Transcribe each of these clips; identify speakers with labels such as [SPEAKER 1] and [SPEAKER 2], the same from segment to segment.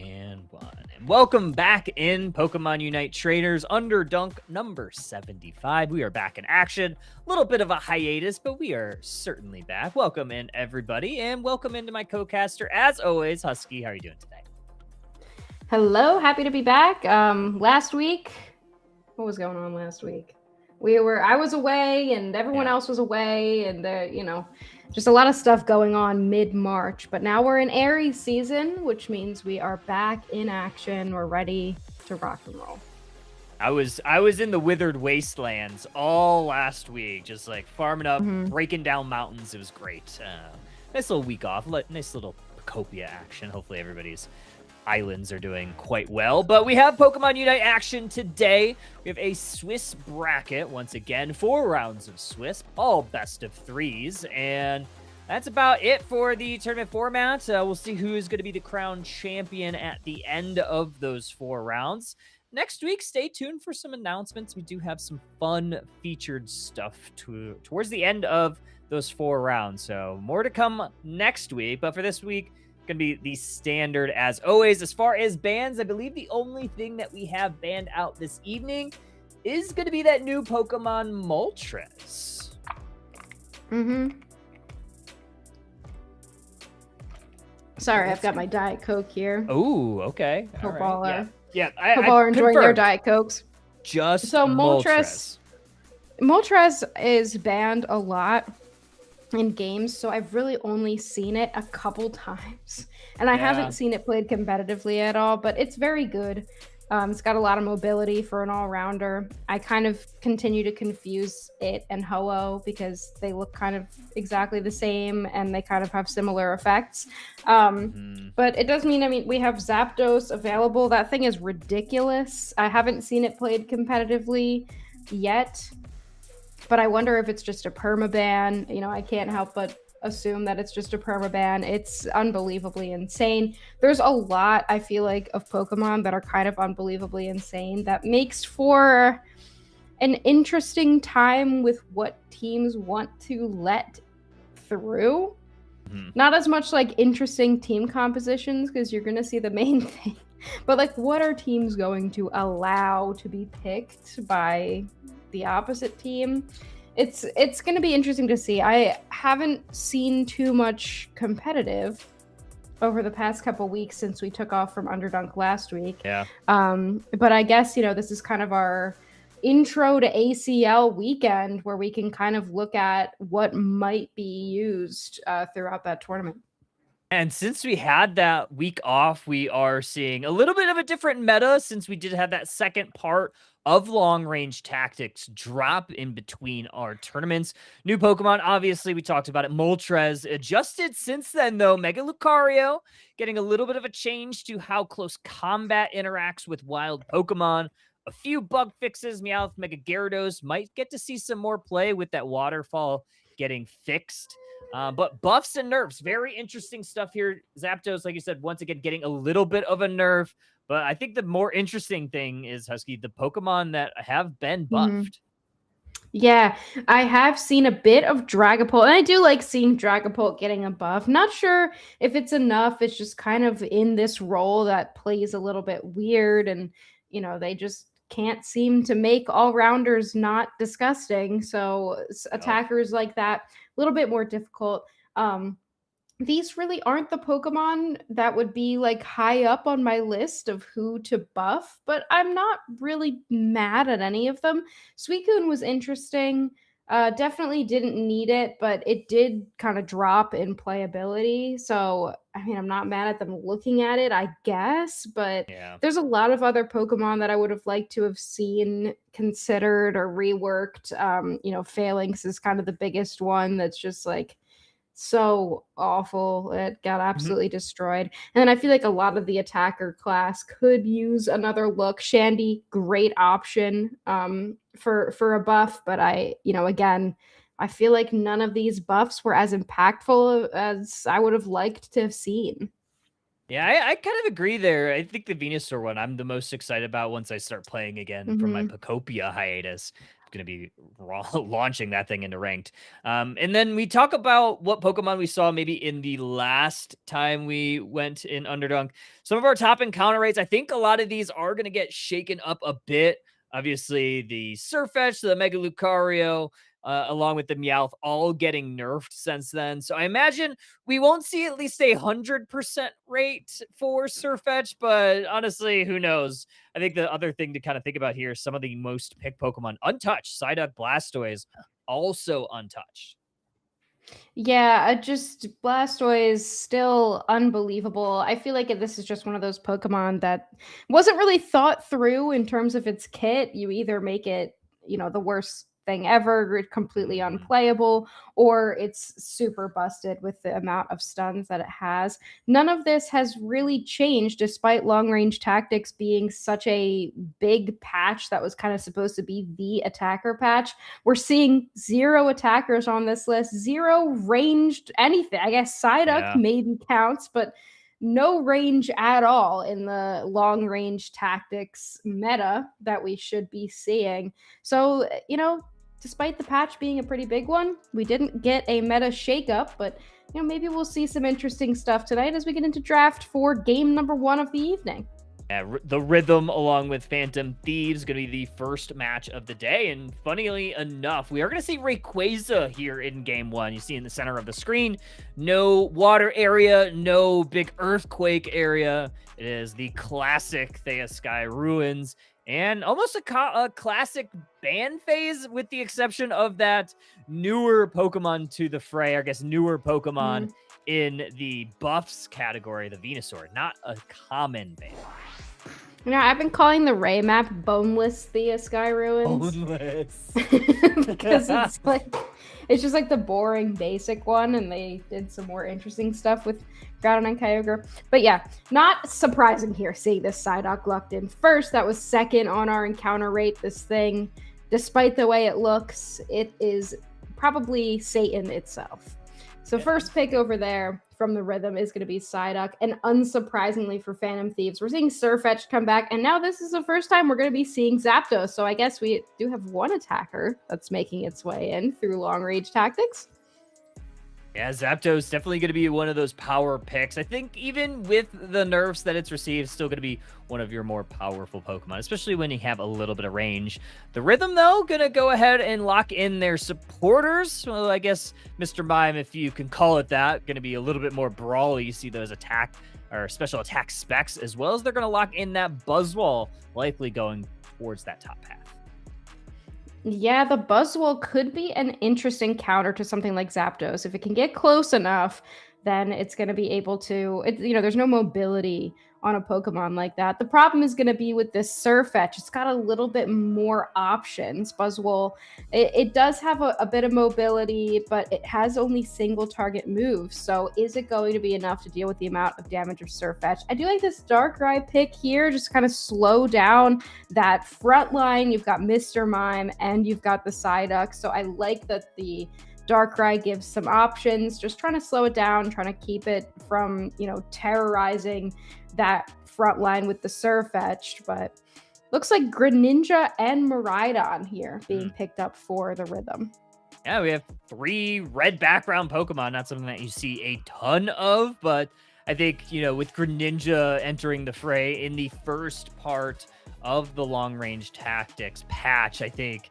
[SPEAKER 1] And welcome back in Pokemon Unite Traders Underdunk number 75. We are back in action. A little bit of a hiatus, but we are certainly back. Welcome in, everybody, and welcome into my co-caster, as always, Husky. How are you doing today?
[SPEAKER 2] Hello, happy to be back. Last week, what was going on last week? I was away and everyone else was away, and just a lot of stuff going on mid-March. But now we're in Aries season, which means we are back in action. We're ready to rock and roll.
[SPEAKER 1] I was in the Withered Wastelands all last week, just like farming up, breaking down mountains. It was great. Nice little week off. Nice little Pokopia action. Hopefully everybody's islands are doing quite well, but we have Pokemon Unite action today. We have a Swiss bracket once again, 4 rounds of Swiss, all best of 3s, and that's about it for the tournament format. We'll see who is going to be the crowned champion at the end of those 4 rounds. Next week, stay tuned for some announcements. We do have some fun featured stuff towards the end of those 4 rounds, so more to come next week. But for this week, going to be the standard as always. As far as bans, I believe the only thing that we have banned out this evening is going to be that new Pokemon Moltres.
[SPEAKER 2] Sorry, I've got my Diet Coke here.
[SPEAKER 1] Oh, okay.
[SPEAKER 2] Hope all are
[SPEAKER 1] I
[SPEAKER 2] enjoying their Diet Cokes.
[SPEAKER 1] Just
[SPEAKER 2] so
[SPEAKER 1] Moltres
[SPEAKER 2] is banned a lot in games, so I've really only seen it a couple times, and I haven't seen it played competitively at all, but it's very good. It's got a lot of mobility for an all-rounder. I kind of continue to confuse it and Ho-Oh because they look kind of exactly the same and they kind of have similar effects. But it does mean, we have Zapdos available. That thing is ridiculous. I haven't seen it played competitively yet, but I wonder if it's just a permaban. I can't help but assume that it's just a permaban. It's unbelievably insane. There's a lot, I feel like, of Pokemon that are kind of unbelievably insane that makes for an interesting time with what teams want to let through. Not as much like interesting team compositions, because you're going to see the main thing, but like what are teams going to allow to be picked by the opposite team? It's going to be interesting to see. I haven't seen too much competitive over the past couple weeks since we took off from Underdunk last week. But I guess, this is kind of our intro to ACL weekend where we can kind of look at what might be used throughout that tournament.
[SPEAKER 1] And since we had that week off, we are seeing a little bit of a different meta since we did have that second part of long-range tactics drop in between our tournaments. New Pokemon, obviously, we talked about it. Moltres adjusted since then, though. Mega Lucario getting a little bit of a change to how close combat interacts with wild Pokemon. A few bug fixes. Meowth, Mega Gyarados might get to see some more play with that waterfall getting fixed. But buffs and nerfs, very interesting stuff here. Zapdos, like you said, once again, getting a little bit of a nerf. But I think the more interesting thing is, Husky, the Pokemon that have been buffed.
[SPEAKER 2] Yeah, I have seen a bit of Dragapult, and I do like seeing Dragapult getting a buff. Not sure if it's enough. It's just kind of in this role that plays a little bit weird, and, they just can't seem to make all-rounders not disgusting. So attackers like that, a little bit more difficult. These really aren't the Pokemon that would be like high up on my list of who to buff, but I'm not really mad at any of them. Suicune was interesting. Definitely didn't need it, but it did kind of drop in playability. So, I'm not mad at them looking at it, I guess, but there's a lot of other Pokemon that I would have liked to have seen considered or reworked. Phalanx is kind of the biggest one that's just like so awful. It got absolutely destroyed. And then I feel like a lot of the attacker class could use another look. Shandy, great option for a buff, but again, I feel like none of these buffs were as impactful as I would have liked to have seen.
[SPEAKER 1] Yeah, I kind of agree there. I think the Venusaur one I'm the most excited about once I start playing again from my Pokopia hiatus. going to be launching that thing into ranked. And then we talk about what Pokemon we saw maybe in the last time we went in Underdunk. Some of our top encounter rates, I think a lot of these are going to get shaken up a bit. Obviously, the Surfetch, the Mega Lucario, along with the Meowth, all getting nerfed since then. So I imagine we won't see at least 100% rate for Surfetch, but honestly, who knows? I think the other thing to kind of think about here is some of the most picked Pokemon untouched. Psyduck, Blastoise, also untouched.
[SPEAKER 2] Yeah, just Blastoise still unbelievable. I feel like this is just one of those Pokemon that wasn't really thought through in terms of its kit. You either make it, the worst thing ever, completely unplayable, or it's super busted with the amount of stuns that it has. None of this has really changed despite long range tactics being such a big patch that was kind of supposed to be the attacker patch. We're seeing 0 attackers on this list, 0 ranged anything. I guess Psyduck maybe counts, but no range at all in the long range tactics meta that we should be seeing. So, despite the patch being a pretty big one, we didn't get a meta shakeup, but maybe we'll see some interesting stuff tonight as we get into draft for game number 1 of the evening.
[SPEAKER 1] Yeah, the Rhythm along with Phantom Thieves is going to be the first match of the day. And funnily enough, we are going to see Rayquaza here in game 1. You see in the center of the screen, no water area, no big earthquake area. It is the classic Theosky Ruins and almost a classic ban phase with the exception of that newer Pokemon to the fray, I guess newer Pokemon in the buffs category, the Venusaur, not a common ban.
[SPEAKER 2] I've been calling the Ray map Boneless Theosky Ruins.
[SPEAKER 1] Boneless.
[SPEAKER 2] Because it's just like the boring basic one, and they did some more interesting stuff with Groudon and Kyogre. But yeah, not surprising here seeing this Psyduck lucked in first. That was second on our encounter rate. This thing, despite the way it looks, it is probably Satan itself. So first pick over there from the Rhythm is going to be Psyduck, and unsurprisingly for Phantom Thieves, we're seeing Surfetch come back, and now this is the first time we're going to be seeing Zapdos, so I guess we do have one attacker that's making its way in through long-range tactics.
[SPEAKER 1] Yeah, Zapdos definitely going to be one of those power picks. I think even with the nerfs that it's received, it's still going to be one of your more powerful Pokemon, especially when you have a little bit of range. The Rhythm, though, going to go ahead and lock in their supporters. Well, I guess Mr. Mime, if you can call it that, going to be a little bit more brawly. You see those attack or special attack specs, as well as they're going to lock in that Buzzwole, likely going towards that top path.
[SPEAKER 2] Yeah, the Buzzwole could be an interesting counter to something like Zapdos. If it can get close enough, then it's going to be able to, there's no mobility on a Pokemon like that. The problem is going to be with this Surfetch. It's got a little bit more options. Buzzwole, it does have a bit of mobility, but it has only single target moves. So is it going to be enough to deal with the amount of damage of Surfetch? I do like this Darkrai pick here, just kind of slow down that front line. You've got Mr. Mime and you've got the Psyduck. So I like that the Darkrai gives some options, just trying to slow it down, trying to keep it from, terrorizing that front line with the Surfetch. But looks like Greninja and Miraidon here being picked up for the Rhythm.
[SPEAKER 1] Yeah, we have 3 red background Pokemon, not something that you see a ton of, but I think, with Greninja entering the fray in the first part of the long-range tactics patch, I think,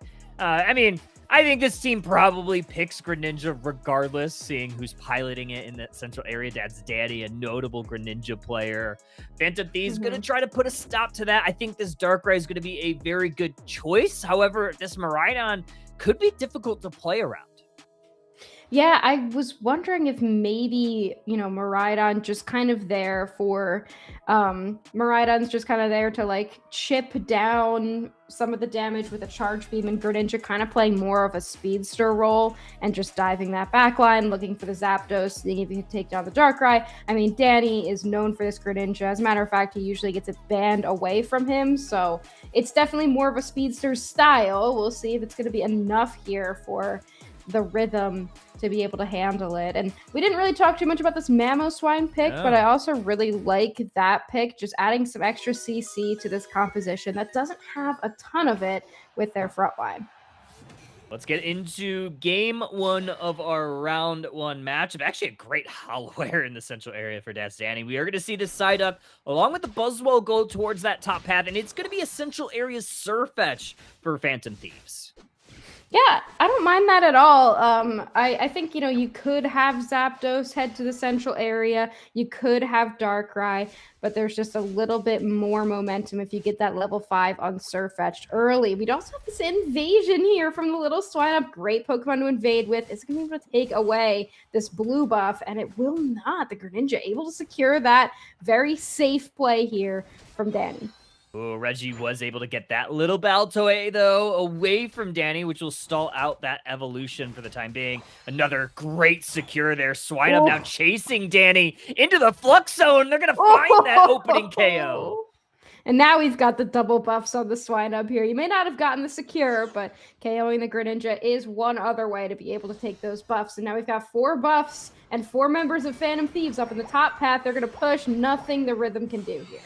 [SPEAKER 1] I think this team probably picks Greninja regardless, seeing who's piloting it in that central area. Dad's daddy, a notable Greninja player. Phantom Thieves is going to try to put a stop to that. I think this Darkrai is going to be a very good choice. However, this Miraidon could be difficult to play around.
[SPEAKER 2] Yeah, I was wondering if maybe, Miraidon just kind of there for, Miraidon's just kind of there to like chip down some of the damage with a charge beam, and Greninja kind of playing more of a speedster role and just diving that backline, looking for the Zapdos, seeing if he can take down the Darkrai. I mean, Danny is known for this Greninja. As a matter of fact, he usually gets it banned away from him, so it's definitely more of a speedster style. We'll see if it's going to be enough here for the Rhythm to be able to handle it. And we didn't really talk too much about this Mamoswine pick, but I also really like that pick, just adding some extra CC to this composition that doesn't have a ton of it with their front line.
[SPEAKER 1] Let's get into game 1 of our round 1 matchup. Actually, a great hollow air in the central area for Dad's Danny. We are going to see this side up along with the Buzzwole go towards that top path, and it's going to be a central area Surfetch for Phantom Thieves.
[SPEAKER 2] Yeah, I don't mind that at all. I think, you know, you could have Zapdos head to the central area. You could have Darkrai, but there's just a little bit more momentum if you get that level 5 on Surfetched early. We'd also have this invasion here from the little Swinub. Great Pokemon to invade with. It's going to be able to take away this blue buff, and it will not. The Greninja able to secure that very safe play here from Danny.
[SPEAKER 1] Oh, Reggie was able to get that little Baltoy, though, away from Danny, which will stall out that evolution for the time being. Another great secure there. Swinub now chasing Danny into the Flux Zone. They're going to find that opening KO.
[SPEAKER 2] And now we've got the double buffs on the Swinub here. You may not have gotten the secure, but KOing the Greninja is one other way to be able to take those buffs. And now we've got 4 buffs and 4 members of Phantom Thieves up in the top path. They're going to push. Nothing the Rhythm can do here.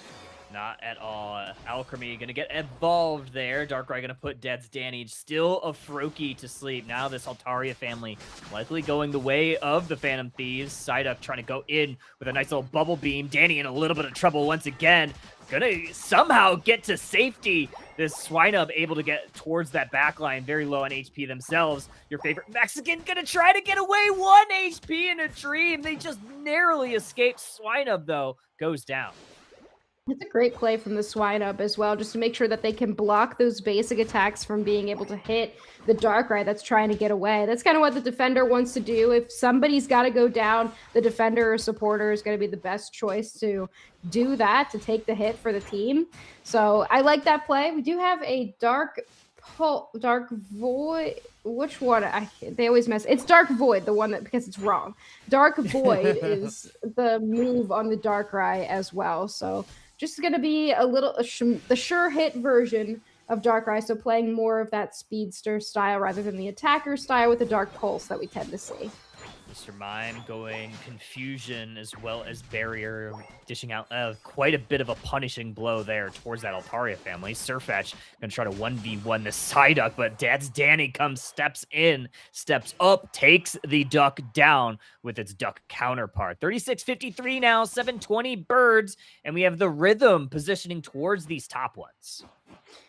[SPEAKER 1] Not at all. Alchemy gonna get evolved there. Darkrai gonna put Dad's Danny. Still a Froakie to sleep. Now this Altaria family likely going the way of the Phantom Thieves. Psyduck trying to go in with a nice little bubble beam. Danny in a little bit of trouble once again. Gonna somehow get to safety. This Swinub able to get towards that back line. Very low on HP themselves. Your favorite Mexican gonna try to get away. 1 HP in a dream. They just narrowly escaped. Swinub, though, goes down.
[SPEAKER 2] It's a great play from the Swinub as well, just to make sure that they can block those basic attacks from being able to hit the Darkrai that's trying to get away. That's kind of what the defender wants to do. If somebody's got to go down, the defender or supporter is going to be the best choice to do that, to take the hit for the team. So I like that play. We do have a Dark Void. Which one? They always mess. It's Dark Void, the one that, because it's wrong. Dark Void is the move on the Darkrai as well. So just going to be a little the sure hit version of Darkrai, so playing more of that speedster style rather than the attacker style with the Dark Pulse that we tend to see.
[SPEAKER 1] Mr. Mime going Confusion as well as Barrier, dishing out quite a bit of a punishing blow there towards that Altaria family. Surfetch gonna try to 1v1 the Psyduck, but Dad's Danny steps in, steps up, takes the Duck down with its Duck counterpart. 36-53 now, 720 birds, and we have the Rhythm positioning towards these top ones.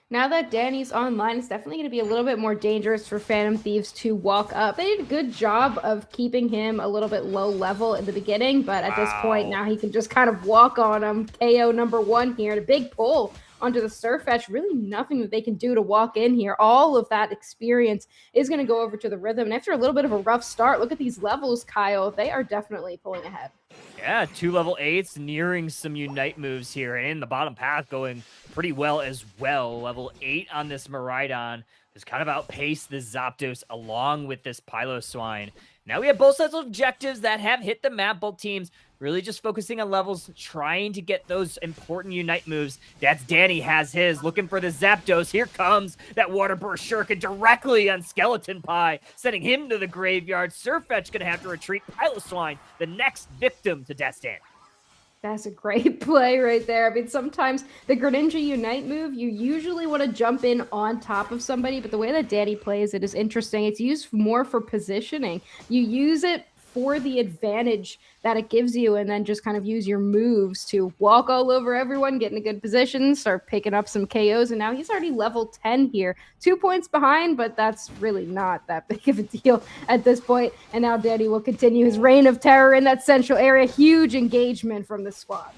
[SPEAKER 2] Now that Danny's online, it's definitely going to be a little bit more dangerous for Phantom Thieves to walk up. They did a good job of keeping him a little bit low level in the beginning, but at this point, now he can just kind of walk on him. KO number 1 here, and a big pull onto the Surfetch. Really nothing that they can do to walk in here. All of that experience is going to go over to the Rhythm. And after a little bit of a rough start, look at these levels, Kyle. They are definitely pulling ahead.
[SPEAKER 1] Yeah, 2 level 8s nearing some Unite moves here, and in the bottom path going pretty well as well. Level 8 on this Miraidon has kind of outpaced this Zapdos along with this Piloswine. Now we have both sets of objectives that have hit the map. Both teams really just focusing on levels, trying to get those important Unite moves. That's Danny has his, looking for the Zapdos. Here comes that Water Burst Shuriken directly on Skeleton Pie, sending him to the graveyard. Surfetch gonna have to retreat. Piloswine, the next victim to Death's Danny.
[SPEAKER 2] That's a great play right there. I mean, sometimes the Greninja Unite move, you usually want to jump in on top of somebody, but the way that Danny plays it is interesting. It's used more for positioning. You use it for the advantage that it gives you, and then just kind of use your moves to walk all over everyone, get in a good position, start picking up some KOs, and now he's already level 10 here. 2 points behind, but that's really not that big of a deal at this point. And now Danny will continue his reign of terror in that central area. Huge engagement from the squad.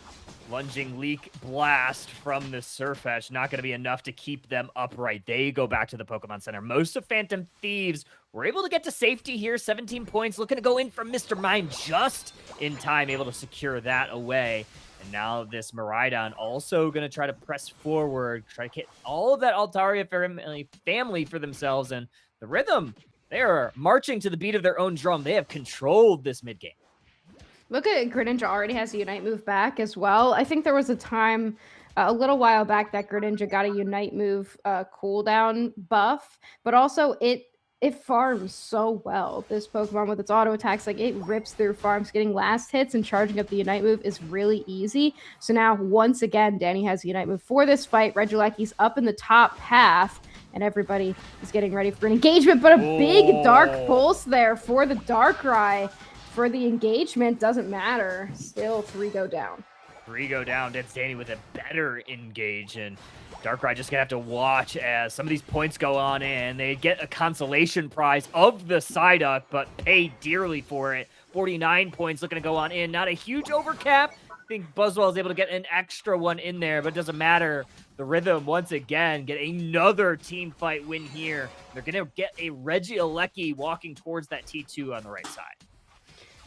[SPEAKER 1] Lunging Leak Blast from the Surfetch, not going to be enough to keep them upright. They go back to the Pokemon Center. Most of Phantom Thieves were able to get to safety here. 17 points, looking to go in from Mr. Mime just in time, able to secure that away. And now this Miraidon also going to try to press forward, try to get all of that Altaria family for themselves. And the Rhythm, they are marching to the beat of their own drum. They have controlled this mid-game.
[SPEAKER 2] Look at Greninja already has a Unite move back as well. I think there was a time a little while back that Greninja got a Unite move cooldown buff, but also it farms so well. This Pokemon with its auto attacks, like it rips through farms. Getting last hits and charging up the Unite move is really easy. So now once again, Danny has a Unite move for this fight. Regieleki's up in the top half. and everybody is getting ready for an engagement, but a big Dark Pulse there for the Darkrai. For the engagement, doesn't matter. Still 3 go down.
[SPEAKER 1] 3 go down. Dead Danny with a better engage, and Darkrai just gonna have to watch as some of these points go on in. They get a consolation prize of the Psyduck, but pay dearly for it. 49 points looking to go on in. Not a huge overcap. I think Buzzwell is able to get an extra one in there, but it doesn't matter. The Rhythm, once again, get another team fight win here. They're going to get a Regieleki walking towards that T2 on the right side.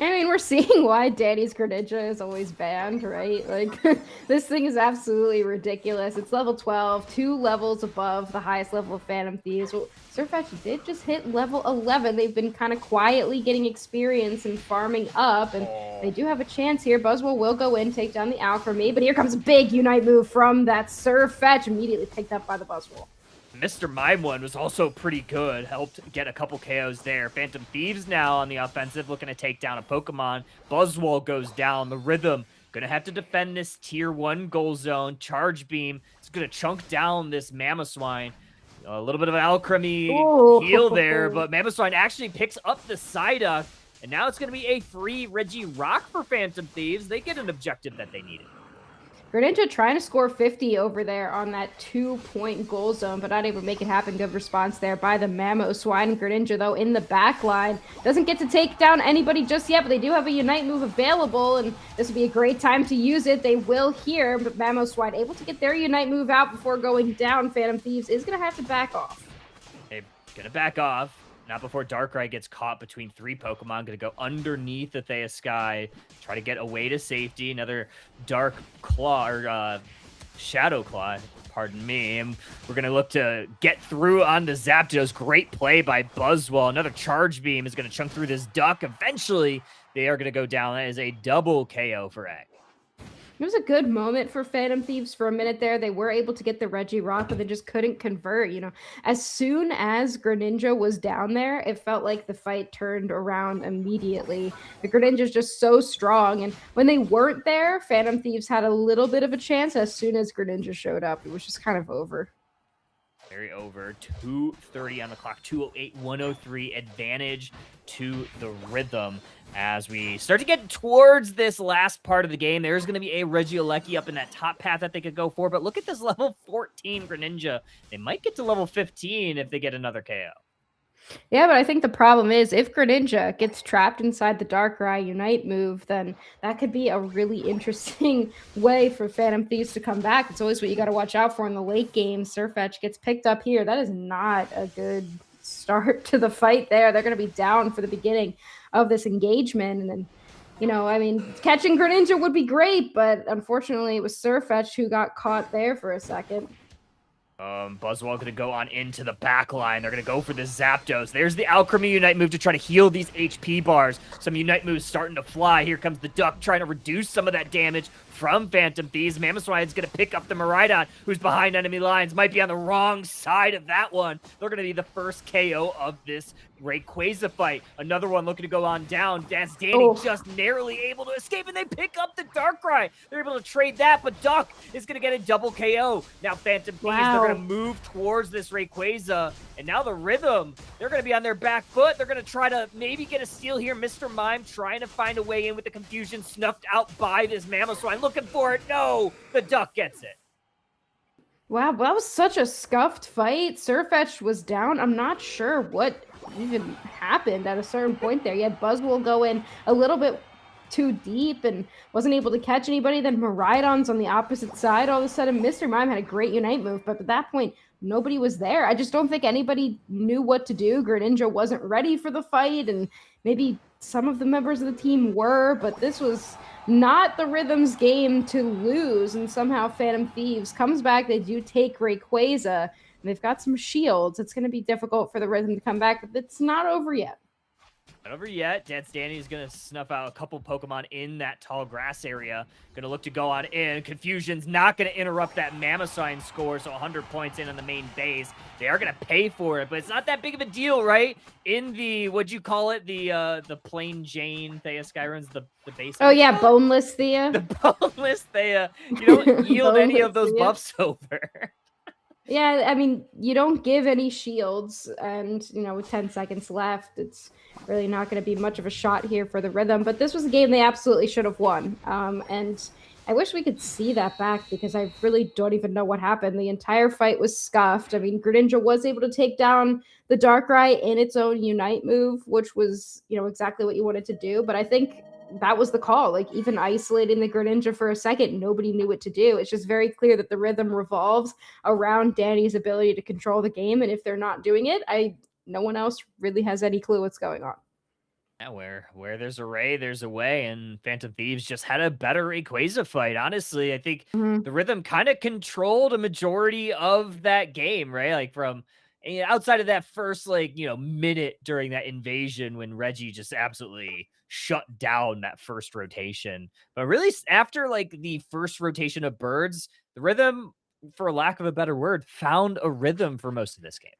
[SPEAKER 2] I mean, we're seeing why Danny's Greninja is always banned, right? Like, this thing is absolutely ridiculous. It's level 12, 2 levels above the highest level of Phantom Thieves. Well, Surfetch did just hit level 11. They've been kind of quietly getting experience and farming up, and they do have a chance here. Buzzwell will go in, take down the Alchemy, but here comes a big Unite move from that Surfetch, immediately picked up by the Buzzwell.
[SPEAKER 1] Mr. Mime one was also pretty good. Helped get a couple KOs there. Phantom Thieves now on the offensive, looking to take down a Pokemon. Buzzwall goes down. The Rhythm going to have to defend this tier 1 goal zone. Charge Beam is going to chunk down this Mamoswine. A little bit of an Alchemy heal there, but Mamoswine actually picks up the Psyduck. And now it's going to be a free Regirock for Phantom Thieves. They get an objective that they needed.
[SPEAKER 2] Greninja trying to score 50 over there on that 2-point goal zone, but not able to make it happen. Good response there by the Mamoswine. Greninja, though, in the back line. Doesn't get to take down anybody just yet, but they do have a Unite move available, and this would be a great time to use it. They will here, but Mamoswine able to get their Unite move out before going down. Phantom Thieves is going to have to back off.
[SPEAKER 1] They're going to back off. Not before Darkrai gets caught between 3 Pokemon. Going to go underneath the Thea Sky. Try to get away to safety. Another Dark Claw, or Shadow Claw, pardon me. And we're going to look to get through on the Zapdos. Great play by Buzzwell. Another Charge Beam is going to chunk through this Duck. Eventually, they are going to go down. That is a double KO for Egg.
[SPEAKER 2] It was a good moment for Phantom Thieves for a minute there. They were able to get the Regirock, but they just couldn't convert. You know, as soon as Greninja was down there, it felt like the fight turned around immediately. The Greninja's just so strong, and when they weren't there, Phantom Thieves had a little bit of a chance. As soon as Greninja showed up, it was just kind of over.
[SPEAKER 1] Very over. 2:30 on the clock. 2:08, 103 advantage to the Rhythm. As we start to get towards this last part of the game, there's going to be a Regieleki up in that top path that they could go for. But look at this level 14 Greninja. They might get to level 15 if they get another KO.
[SPEAKER 2] Yeah, but I think the problem is if Greninja gets trapped inside the Darkrai Unite move, then that could be a really interesting way for Phantom Thieves to come back. It's always what you got to watch out for in the late game. Surfetch gets picked up here. That is not a good start to the fight there. They're going to be down for the beginning of this engagement. And then, you know, I mean, catching Greninja would be great, but unfortunately it was Surfetch who got caught there for a second.
[SPEAKER 1] Buzzwell going to go on into the back line. They're going to go for the Zapdos. There's the Alchemy Unite move to try to heal these HP bars. Some Unite moves starting to fly. Here comes the Duck trying to reduce some of that damage from Phantom Thieves. Mamoswine's going to pick up the Miraidon, who's behind enemy lines. Might be on the wrong side of that one. They're going to be the first KO of this Rayquaza fight. Another one looking to go on down. That's Danny just narrowly able to escape, and they pick up the Darkrai. They're able to trade that, but Duck is going to get a double KO. Now Phantom Thieves, they're going to move towards this Rayquaza, and now the Rhythm, they're going to be on their back foot. They're going to try to maybe get a steal here. Mr. Mime trying to find a way in with the confusion, snuffed out by this Mamoswine. Looking for it. No, the Duck gets it.
[SPEAKER 2] Wow, that was such a scuffed fight. Surfetch was down. I'm not sure what even happened at a certain point there. You had Buzzwell go in a little bit too deep and wasn't able to catch anybody. Then Miraidon's on the opposite side. All of a sudden, Mr. Mime had a great Unite move, but at that point, nobody was there. I just don't think anybody knew what to do. Greninja wasn't ready for the fight, and maybe some of the members of the team were, but this was not the Rhythm's game to lose, and somehow Phantom Thieves comes back. They do take Rayquaza, and they've got some shields. It's going to be difficult for the Rhythm to come back, but it's not over yet.
[SPEAKER 1] Not over yet. Dance Danny is going to snuff out a couple Pokemon in that tall grass area. Going to look to go on in. Confusion's not going to interrupt that Mamoswine score, so 100 points in on the main base. They are going to pay for it, but it's not that big of a deal, right? In the, what'd you call it? The plain Jane Thea Skyruns, the base.
[SPEAKER 2] Oh, yeah, Boneless Thea.
[SPEAKER 1] The Boneless Thea. You don't yield any of those buffs over.
[SPEAKER 2] Yeah, I mean, you don't give any shields, and with 10 seconds left, it's really not going to be much of a shot here for the Rhythm. But this was a game they absolutely should have won. And I wish we could see that back because I really don't even know what happened. The entire fight was scuffed. I mean, Greninja was able to take down the Darkrai in its own Unite move, which was, exactly what you wanted to do. But I think that was the call. Like, even isolating the Greninja for a second, nobody knew what to do. It's just very clear that the Rhythm revolves around Danny's ability to control the game, and if they're not doing it, no one else really has any clue what's going on.
[SPEAKER 1] Yeah, where there's a Ray, there's a way, and Phantom Thieves just had a better Rayquaza fight. Honestly, I think the Rhythm kind of controlled a majority of that game, right? Like from outside of that first minute during that invasion when Reggie just absolutely shut down that first rotation. But really after like the first rotation of birds, the Rhythm, for lack of a better word, found a rhythm for most of this game.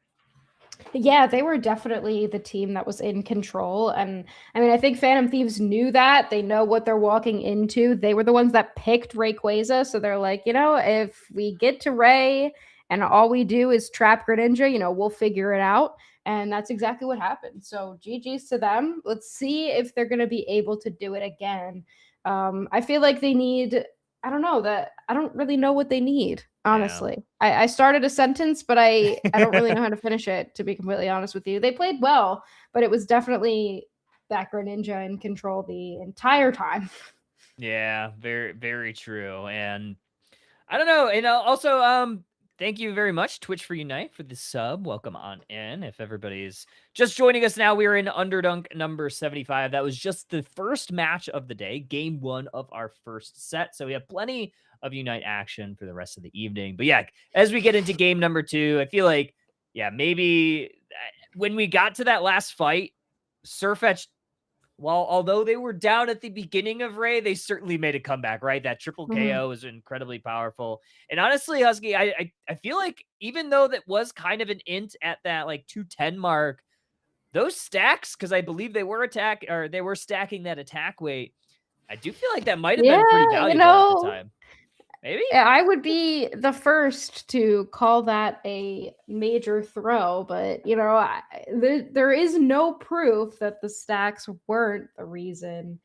[SPEAKER 2] Yeah, they were definitely the team that was in control. And I mean, I think Phantom Thieves knew that. They know what they're walking into. They were the ones that picked Rayquaza. So they're like, if we get to Ray and all we do is trap Greninja, we'll figure it out. And that's exactly what happened. So GG's to them. Let's see if they're going to be able to do it again. I feel like they need, I don't know, that I don't really know what they need. Honestly, I started a sentence, but I don't really know how to finish it, to be completely honest with you. They played well, but it was definitely that Greninja in control the entire time.
[SPEAKER 1] Yeah, very, very true. And I don't know. And also, thank you very much, Twitch for Unite, for the sub. Welcome on in. If everybody's just joining us now, we're in Underdunk number 75. That was just the first match of the day, game 1 of our first set. So we have plenty of Unite action for the rest of the evening. But yeah, as we get into game number 2, I feel like, maybe when we got to that last fight, Sirfetch'd, although they were down at the beginning of Ray, they certainly made a comeback, right? That triple KO was incredibly powerful. And honestly, Husky, I feel like even though that was kind of an int at that like 210 mark, those stacks, because I believe they were stacking that attack weight, I do feel like that might have been pretty valuable at the time. Maybe?
[SPEAKER 2] I would be the first to call that a major throw, but there is no proof that the stacks weren't the reason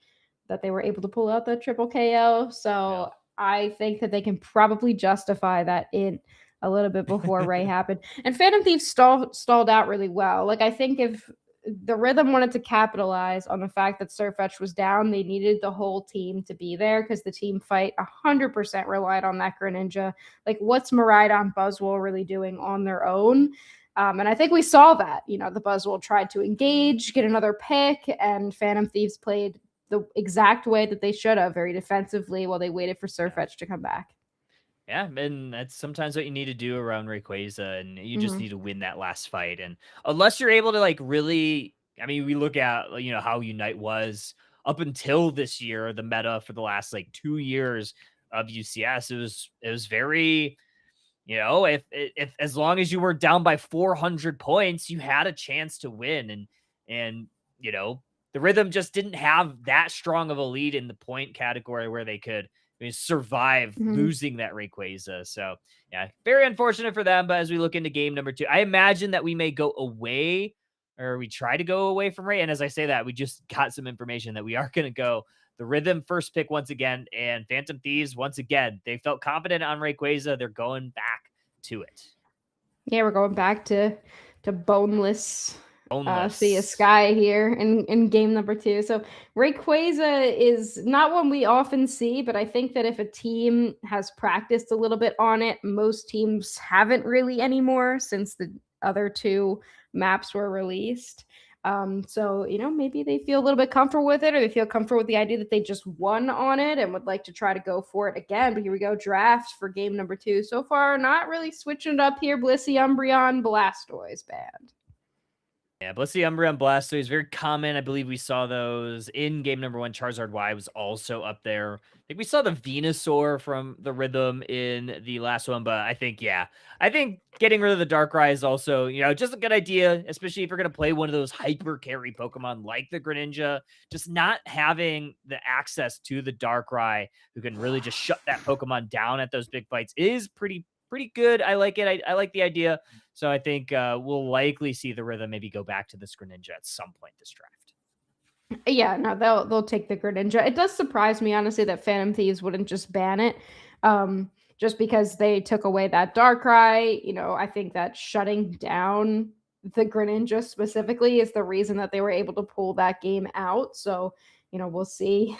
[SPEAKER 2] that they were able to pull out the triple KO. So I think that they can probably justify that in a little bit before Ray happened. And Phantom Thieves stalled out really well. Like, I think if the Rhythm wanted to capitalize on the fact that Sirfetch'd was down, they needed the whole team to be there because the team fight 100% relied on that Greninja. Like, what's Miraidon Buzzwole really doing on their own? And I think we saw that. The Buzzwole tried to engage, get another pick, and Phantom Thieves played the exact way that they should have, very defensively, while they waited for Sirfetch'd to come back.
[SPEAKER 1] Yeah, and that's sometimes what you need to do around Rayquaza, and you just need to win that last fight. And unless you're able to like really, I mean, we look at how Unite was up until this year, the meta for the last like 2 years of UCS, it was very, if as long as you were down by 400 points, you had a chance to win. And the Rhythm just didn't have that strong of a lead in the point category where they could survive losing that Rayquaza. So yeah, very unfortunate for them. But as we look into game number 2, I imagine that we may go away, or we try to go away from Ray. And as I say that, we just got some information that we are going to go the Rhythm first pick once again, and Phantom Thieves once again. They felt confident on Rayquaza. They're going back to it.
[SPEAKER 2] Yeah, we're going back to boneless. See a Sky here in game number 2. So Rayquaza is not one we often see, but I think that if a team has practiced a little bit on it, most teams haven't really anymore since the other 2 maps were released. So maybe they feel a little bit comfortable with it, or they feel comfortable with the idea that they just won on it and would like to try to go for it again. But here we go, draft for game number 2. So far, not really switching it up here. Blissey, Umbreon, Blastoise banned.
[SPEAKER 1] Yeah, Blissey, Umbreon, Blastoise, very common. I believe we saw those in game number 1. Charizard Y was also up there. I think we saw the Venusaur from the Rhythm in the last one, but I think getting rid of the Darkrai is also, just a good idea, especially if you're going to play one of those hyper carry Pokemon like the Greninja. Just not having the access to the Darkrai who can really just shut that Pokemon down at those big fights is pretty pretty good. I like it. I like the idea. So I think we'll likely see the Rhythm maybe go back to this Greninja at some point this draft.
[SPEAKER 2] Yeah, no, they'll take the Greninja. It does surprise me, honestly, that Phantom Thieves wouldn't just ban it. Just because they took away that Darkrai. I think that shutting down the Greninja specifically is the reason that they were able to pull that game out. So, we'll see.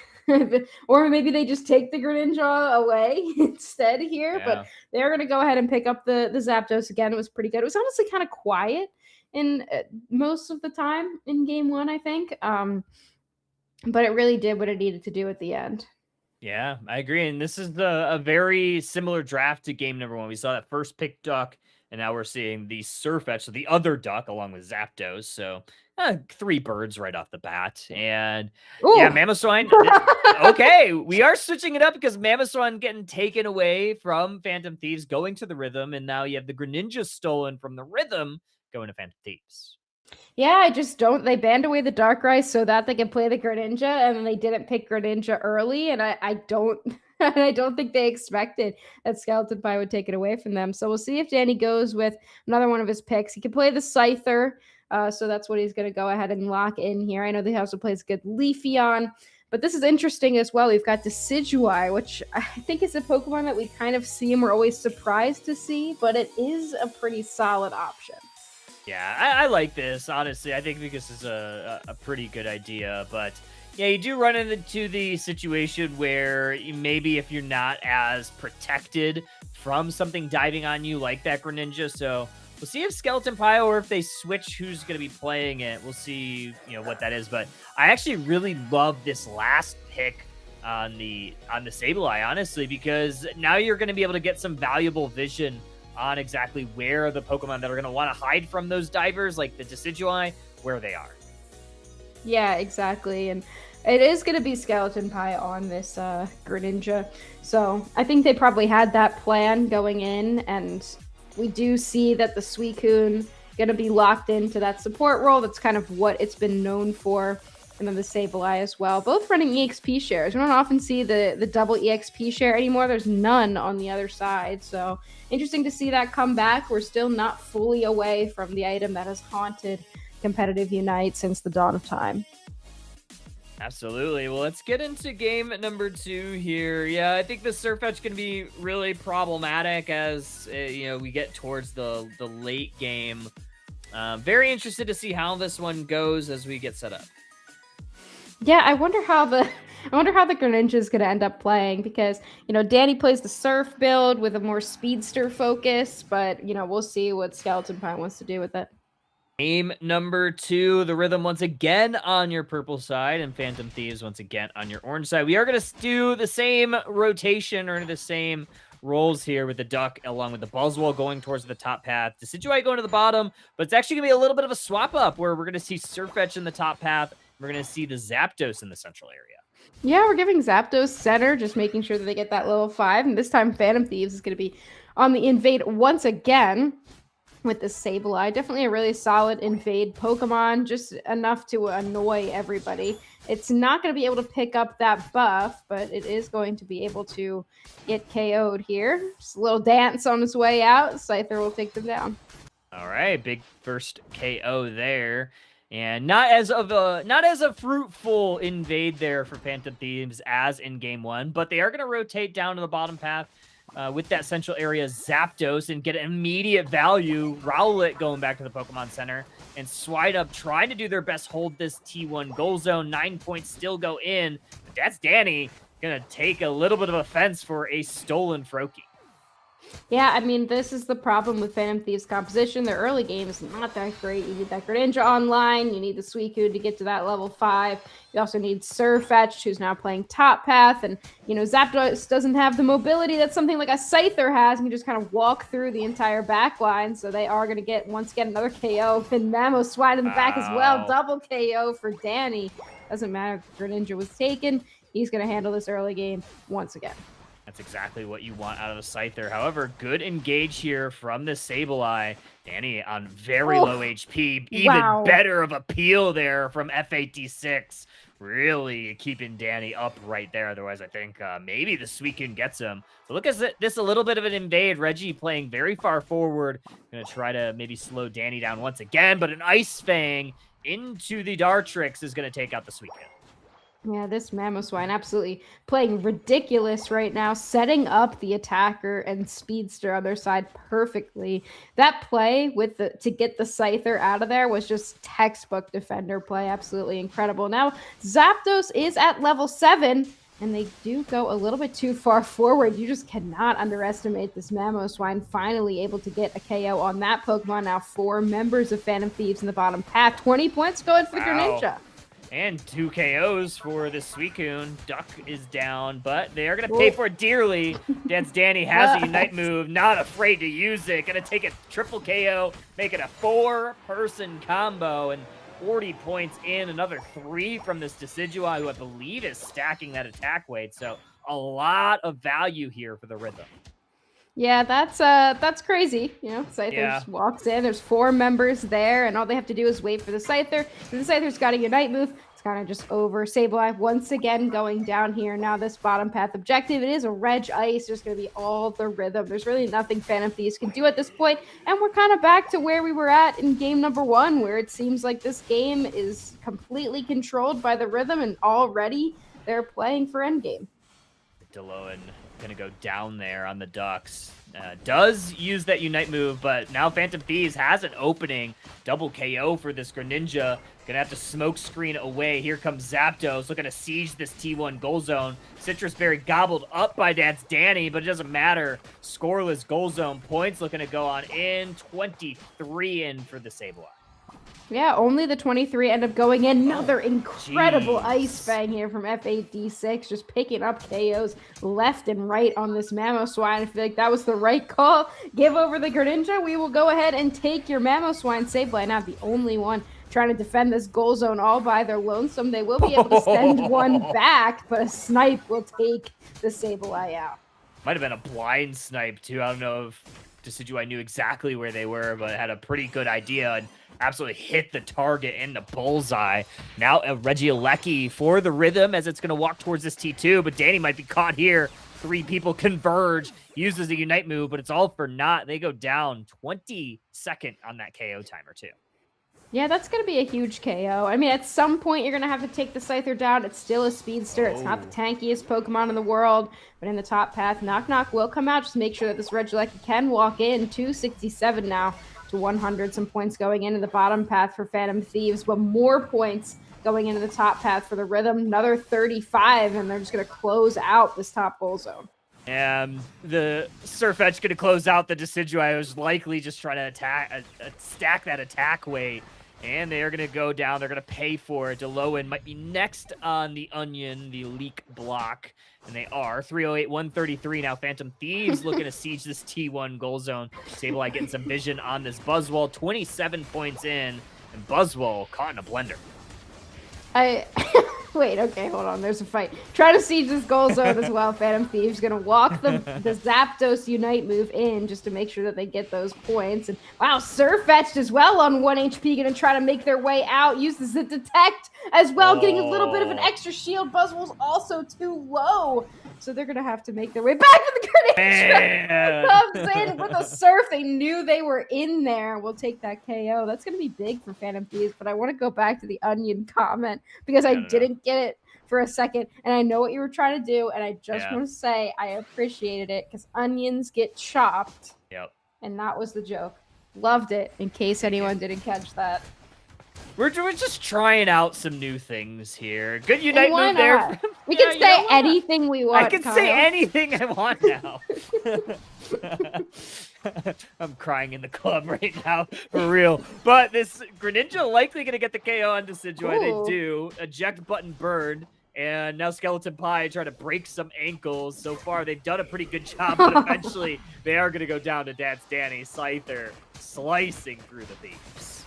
[SPEAKER 2] Or maybe they just take the Greninja away instead here.
[SPEAKER 1] Yeah.
[SPEAKER 2] But they're going to go ahead and pick up the Zapdos again. It was pretty good. It was honestly kind of quiet in most of the time in game one, I think. But it really did what it needed to do at the end.
[SPEAKER 1] Yeah, I agree. And this is a very similar draft to game number one. We saw that first pick Duck, and now we're seeing the Surfetch, so the other Duck, along with Zapdos. So 3 birds right off the bat. And yeah, Mamoswine. Okay, we are switching it up because Mamoswine getting taken away from Phantom Thieves, going to the Rhythm, and now you have the Greninja stolen from the Rhythm, going to Phantom Thieves.
[SPEAKER 2] Yeah, I just don't. They banned away the Darkrai so that they could play the Greninja, and then they didn't pick Greninja early, and I don't I don't think they expected that Skeleton Pie would take it away from them. So we'll see if Danny goes with another one of his picks. He can play the Scyther, so that's what he's going to go ahead and lock in here. I know he also plays good Leafeon, but this is interesting as well. We've got Decidueye, which I think is a Pokemon that we kind of see and we're always surprised to see, but it is a pretty solid option.
[SPEAKER 1] Yeah, I like this, honestly. I think this is a pretty good idea, but yeah, you do run into the situation where maybe if you're not as protected from something diving on you like that Greninja, so we'll see if Skeleton Pie or if they switch who's going to be playing it. We'll see, what that is, but I actually really love this last pick on the Sableye, honestly, because now you're going to be able to get some valuable vision on exactly where the Pokemon that are going to want to hide from those divers, like the Decidueye, where they are.
[SPEAKER 2] Yeah, exactly. And it is going to be Skeleton Pie on this Greninja. So I think they probably had that plan going in. And we do see that the Suicune going to be locked into that support role. That's kind of what it's been known for. And then the Sableye as well. Both running EXP shares. We don't often see the double EXP share anymore. There's none on the other side. So interesting to see that come back. We're still not fully away from the item that has haunted competitive Unite since the dawn of time.
[SPEAKER 1] Absolutely. Well, let's get into game number 2 here. Yeah, I think the Surfetch can be really problematic as we get towards the late game. Very interested to see how this one goes as we get set up.
[SPEAKER 2] Yeah, I wonder how the Greninja is going to end up playing because, Danny plays the Surf build with a more speedster focus, but, we'll see what Skeleton Pie wants to do with it.
[SPEAKER 1] Game number 2, the Rhythm once again on your purple side and Phantom Thieves once again on your orange side. We are going to do the same rotation or the same roles here with the Duck along with the Buzzwole going towards the top path. Decidueye going to the bottom, but it's actually going to be a little bit of a swap up where we're going to see Surfetch in the top path. We're going to see the Zapdos in the central area.
[SPEAKER 2] Yeah, we're giving Zapdos center, just making sure that they get that level 5. And this time Phantom Thieves is going to be on the invade once again with the Sableye. Definitely a really solid invade Pokemon, just enough to annoy everybody. It's not going to be able to pick up that buff, but it is going to be able to get KO'd here. Just a little dance on its way out. Scyther will take them down.
[SPEAKER 1] All right, big first KO there. And not as a fruitful invade there for Phantom Thieves as in game 1, but they are going to rotate down to the bottom path with that central area Zapdos and get immediate value. Rowlet going back to the Pokemon Center and Swinub trying to do their best, hold this T1 goal zone. 9 points still go in, but that's Danny going to take a little bit of offense for a stolen Froakie.
[SPEAKER 2] Yeah, I mean, this is the problem with Phantom Thieves' composition. Their early game is not that great. You need that Greninja online. You need the Suicune to get to that level 5. You also need Surfetch, who's now playing top path. And, Zapdos doesn't have the mobility that something like a Scyther has. You can just kind of walk through the entire back line. So they are going to get, once again, another KO. And Mamoswine in the back as well. Double KO for Danny. Doesn't matter if Greninja was taken. He's going to handle this early game once again.
[SPEAKER 1] That's exactly what you want out of the Scyther. However, good engage here from the Sableye. Danny on very low HP. Even better of a peel there from F86. really keeping Danny up right there. Otherwise, I think maybe the Suicune gets him. But look at this, a little bit of an invade. Reggie playing very far forward. Going to try to maybe slow Danny down once again. But an Ice Fang into the Dartrix is going to take out the Suicune.
[SPEAKER 2] Yeah, this Mamoswine absolutely playing ridiculous right now, setting up the attacker and Speedster on their side perfectly. That play with to get the Scyther out of there was just textbook defender play. Absolutely incredible. Now, Zapdos is at level 7, and they do go a little bit too far forward. You just cannot underestimate this Mamoswine finally able to get a KO on that Pokemon. Now 4 members of Phantom Thieves in the bottom path. 20 points going for the Greninja.
[SPEAKER 1] And 2 KOs for this Suicune. Duck is down, but they are going to pay for it dearly. Dance Danny has a Unite move, not afraid to use it. Going to take a triple KO, make it a 4-person combo, and 40 points in. Another 3 from this Decidueye, who I believe is stacking that attack weight. So a lot of value here for the Rhythm.
[SPEAKER 2] Yeah, that's crazy. You know, Scyther just walks in. There's 4 members there, and all they have to do is wait for the Scyther. And the Scyther's got a Unite move. It's kind of just over. Sableye once again going down here. Now this bottom path objective. It is a Reg Ice. There's going to be all the Rhythm. There's really nothing Phantom Thieves can do at this point. And we're kind of back to where we were at in game number 1, where it seems like this game is completely controlled by the Rhythm, and already they're playing for endgame.
[SPEAKER 1] Deloan gonna go down there on the Ducks. Does use that Unite move, but now Phantom Thieves has an opening. Double KO for this Greninja. Gonna have to smoke screen away. Here comes Zapdos looking to siege this T1 goal zone. Citrus Berry gobbled up by Dance Danny, but it doesn't matter. Scoreless goal zone points looking to go on in. 23 in for the Sableye.
[SPEAKER 2] Yeah, only the 23 end up going in. Another incredible Ice Fang here from F8D6, just picking up KOs left and right on this Mamoswine. I feel like that was the right call. Give over the Greninja. We will go ahead and take your Mamoswine. Sableye not the only one trying to defend this goal zone all by their lonesome. They will be able to send one back, but a snipe will take the Sableye out.
[SPEAKER 1] Might have been a blind snipe, too. I don't know if Decidueye knew exactly where they were, but had a pretty good idea and absolutely hit the target in the bullseye. Now a Regieleki for the Rhythm as it's going to walk towards this T2, but Danny might be caught here. 3 people converge, uses a Unite move, but it's all for naught. They go down 22nd on that KO timer, too.
[SPEAKER 2] Yeah, that's going to be a huge KO. I mean, at some point, you're going to have to take the Scyther down. It's still a Speedster. It's not the tankiest Pokemon in the world, but in the top path, Knock Knock will come out. Just make sure that this Regieleki can walk in. 267 now to 100. Some points going into the bottom path for Phantom Thieves, but more points going into the top path for the Rhythm. Another 35, and they're just going to close out this top goal zone.
[SPEAKER 1] And the Surfetch going to close out the Decidueye, who's likely just trying to attack, stack that attack weight. And they are going to go down. They're going to pay for it. Deloan might be next on the Onion, the leak block. And they are. 308, 133 now. Phantom Thieves looking to siege this T1 goal zone. Sableye getting some vision on this Buzzwole. 27 points in. And Buzzwole caught in a blender.
[SPEAKER 2] Wait, okay, hold on. There's a fight. Try to siege this goal zone as well. Phantom Thieves going to walk the Zapdos Unite move in just to make sure that they get those points. And wow, Surfetched as well on 1 HP. Going to try to make their way out. Uses the Detect as well, getting a little bit of an extra shield. Buzzwole's also too low. So they're going to have to make their way back to the Greninja. Comes in with a Surf. They knew they were in there. We'll take that KO. That's going to be big for Phantom Thieves. But I want to go back to the Onion comment because I didn't get it for a second. And I know what you were trying to do. And I just want to say I appreciated it because onions get chopped.
[SPEAKER 1] Yep. And
[SPEAKER 2] that was the joke. Loved it in case anyone didn't catch that.
[SPEAKER 1] We're just trying out some new things here. Good Unite move there.
[SPEAKER 2] We can say anything we want.
[SPEAKER 1] I can say anything I want now. I'm crying in the club right now, for real. But this Greninja likely going to get the KO on Decidueye. They do. Eject button burned. And now Skeleton Pie trying to break some ankles. So far, they've done a pretty good job, but eventually they are going to go down to Dance Danny. Scyther slicing through the Thieves.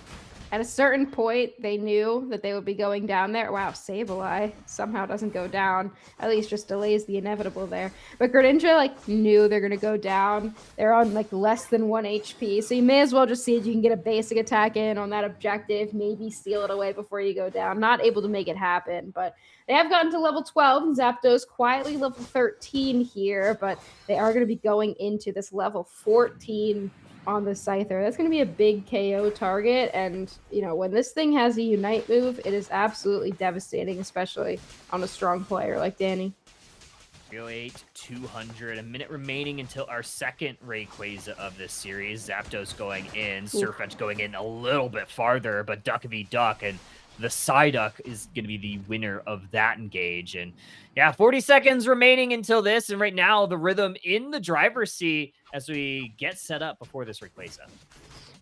[SPEAKER 2] At a certain point, they knew that they would be going down there. Wow, Sableye somehow doesn't go down. At least just delays the inevitable there. But Greninja, like, knew they're going to go down. They're on, like, less than 1 HP. So you may as well just see if you can get a basic attack in on that objective. Maybe steal it away before you go down. Not able to make it happen. But they have gotten to level 12. And Zapdos quietly level 13 here. But they are going to be going into this level 14 on the Scyther. That's going to be a big KO target, and when this thing has a Unite move, it is absolutely devastating, especially on a strong player like Danny.
[SPEAKER 1] 308, 200, a minute remaining until our second Rayquaza of this series. Zapdos going in, Surfetch going in a little bit farther, but Duck v Duck, and the Psyduck is going to be the winner of that engage. And yeah, 40 seconds remaining until this, and right now the Rhythm in the driver's seat as we get set up before this Rayquaza.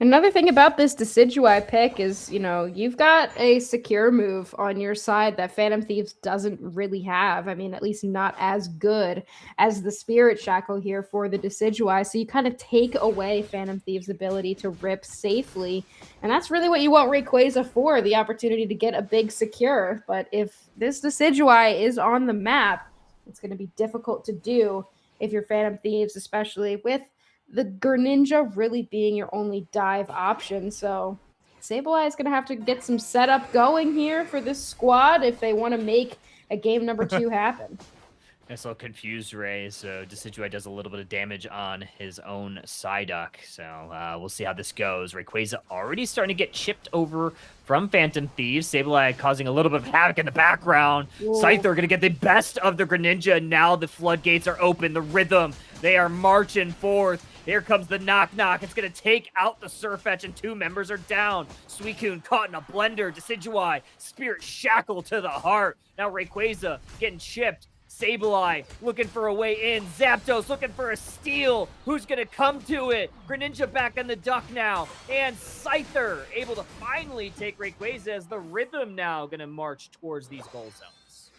[SPEAKER 2] Another thing about this Decidueye pick is, you've got a secure move on your side that Phantom Thieves doesn't really have. I mean, at least not as good as the Spirit Shackle here for the Decidueye. So you kind of take away Phantom Thieves' ability to rip safely. And that's really what you want Rayquaza for, the opportunity to get a big secure. But if this Decidueye is on the map, it's going to be difficult to do if you're Phantom Thieves, especially with the Greninja really being your only dive option. So Sableye is going to have to get some setup going here for this squad if they want to make a game number 2 happen.
[SPEAKER 1] Nice little confused Ray, so Decidueye does a little bit of damage on his own Psyduck. So we'll see how this goes. Rayquaza already starting to get chipped over from Phantom Thieves. Sableye causing a little bit of havoc in the background. Scyther going to get the best of the Greninja. Now the floodgates are open. The Rhythm, they are marching forth. Here comes the knock-knock. It's going to take out the Surfetch, and 2 members are down. Suicune caught in a blender. Decidueye, Spirit Shackle to the heart. Now Rayquaza getting chipped. Sableye looking for a way in. Zapdos looking for a steal. Who's going to come to it? Greninja back on the duck now. And Scyther able to finally take Rayquaza as the Rhythm now going to march towards these goal zones.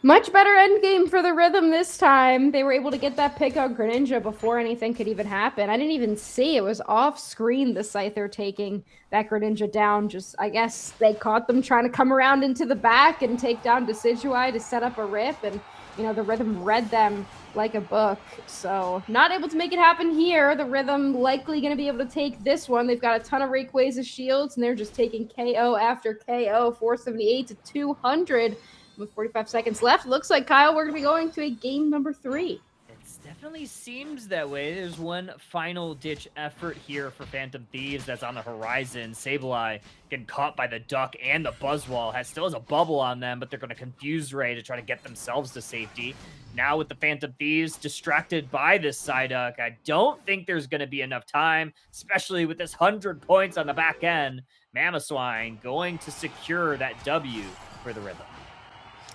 [SPEAKER 2] Much better endgame for the Rhythm this time. They were able to get that pick on Greninja before anything could even happen. I didn't even see. It was off screen, the Scyther taking that Greninja down. Just, I guess they caught them trying to come around into the back and take down Decidueye to set up a rip. And the Rhythm read them like a book. So not able to make it happen here. The Rhythm likely going to be able to take this one. They've got a ton of Rayquaza shields, and they're just taking KO after KO. 478 to 200 with 45 seconds left. Looks like, Kyle, we're going to be going to a game number 3.
[SPEAKER 1] It definitely seems that way. There's one final ditch effort here for Phantom Thieves that's on the horizon. Sableye getting caught by the Duck and the Buzzwall. Still has a bubble on them, but they're going to confuse Ray to try to get themselves to safety. Now with the Phantom Thieves distracted by this Psyduck, I don't think there's going to be enough time, especially with this 100 points on the back end. Mamoswine going to secure that W for the Rhythm.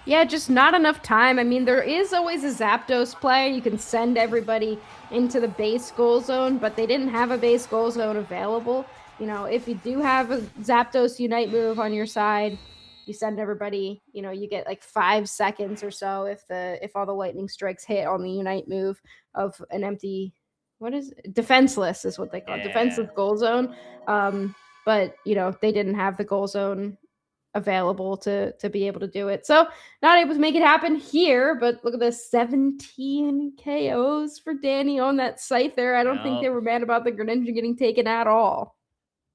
[SPEAKER 2] Yeah, just not enough time. I mean, there is always a Zapdos play. You can send everybody into the base goal zone, but they didn't have a base goal zone available. If you do have a Zapdos Unite move on your side, you send everybody, you get like 5 seconds or so if all the lightning strikes hit on the Unite move of an empty, defenseless is what they call it, defenseless goal zone. But they didn't have the goal zone available to be able to do it. So not able to make it happen here, but look at this, 17 KOs for Danny on that Scyther. I don't think they were mad about the Greninja getting taken at all.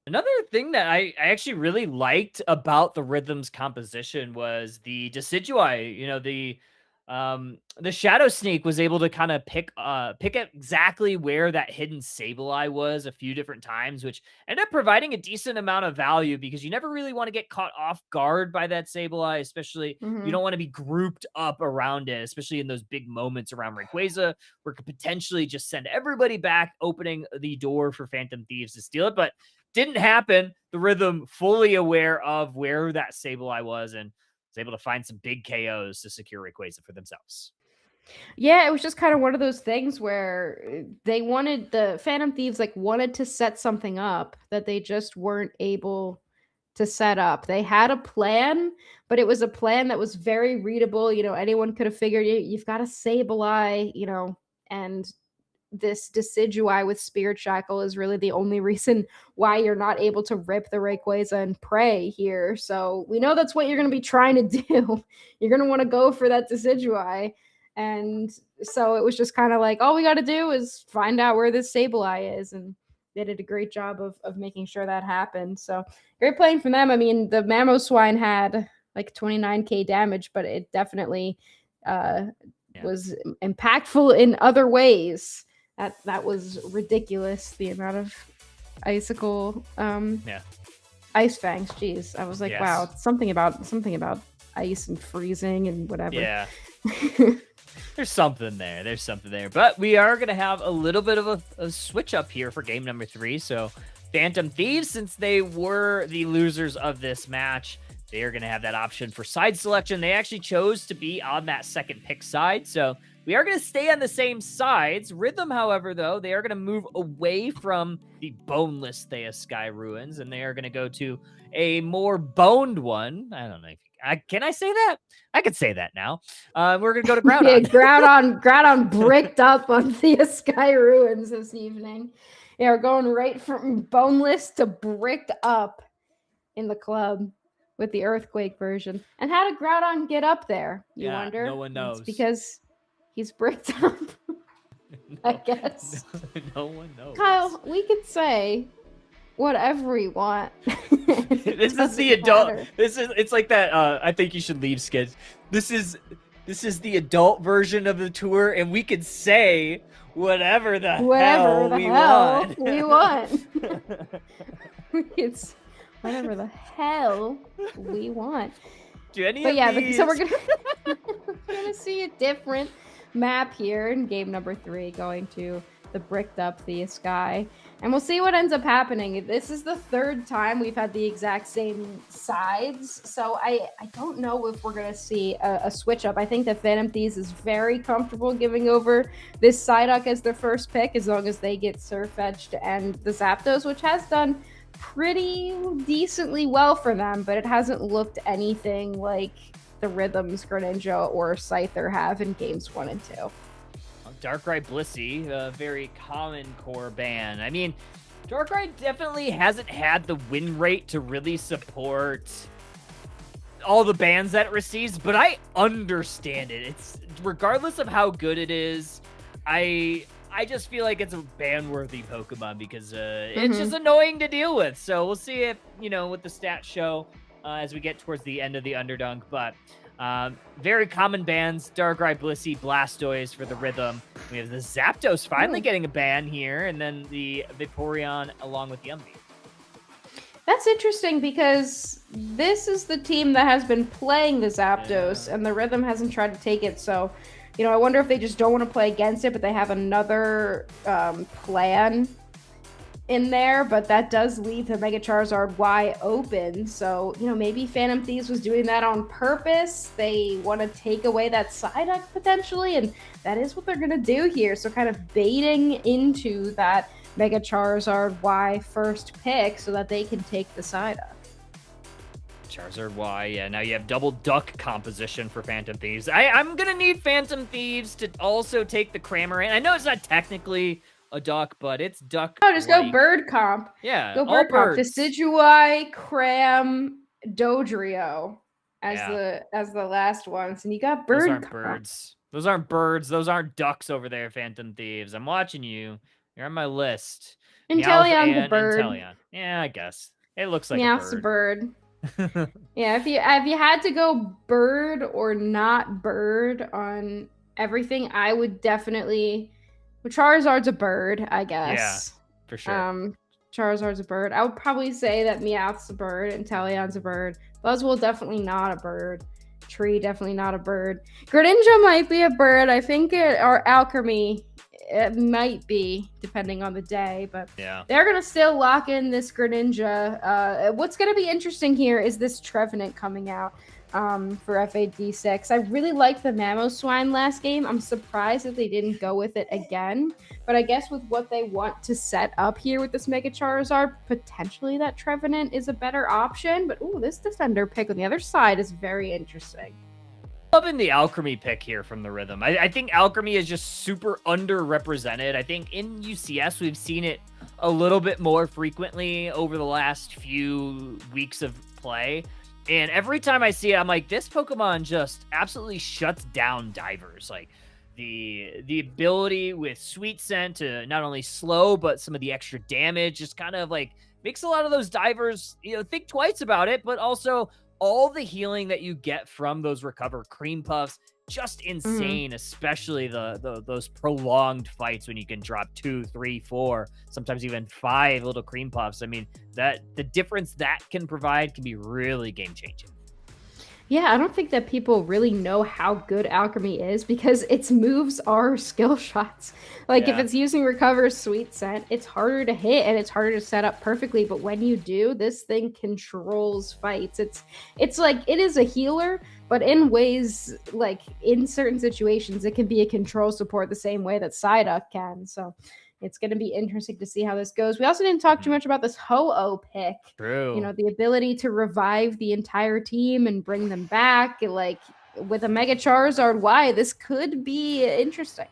[SPEAKER 1] Another thing that I actually really liked about the Rhythm's composition was the Decidueye. The Shadow Sneak was able to kind of pick exactly where that hidden Sableye was a few different times, which ended up providing a decent amount of value because you never really want to get caught off guard by that Sableye, especially you don't want to be grouped up around it, especially in those big moments around Rayquaza, where it could potentially just send everybody back, opening the door for Phantom Thieves to steal it. But didn't happen. The Rhythm fully aware of where that Sableye was and was able to find some big KOs to secure Rayquaza for themselves.
[SPEAKER 2] Yeah, it was just kind of one of those things where the Phantom Thieves wanted to set something up that they just weren't able to set up. They had a plan, but it was a plan that was very readable. Anyone could have figured you've got a Sableye, and this Decidueye with Spirit Shackle is really the only reason why you're not able to rip the Rayquaza and Prey here. So we know that's what you're going to be trying to do. You're going to want to go for that Decidueye. And so it was just kind of like, all we got to do is find out where this Sableye is. And they did a great job of making sure that happened. So great playing from them. I mean, the Mamoswine had like 29k damage, but it definitely was impactful in other ways. That was ridiculous, the amount of icicle ice fangs. Jeez, I was like, wow, something about ice and freezing and whatever.
[SPEAKER 1] Yeah. There's something there. But we are going to have a little bit of a switch up here for game number 3. So Phantom Thieves, since they were the losers of this match, they are going to have that option for side selection. They actually chose to be on that second pick side. So we are going to stay on the same sides. Rhythm, however, though, they are going to move away from the boneless Thea Sky Ruins, and they are going to go to a more boned one. I don't know. Can I say that? I could say that now. We're going to go to Groudon.
[SPEAKER 2] Groudon bricked up on Thea Sky Ruins this evening. Yeah, we're going right from boneless to bricked up in the club with the Earthquake version. And how did Groudon get up there, you wonder?
[SPEAKER 1] No one knows.
[SPEAKER 2] It's because he's bricked up, I guess.
[SPEAKER 1] No one knows.
[SPEAKER 2] Kyle, we could say whatever we want.
[SPEAKER 1] This is the adult. It's like that. I think you should leave skits. This is the adult version of the tour, and we could say whatever the hell we want.
[SPEAKER 2] It's whatever the hell we want.
[SPEAKER 1] So
[SPEAKER 2] we're gonna see a different map here in game number 3, going to the bricked up Thea Sky, and we'll see what ends up happening. This is the 3rd time we've had the exact same sides, so I don't know if we're gonna see a switch up. I think that Phantom Thieves is very comfortable giving over this Psyduck as their first pick, as long as they get Surf Edged and the Zapdos, which has done pretty decently well for them, but it hasn't looked anything like the Rhythms, Greninja, or Scyther have in games 1 and 2.
[SPEAKER 1] Darkrai Blissey, a very common core ban. I mean, Darkrai definitely hasn't had the win rate to really support all the bans that it receives, but I understand it. It's regardless of how good it is, I just feel like it's a ban-worthy Pokemon because it's just annoying to deal with. So we'll see if, what the stats show as we get towards the end of the Underdunk. But very common bans: Darkrai, Blissey, Blastoise for the Rhythm. We have the Zapdos finally getting a ban here, and then the Vaporeon along with the Umbee.
[SPEAKER 2] That's interesting because this is the team that has been playing the Zapdos, and the Rhythm hasn't tried to take it. So, I wonder if they just don't want to play against it, but they have another plan in there. But that does leave the Mega Charizard Y open. So, maybe Phantom Thieves was doing that on purpose. They want to take away that Psyduck potentially, and that is what they're going to do here. So kind of baiting into that Mega Charizard Y first pick so that they can take the Psyduck.
[SPEAKER 1] Charizard Y, yeah. Now you have double duck composition for Phantom Thieves. I'm going to need Phantom Thieves to also take the Cramorant. I know it's not technically a duck, but it's duck.
[SPEAKER 2] Oh, just go bird comp.
[SPEAKER 1] Yeah,
[SPEAKER 2] go bird comp. Decidueye, Cram, Dodrio as the last ones, and you got bird.
[SPEAKER 1] Those aren't
[SPEAKER 2] comp.
[SPEAKER 1] birds. Those aren't birds. Those aren't ducks over there, Phantom Thieves. I'm watching you. You're on my list.
[SPEAKER 2] Inteleon's a bird.
[SPEAKER 1] Inteleon. Yeah, I guess it looks like
[SPEAKER 2] Meowth's
[SPEAKER 1] a bird.
[SPEAKER 2] Yeah, if you had to go bird or not bird on everything, I would definitely. Charizard's a bird, I guess.
[SPEAKER 1] Yeah, for sure.
[SPEAKER 2] Charizard's a bird. I would probably say that Meowth's a bird, and Inteleon's a bird. Buzzwole definitely not a bird. Tree definitely not a bird. Greninja might be a bird. I think or Alchemy, it might be, depending on the day. But
[SPEAKER 1] yeah,
[SPEAKER 2] they're gonna still lock in this Greninja. What's gonna be interesting here is this Trevenant coming out. For FAD6. I really liked the Mamoswine last game. I'm surprised that they didn't go with it again. But I guess with what they want to set up here with this Mega Charizard, potentially that Trevenant is a better option. But this defender pick on the other side is very interesting.
[SPEAKER 1] Loving the Alchemy pick here from the Rhythm. I think Alchemy is just super underrepresented. I think in UCS, we've seen it a little bit more frequently over the last few weeks of play. And every time I see it, I'm like, this Pokemon just absolutely shuts down divers. Like, the ability with Sweet Scent to not only slow, but some of the extra damage just kind of like makes a lot of those divers, think twice about it, but also all the healing that you get from those recover cream puffs, just insane, especially those prolonged fights when you can drop 2, 3, 4, sometimes even 5 little cream puffs. I mean, that the difference that can provide can be really game changing.
[SPEAKER 2] Yeah, I don't think that people really know how good Alchemy is because its moves are skill shots. Like, if it's using Recover Sweet Scent, it's harder to hit and it's harder to set up perfectly. But when you do, this thing controls fights. It's like, it is a healer, but in ways, like, in certain situations, it can be a control support the same way that Psyduck can. So it's going to be interesting to see how this goes. We also didn't talk too much about this Ho-Oh pick.
[SPEAKER 1] True.
[SPEAKER 2] The ability to revive the entire team and bring them back. Like, with a Mega Charizard Y, this could be interesting.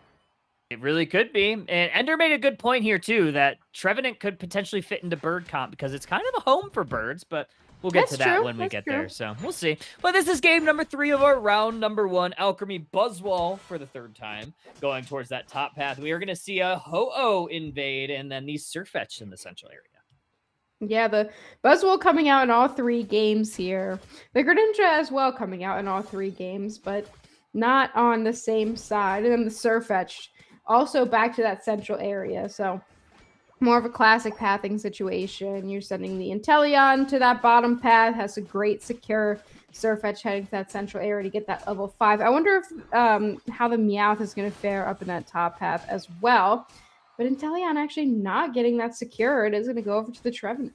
[SPEAKER 1] It really could be. And Ender made a good point here, too, that Trevenant could potentially fit into bird comp because it's kind of a home for birds, but we'll get to that when we get there. So we'll see. But this is game number 3 of our round number 1. Alchemy Buzzwole for the 3rd time, going towards that top path. We are going to see a Ho-Oh invade and then these Surfetch in the central area.
[SPEAKER 2] Yeah, the Buzzwole coming out in all 3 games here. The Greninja as well coming out in all 3 games, but not on the same side. And then the Surfetch also back to that central area. So more of a classic pathing situation. You're sending the Inteleon to that bottom path, has a great secure Surfetch heading to that central area to get that level 5. I wonder if how the Meowth is going to fare up in that top path as well. But Inteleon actually not getting that secure. It is going to go over to the Trevenant.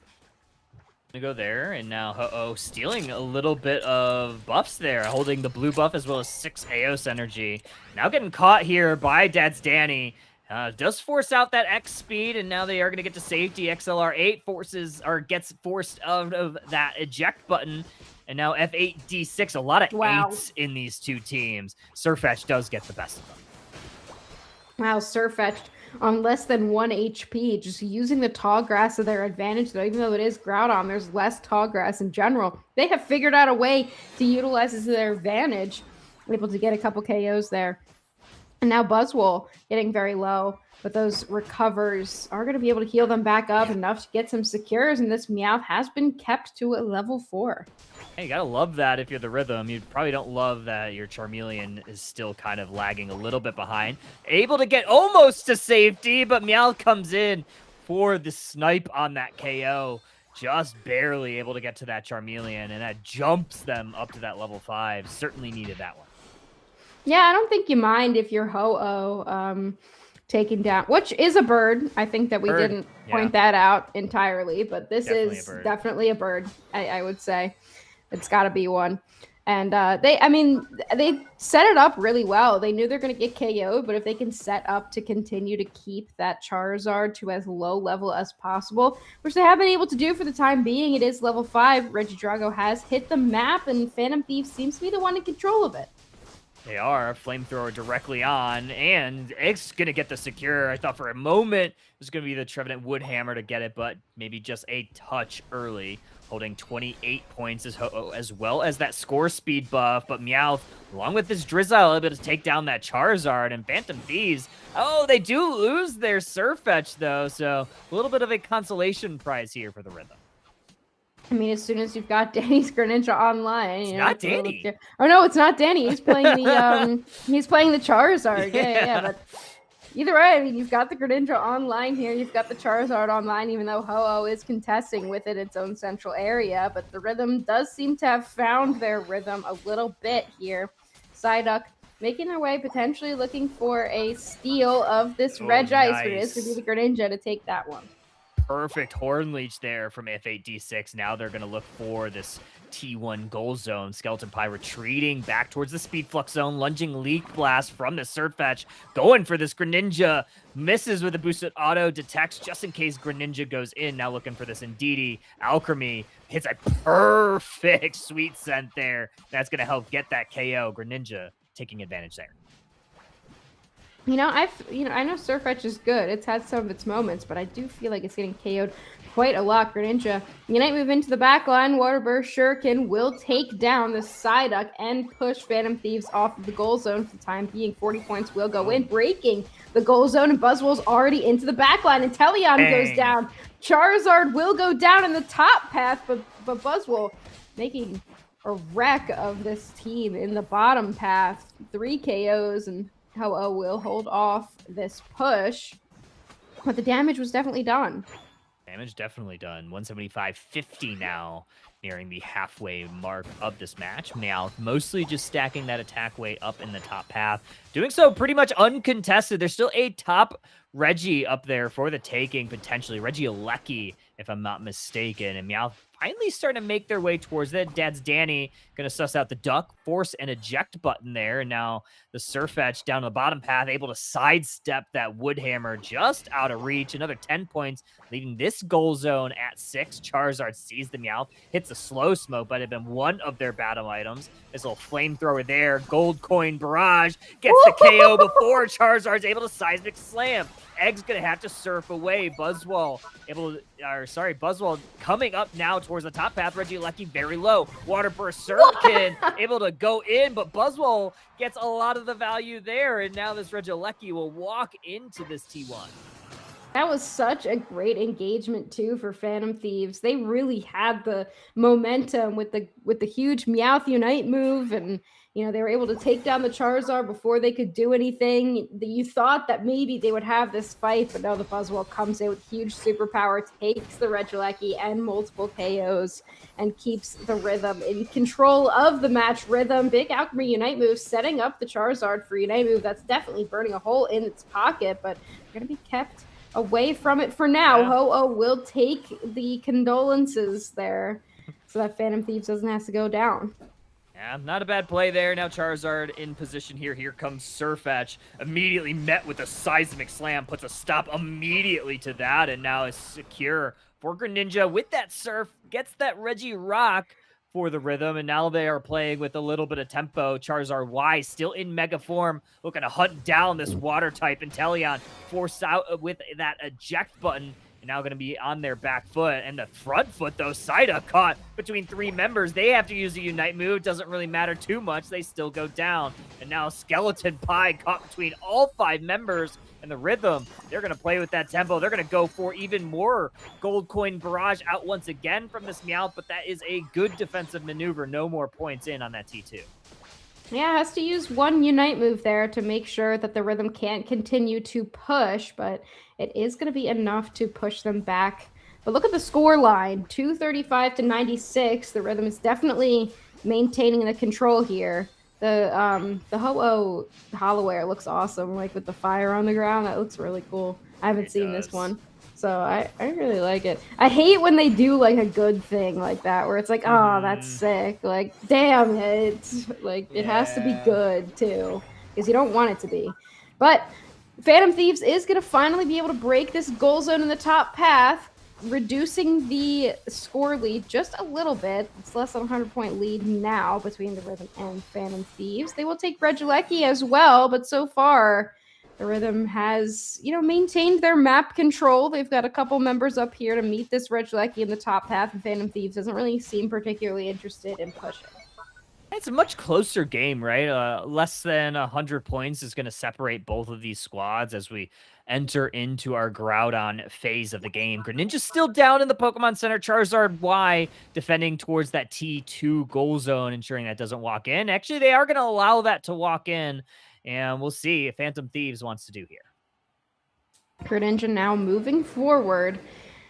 [SPEAKER 1] Gonna go there, and now Ho-Oh stealing a little bit of buffs there, holding the blue buff as well as 6 Aeos energy. Now getting caught here by Dad's Danny. Does force out that X speed, and now they are going to get to safety. XLR8 gets forced out of that eject button, and now F8D6. A lot of 8s in these 2 teams. Surfetch does get the best of them.
[SPEAKER 2] Wow, Surfetch on less than 1 HP, just using the tall grass to their advantage, though. Even though it is Groudon, there's less tall grass in general. They have figured out a way to utilize it to their advantage, able to get a couple KOs there. And now Buzzwole getting very low, but those recovers are going to be able to heal them back up enough to get some secures, and this Meowth has been kept to a level 4.
[SPEAKER 1] Hey, you gotta love that if you're the Rhythm. You probably don't love that your Charmeleon is still kind of lagging a little bit behind. Able to get almost to safety, but Meowth comes in for the snipe on that KO. Just barely able to get to that Charmeleon, and that jumps them up to that level 5. Certainly needed that one.
[SPEAKER 2] Yeah, I don't think you mind if you're Ho-Oh taken down, which is a bird. I think that we didn't point that out entirely, but this is definitely a bird, I would say. It's got to be one. And they set it up really well. They knew they're going to get KO'd, but if they can set up to continue to keep that Charizard to as low level as possible, which they have been able to do for the time being, it is level 5. Regidrago has hit the map, and Phantom Thief seems to be the one in control of it.
[SPEAKER 1] They are. Flamethrower directly on, and it's going to get the secure. I thought for a moment it was going to be the Trevenant Woodhammer to get it, but maybe just a touch early. Holding 28 points as well as that score speed buff, but Meowth, along with his Drizzile, able to take down that Charizard, and Phantom Thieves, they do lose their Surfetch, though, so a little bit of a consolation prize here for the Rhythm.
[SPEAKER 2] I mean, as soon as you've got Danny's Greninja online,
[SPEAKER 1] it's not Danny.
[SPEAKER 2] Oh no, it's not Danny. He's playing the he's playing the Charizard. Yeah. But either way, I mean, you've got the Greninja online here. You've got the Charizard online, even though Ho-Oh is contesting with it its own central area. But the Rhythm does seem to have found their rhythm a little bit here. Psyduck making their way, potentially looking for a steal of this Regice. Nice. But it is going to be the Greninja to take that one.
[SPEAKER 1] Perfect Horn Leech there from F8D6. Now they're going to look for this T1 goal zone. Skeleton Pie retreating back towards the Speed Flux zone, lunging Leak Blast from the Surfetch, going for this Greninja, misses with a boosted auto, detects just in case Greninja goes in, now looking for this Indeedee. Alchemy hits a perfect Sweet Scent there. That's going to help get that KO. Greninja taking advantage there.
[SPEAKER 2] I know Surfetch is good. It's had some of its moments, but I do feel like it's getting KO'd quite a lot. Greninja, Unite move into the back line. Water Burst Shuriken will take down the Psyduck and push Phantom Thieves off of the goal zone for the time being. 40 points will go in, breaking the goal zone, and Buzzwole's already into the back line, and Teleon goes down. Charizard will go down in the top path, but Buzzwole making a wreck of this team in the bottom path. 3 KOs, and Ho-Oh will hold off this push, but the damage was definitely done.
[SPEAKER 1] Damage definitely done. 175.50 now, nearing the halfway mark of this match. Meowth mostly just stacking that attack weight up in the top path. Doing so pretty much uncontested. There's still a top Reggie up there for the taking, potentially. Regieleki, if I'm not mistaken. And Meowth finally starting to make their way towards that. Dad's Danny going to suss out the duck, force an eject button there. And now the Surfetch down the bottom path, able to sidestep that Woodhammer just out of reach. Another 10 points, leaving this goal zone at 6. Charizard sees the Meowth, hits a slow smoke, but it had been one of their battle items. This little flamethrower there, gold coin barrage, gets the KO before Charizard's able to seismic slam. Egg's gonna have to surf away. Buzzwole coming up now towards the top path. Regieleki very low. Water Burst Surfkin able to go in, but Buzzwole gets a lot of the value there, and now this Regieleki will walk into this T1.
[SPEAKER 2] That was such a great engagement too for Phantom Thieves. They really had the momentum with the huge Meowth Unite move, and they were able to take down the Charizard before they could do anything. You thought that maybe they would have this fight, but no, the Buzzwole comes in with huge superpower, takes the Regieleki and multiple KOs, and keeps the Rhythm in control of the match. Rhythm, big Alchemy Unite move, setting up the Charizard for Unite move. That's definitely burning a hole in its pocket, but they're going to be kept away from it for now. Yeah. Ho-Oh will take the condolences there so that Phantom Thieves doesn't have to go down.
[SPEAKER 1] Yeah, not a bad play there. Now Charizard in position here. Here comes Surfetch. Immediately met with a seismic slam. Puts a stop immediately to that. And now is secure for Greninja with that Surf. Gets that Regirock for the Rhythm. And now they are playing with a little bit of tempo. Charizard Y still in mega form. Looking to hunt down this water type. And Teleon forced out with that eject button. Now going to be on their back foot, and the front foot though, Psyduck caught between 3 members. They have to use a Unite move. Doesn't really matter too much. They still go down. And now Skeleton Pie caught between all 5 members, and the Rhythm, they're going to play with that tempo. They're going to go for even more gold coin barrage out once again from this Meowth, but that is a good defensive maneuver. No more points in on that T2.
[SPEAKER 2] Yeah, has to use 1 Unite move there to make sure that the Rhythm can't continue to push, but it is going to be enough to push them back. But look at the score line, 235 to 96. The Rhythm is definitely maintaining the control here. The Ho-Oh Hollowware looks awesome, like with the fire on the ground. That looks really cool. I haven't seen this one. So I really like it. I hate when they do like a good thing like that, where it's like, oh, that's sick. Like, damn it. Like, it has to be good too, because you don't want it to be. But Phantom Thieves is going to finally be able to break this goal zone in the top path, reducing the score lead just a little bit. It's less than a 100-point lead now between the Rhythm and Phantom Thieves. They will take Regieleki as well, but so far the Rhythm has, maintained their map control. They've got a couple members up here to meet this Regieleki in the top path, and Phantom Thieves doesn't really seem particularly interested in pushing.
[SPEAKER 1] It's a much closer game, right? Less than 100 points is going to separate both of these squads as we enter into our Groudon phase of the game. Greninja's still down in the Pokemon Center. Charizard Y defending towards that T2 goal zone, ensuring that doesn't walk in. Actually, they are going to allow that to walk in, and we'll see if Phantom Thieves wants to do here.
[SPEAKER 2] Greninja now moving forward,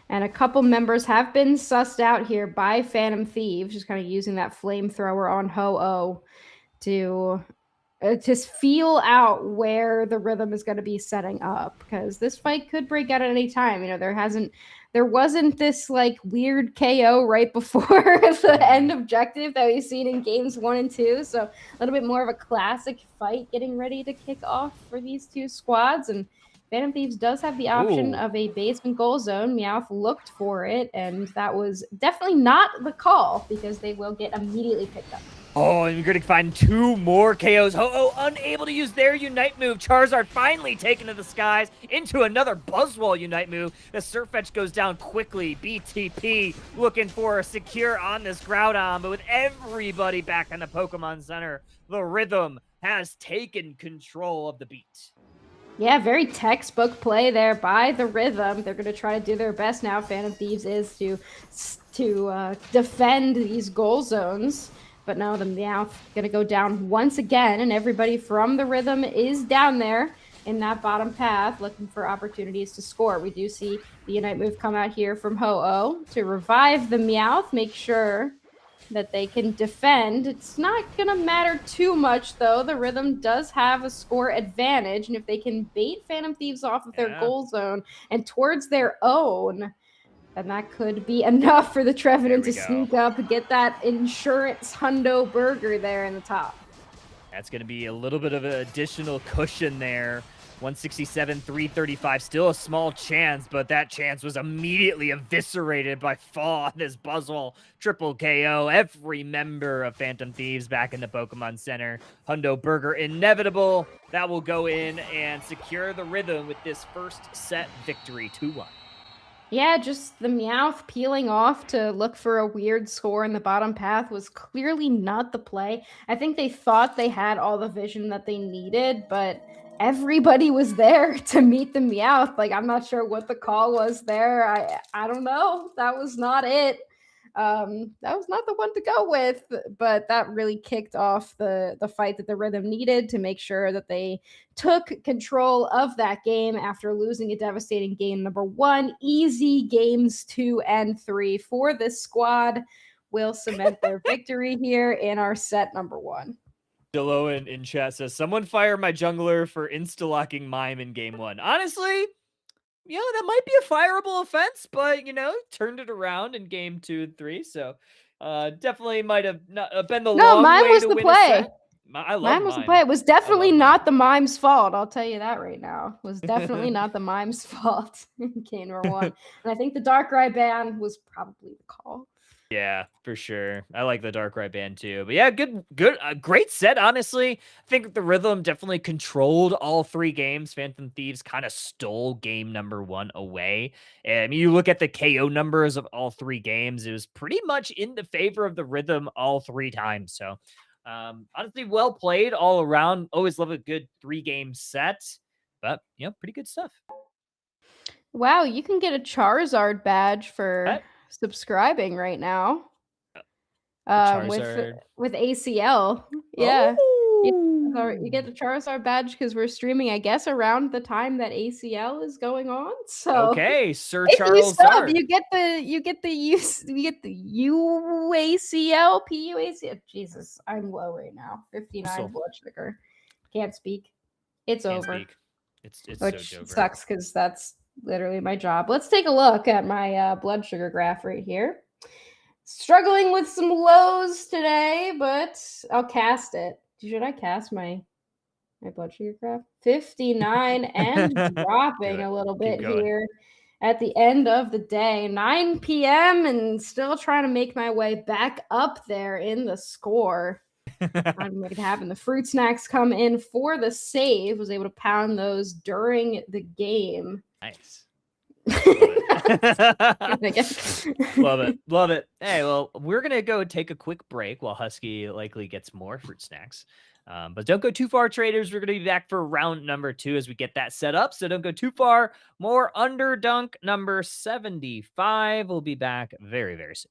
[SPEAKER 2] and a couple members have been sussed out here by Phantom Thieves, just kind of using that flamethrower on Ho-Oh to just feel out where the rhythm is going to be setting up, because this fight could break out at any time. There wasn't this like weird KO right before the end objective that we've seen in games 1 and 2. So a little bit more of a classic fight getting ready to kick off for these two squads. And Phantom Thieves does have the option of a basement goal zone. Meowth looked for it, and that was definitely not the call, because they will get immediately picked up.
[SPEAKER 1] Oh, and we're going to find 2 more KOs. Ho-Oh unable to use their Unite move. Charizard finally taken to the skies into another Buzzwole Unite move. The Surfetch goes down quickly. BTP looking for a secure on this Groudon, but with everybody back in the Pokemon Center, the Rhythm has taken control of the beat.
[SPEAKER 2] Yeah, very textbook play there by the Rhythm. They're going to try to do their best now. Phantom Thieves is to defend these goal zones. But now the Meowth going to go down once again, and everybody from the Rhythm is down there in that bottom path looking for opportunities to score. We do see the Unite move come out here from Ho-Oh to revive the Meowth, make sure that they can defend. It's not going to matter too much, though. The Rhythm does have a score advantage, and if they can bait Phantom Thieves off of their goal zone and towards their own, and that could be enough for the Trevenant to sneak up and get that insurance hundo burger there in the top.
[SPEAKER 1] That's going to be a little bit of an additional cushion there. 167, 335, still a small chance, but that chance was immediately eviscerated by Fall on this Buzzwole triple KO. Every member of Phantom Thieves back in the Pokemon Center. Hundo Burger inevitable. That will go in and secure the Rhythm with this first set victory, 2-1.
[SPEAKER 2] Yeah, just the Meowth peeling off to look for a weird score in the bottom path was clearly not the play. I think they thought they had all the vision that they needed, but everybody was there to meet the Meowth. Like, I'm not sure what the call was there. I don't know. That was not it. That was not the one to go with, but that really kicked off the fight that the Rhythm needed to make sure that they took control of that game after losing a devastating game number 1. Easy games 2 and 3 for this squad will cement their victory here in our set number 1.
[SPEAKER 1] Dillo in chat says, someone fire my jungler for insta-locking Mime in game 1. Honestly, yeah, that might be a fireable offense, but, turned it around in game 2 and 3, so definitely might have not been the long
[SPEAKER 2] Mime
[SPEAKER 1] way
[SPEAKER 2] was
[SPEAKER 1] to
[SPEAKER 2] the
[SPEAKER 1] win
[SPEAKER 2] play.
[SPEAKER 1] a set. I love
[SPEAKER 2] Mime was the play. It was definitely not the Mime's fault. I'll tell you that right now. It was definitely not the Mime's fault in game number 1. And I think the Darkrai ban was probably the call.
[SPEAKER 1] Yeah, for sure. I like the Darkrai ban too. But yeah, great set, honestly. I think the Rhythm definitely controlled all 3 games. Phantom Thieves kind of stole game number 1 away. And I mean, you look at the KO numbers of all 3 games, it was pretty much in the favor of the Rhythm all 3 times. So, honestly, well played all around. Always love a good 3-game set. But, pretty good stuff.
[SPEAKER 2] Wow, you can get a Charizard badge for subscribing right now. With ACL. Yeah.
[SPEAKER 1] Oh.
[SPEAKER 2] You get the Charizard badge because we're streaming, I guess, around the time that ACL is going on. So
[SPEAKER 1] okay, Sir
[SPEAKER 2] if
[SPEAKER 1] Charles
[SPEAKER 2] you sub,
[SPEAKER 1] Zard.
[SPEAKER 2] you get the UACL, PUACL. Jesus, I'm low right now. 59 blood sugar. Can't speak. It's over.
[SPEAKER 1] Speak. It's
[SPEAKER 2] Which
[SPEAKER 1] so over.
[SPEAKER 2] Sucks because that's literally my job. Let's take a look at my blood sugar graph right here. Struggling with some lows today, but I'll cast it. Should I cast my blood sugar graph? 59 and dropping a little bit here at the end of the day. 9 p.m. and still trying to make my way back up there in the score. I'm making it happen. The fruit snacks come in for the save. Was able to pound those during the game.
[SPEAKER 1] Nice. Love it. Hey, well, we're gonna go take a quick break while Husky likely gets more fruit snacks. But don't go too far, traders. We're gonna be back for round number 2 as we get that set up. So don't go too far. More Underdunk number 75. We'll be back very, very soon.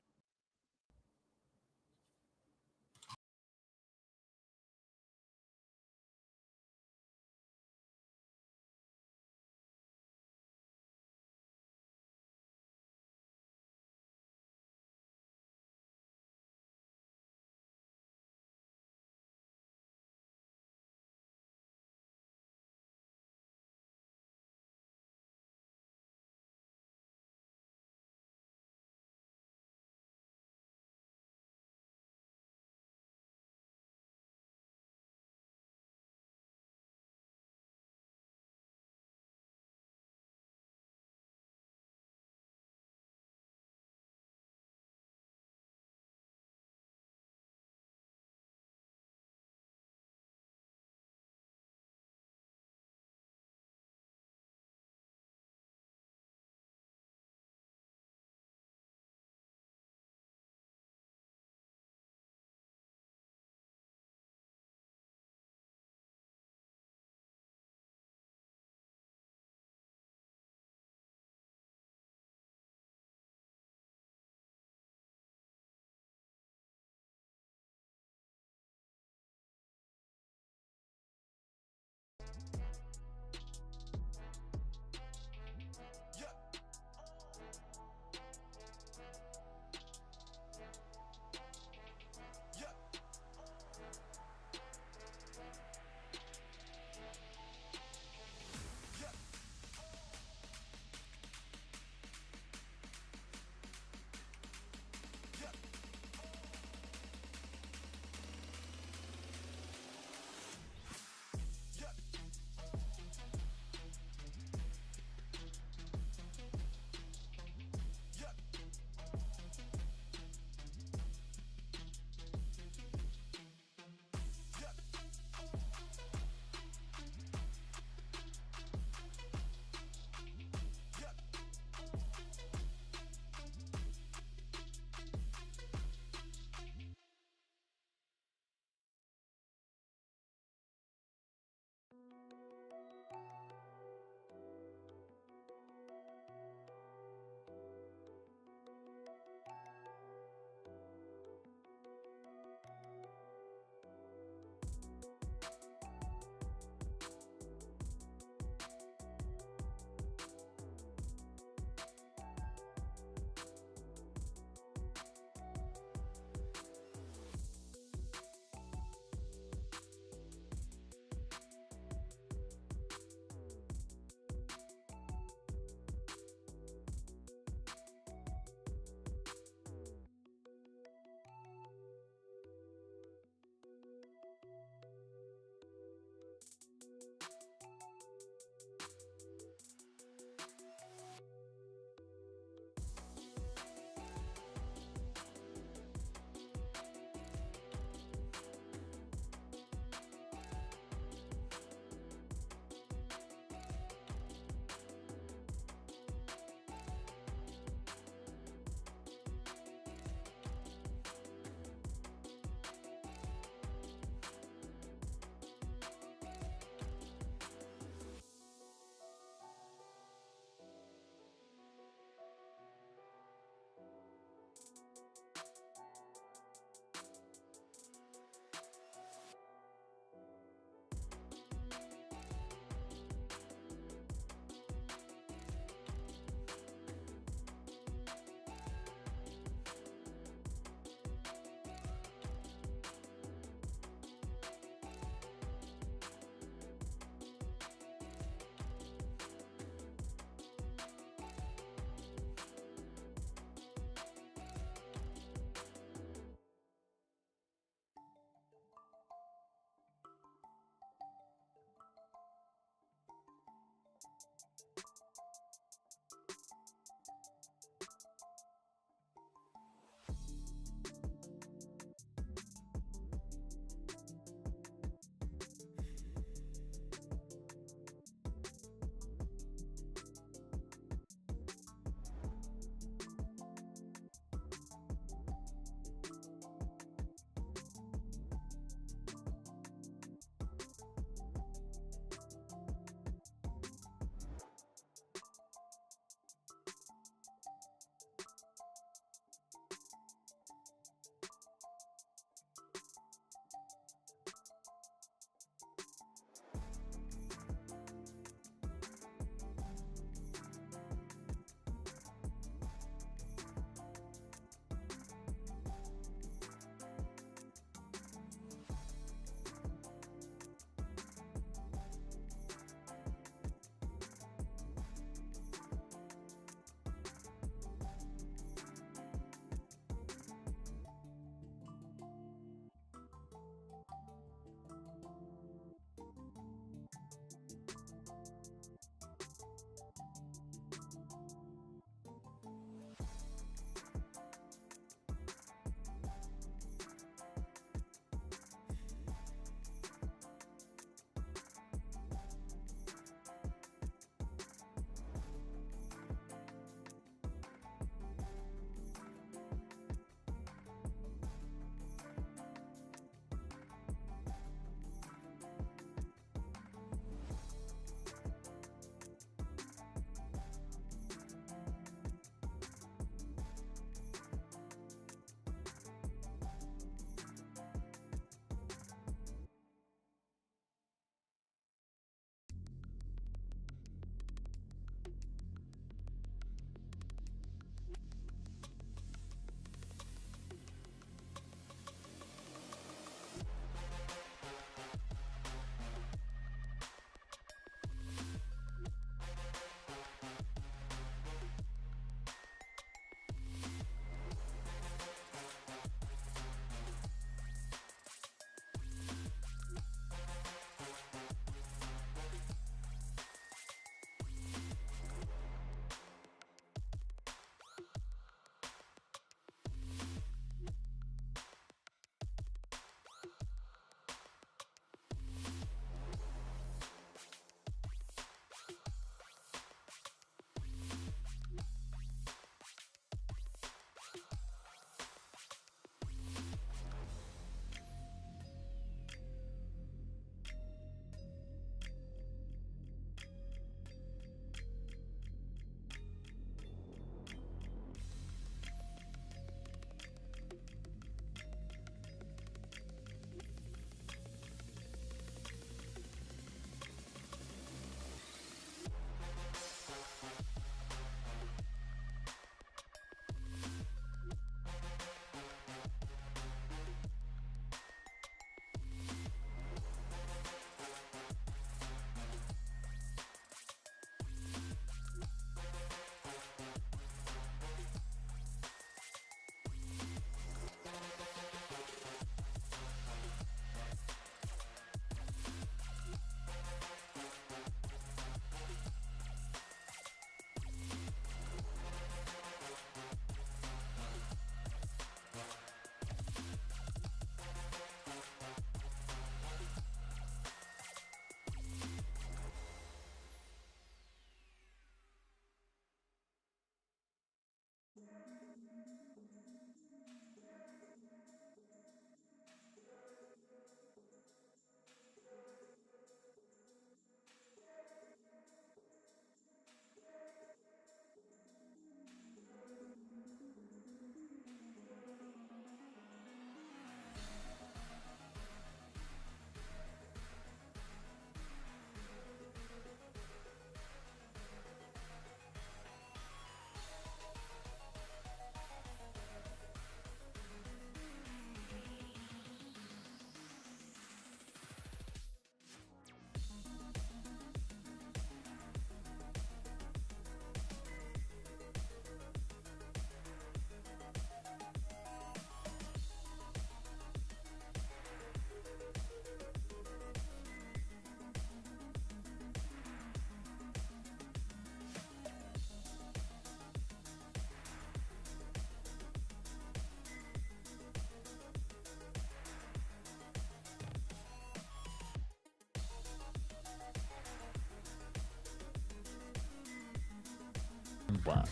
[SPEAKER 1] 1.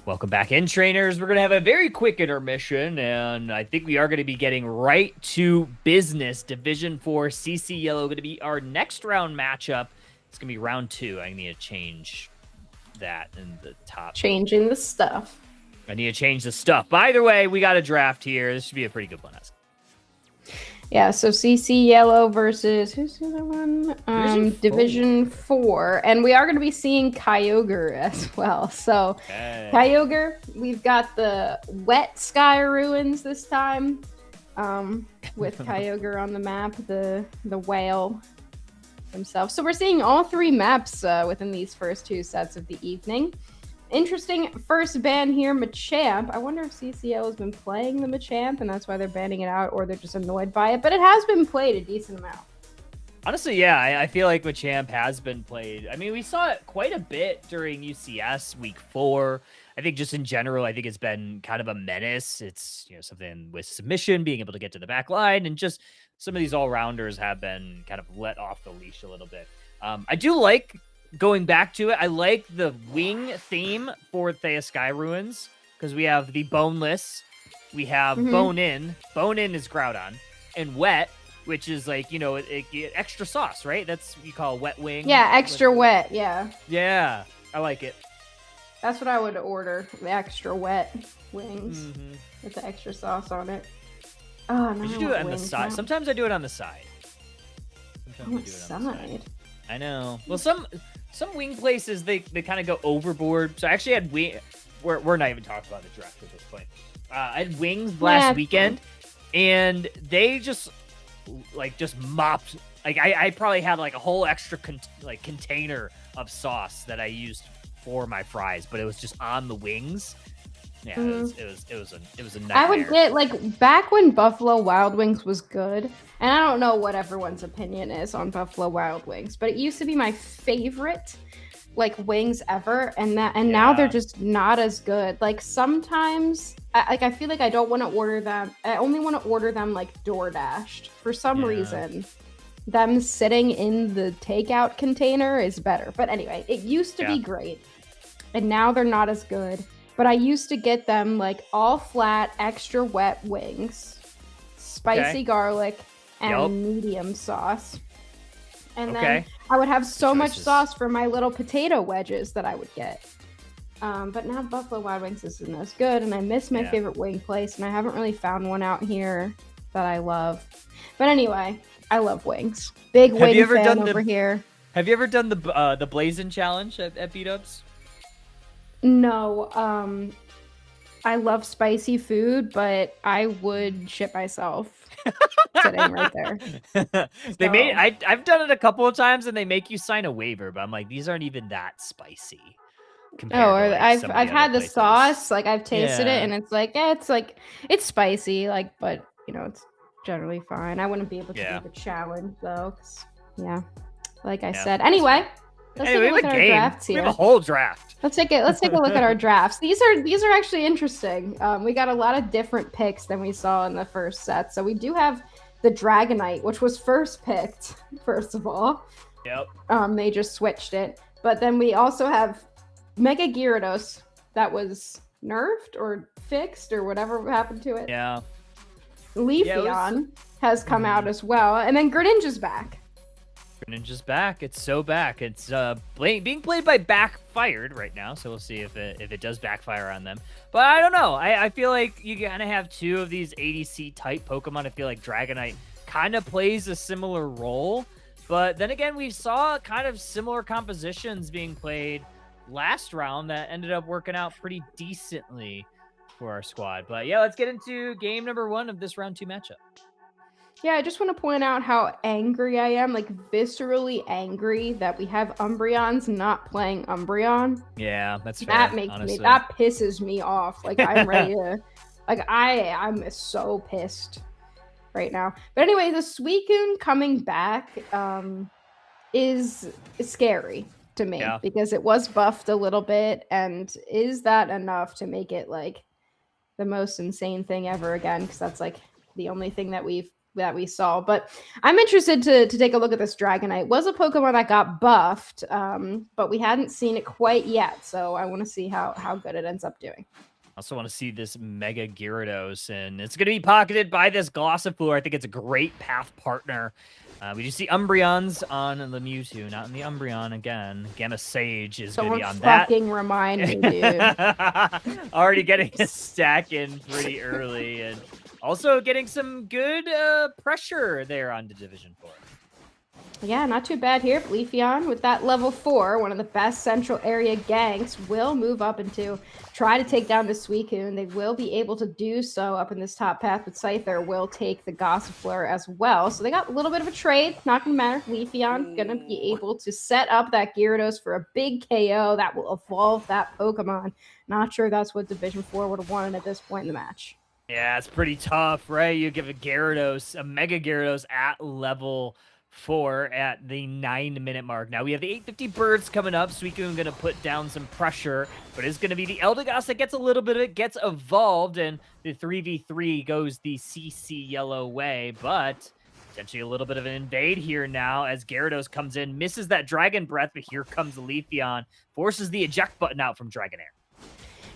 [SPEAKER 1] Welcome back in, trainers. We're going to have a very quick intermission, and I think we are going to be getting right to business. Division 4 CC Yellow going to be our next round matchup. It's going to be round 2. I need to change that in the top.
[SPEAKER 2] Changing the stuff.
[SPEAKER 1] I need to change the stuff. But either way, we got a draft here. This should be a pretty good one.
[SPEAKER 2] Yeah, so CC Yellow versus, who's the other one? Division 4. And we are going to be seeing Kyogre as well. So Kyogre, we've got the wet sky ruins this time with Kyogre on the map, the whale himself. So we're seeing all 3 maps within these first 2 sets of the evening. Interesting first ban here, Machamp. I wonder if CCL has been playing the Machamp and that's why they're banning it out, or they're just annoyed by it. But it has been played a decent amount.
[SPEAKER 1] Honestly, yeah, I feel like Machamp has been played. I mean, we saw it quite a bit during UCS week 4. I think just in general, I think it's been kind of a menace. It's, you know, something with submission, being able to get to the back line, and just some of these all-rounders have been kind of let off the leash a little bit. I do like going back to it. I like the wing theme for Thea Sky Ruins because we have the boneless, we have bone in. Bone in is Groudon, and wet, which is like, you know, it extra sauce, right? That's what you call wet wing.
[SPEAKER 2] Yeah, extra wet. Yeah.
[SPEAKER 1] Yeah, I like it.
[SPEAKER 2] That's what I would order. The extra wet wings with the extra sauce on it. Oh, no.
[SPEAKER 1] You should do it on the side.
[SPEAKER 2] Now.
[SPEAKER 1] Sometimes I do it on the side.
[SPEAKER 2] On the side.
[SPEAKER 1] I know. Well, some wing places they kind of go overboard. So I actually had wing. We're not even talking about the draft at this point. I had wings last weekend, and they just mopped. Like I probably had like a whole extra container of sauce that I used for my fries, but it was just on the wings. Yeah, it was a nightmare.
[SPEAKER 2] I would get, like, back when Buffalo Wild Wings was good, and I don't know what everyone's opinion is on Buffalo Wild Wings, but it used to be my favorite, like, wings ever, and now they're just not as good. Like, sometimes, I feel like I don't want to order them. I only want to order them, like, DoorDashed. For some reason, them sitting in the takeout container is better. But anyway, it used to be great, and now they're not as good. But I used to get them like all flat, extra wet wings, spicy garlic, and medium sauce. And then I would have so much sauce for my little potato wedges that I would get. But now Buffalo Wild Wings isn't as good, and I miss my favorite wing place, and I haven't really found one out here that I love. But anyway, I love wings. Big wing fan over here.
[SPEAKER 1] Have you ever done the Blazin' Challenge at B-Dubs?
[SPEAKER 2] No, I love spicy food, but I would shit myself sitting right there.
[SPEAKER 1] I've done it a couple of times, and they make you sign a waiver, but I'm like, these aren't even that spicy.
[SPEAKER 2] I've had the sauce, like I've tasted it, and it's like, it's spicy, like, but you know, it's generally fine. I wouldn't be able to do the challenge though, 'cause, like I said. Anyway. Let's take a look at our drafts here.
[SPEAKER 1] We have a whole draft.
[SPEAKER 2] Let's take a look at our drafts. These are actually interesting. We got a lot of different picks than we saw in the first set. So we do have the Dragonite, which was first picked, first of all.
[SPEAKER 1] Yep.
[SPEAKER 2] They just switched it. But then we also have Mega Gyarados that was nerfed or fixed or whatever happened to it.
[SPEAKER 1] Yeah.
[SPEAKER 2] Leafeon has come out as well. And then Greninja's back.
[SPEAKER 1] Greninja's back. It's so back. It's being played by Backfired right now, so we'll see if it does backfire on them. But I don't know. I feel like you kind of have 2 of these ADC type Pokemon. I feel like Dragonite kind of plays a similar role, but then again, we saw kind of similar compositions being played last round that ended up working out pretty decently for our squad. But yeah, let's get into game number 1 of this round 2 matchup.
[SPEAKER 2] Yeah, I just want to point out how angry I am, like viscerally angry that we have Umbreons not playing Umbreon.
[SPEAKER 1] Yeah, that's fair.
[SPEAKER 2] That pisses me off. Like I'm ready to, like I'm so pissed right now. But anyway, the Suicune coming back is scary to me because it was buffed a little bit, and is that enough to make it like the most insane thing ever again? Because that's like the only thing that we've we saw. But I'm interested to take a look at this Dragonite. It was a Pokemon that got buffed, but we hadn't seen it quite yet. So I want to see how good it ends up doing.
[SPEAKER 1] I also want to see this Mega Gyarados, and it's going to be pocketed by this Glossifleur. I think it's a great path partner. We do see Umbreons on the Mewtwo, not in the Umbreon again. Gamma Sage is going to be on that.
[SPEAKER 2] Fucking remind me, dude.
[SPEAKER 1] Already getting a stack in pretty early, and also getting some good pressure there on the Division 4.
[SPEAKER 2] Yeah, not too bad here. Leafeon with that level 4, one of the best central area ganks, will move up into try to take down the Suicune. They will be able to do so up in this top path, but Scyther will take the Gossifleur as well. So they got a little bit of a trade. Not going to matter. Leafeon going to be able to set up that Gyarados for a big KO that will evolve that Pokemon. Not sure that's what Division 4 would have wanted at this point in the match.
[SPEAKER 1] Yeah, it's pretty tough, right? You give a Gyarados, a Mega Gyarados at level 4 at the 9-minute mark. Now we have the 850 birds coming up. Suicune going to put down some pressure, but it's going to be the Eldegoss that gets a little bit of it, gets evolved, and the 3v3 goes the CC yellow way, but potentially a little bit of an invade here now as Gyarados comes in, misses that Dragon Breath, but here comes Leafeon, forces the eject button out from Dragonair.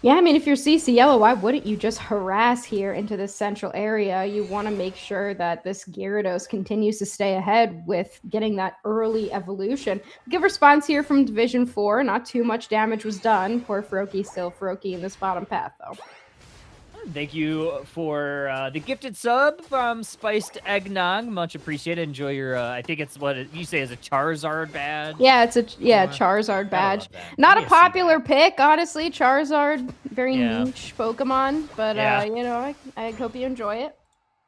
[SPEAKER 2] Yeah, I mean, if you're CC Yellow, why wouldn't you just harass here into this central area? You want to make sure that this Gyarados continues to stay ahead with getting that early evolution. Good response here from Division 4. Not too much damage was done. Poor Froakie, still Froakie in this bottom path, though.
[SPEAKER 1] Thank you for the gifted sub from Spiced Eggnog. Much appreciated. Enjoy your, I think it's what you say is a Charizard badge.
[SPEAKER 2] Yeah, it's a Charizard badge. Not a popular pick, honestly. Charizard, very niche Pokemon, but you know, I hope you enjoy it.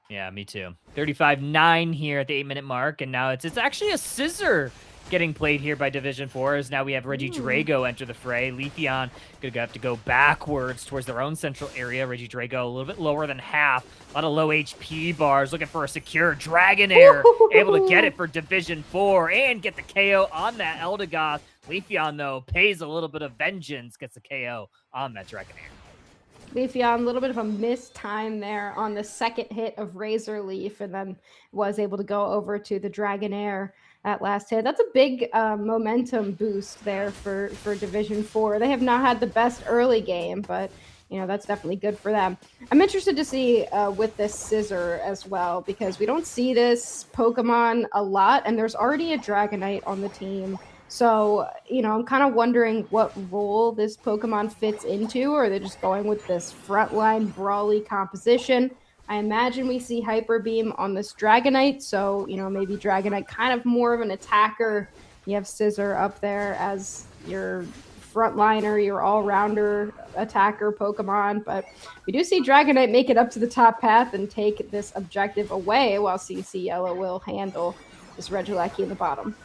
[SPEAKER 1] Yeah, me too. 35-9 here at the 8-minute mark, and now it's actually a scissor getting played here by Division 4, as now we have Regidrago enter the fray. Leafeon gonna have to go backwards towards their own central area. Regidrago a little bit lower than half. A lot of low HP bars, looking for a secure Dragonair. Able to get it for Division 4 and get the KO on that Eldegoss. Leafeon, though, pays a little bit of vengeance, gets the KO on that Dragonair.
[SPEAKER 2] Leafeon, a little bit of a missed time there on the second hit of Razor Leaf, and then was able to go over to the Dragonair at last hit. That's a big momentum boost there for Division 4. They have not had the best early game, but you know, that's definitely good for them. I'm interested to see with this Scissor as well, because we don't see this Pokemon a lot, and there's already a Dragonite on the team. So, you know, I'm kind of wondering what role this Pokemon fits into, or they're just going with this frontline brawly composition. I imagine we see Hyper Beam on this Dragonite, so, you know, maybe Dragonite kind of more of an attacker. You have Scissor up there as your frontliner, your all-rounder attacker Pokemon, but we do see Dragonite make it up to the top path and take this objective away, while CC Yellow will handle this Regieleki in the bottom.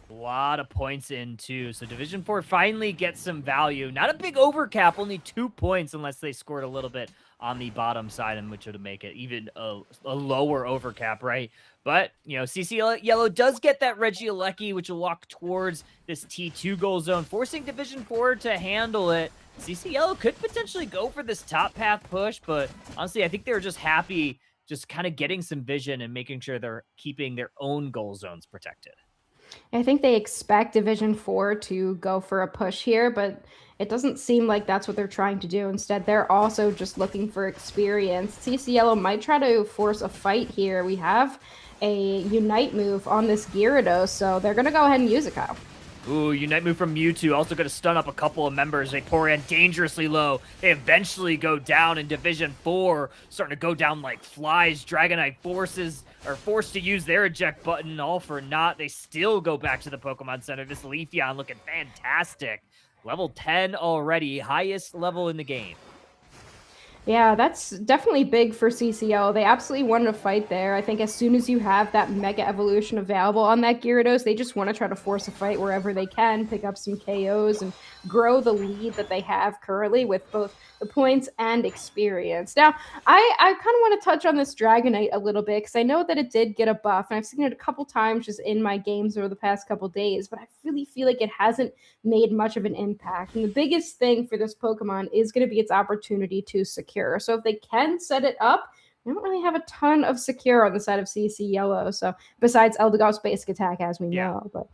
[SPEAKER 1] A lot of points in, too. So Division 4 finally gets some value. Not a big overcap, only 2 points unless they scored a little bit on the bottom side, and which would make it even a lower overcap, right? But, you know, CC Yellow does get that Regieleki, which will walk towards this T2 goal zone, forcing Division 4 to handle it. CC Yellow could potentially go for this top path push, but honestly, I think they were just happy just kind of getting some vision and making sure they're keeping their own goal zones protected.
[SPEAKER 2] I think they expect Division 4 to go for a push here, but it doesn't seem like that's what they're trying to do. Instead, they're also just looking for experience. CC Yellow might try to force a fight here. We have a Unite move on this Gyarados, so they're going to go ahead and use it, Kyle.
[SPEAKER 1] Ooh, Unite move from Mewtwo. Also going to stun up a couple of members. They pour in dangerously low. They eventually go down in Division 4. Starting to go down like flies. Dragonite are forced to use their eject button. All for naught. They still go back to the Pokemon Center. This Leafeon looking fantastic. Level 10 already. Highest level in the game.
[SPEAKER 2] Yeah, that's definitely big for CCO. They absolutely wanted to fight there. I think as soon as you have that Mega Evolution available on that Gyarados, they just want to try to force a fight wherever they can, pick up some KOs, and grow the lead that they have currently with both the points and experience. Now, I kind of want to touch on this Dragonite a little bit, because I know that it did get a buff, and I've seen it a couple times just in my games over the past couple days, but I really feel like it hasn't made much of an impact. And the biggest thing for this Pokemon is going to be its opportunity to secure. So if they can set it up We don't really have a ton of secure on the side of CC Yellow, so besides Eldegoss basic attack, as we know, but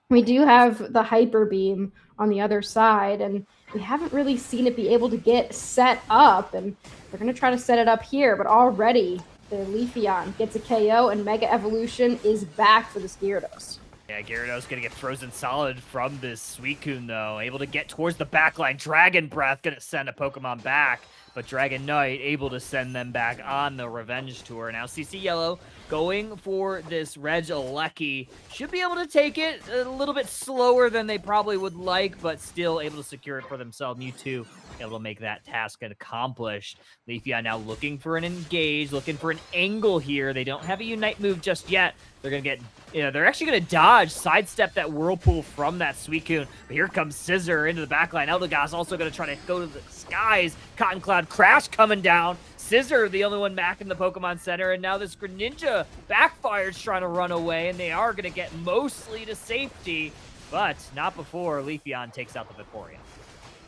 [SPEAKER 2] we do have the Hyper Beam on the other side, and we haven't really seen it be able to get set up, and they're going to try to set it up here, but already the Leafeon gets a KO, and Mega Evolution is back for the Gyarados.
[SPEAKER 1] Yeah, Gyarados gonna get frozen solid from this Suicune though. Able to get towards the back line. Dragon Breath gonna send a Pokemon back, but Dragon Knight able to send them back on the revenge tour. Now CC Yellow going for this Regieleki. Should be able to take it a little bit slower than they probably would like, but still able to secure it for themselves. Mewtwo able to make that task accomplished. Leafeon now looking for an engage, looking for an angle here. They don't have a Unite move just yet. They're going to get, they're actually going to dodge, sidestep that Whirlpool from that Suicune. But here comes Scissor into the backline. Eldegoss also going to try to go to the skies. Cotton Cloud Crash coming down. Scissor, the only one back in the Pokemon Center. And now this Greninja backfires trying to run away. And they are going to get mostly to safety. But not before Leafeon takes out the Vaporeon.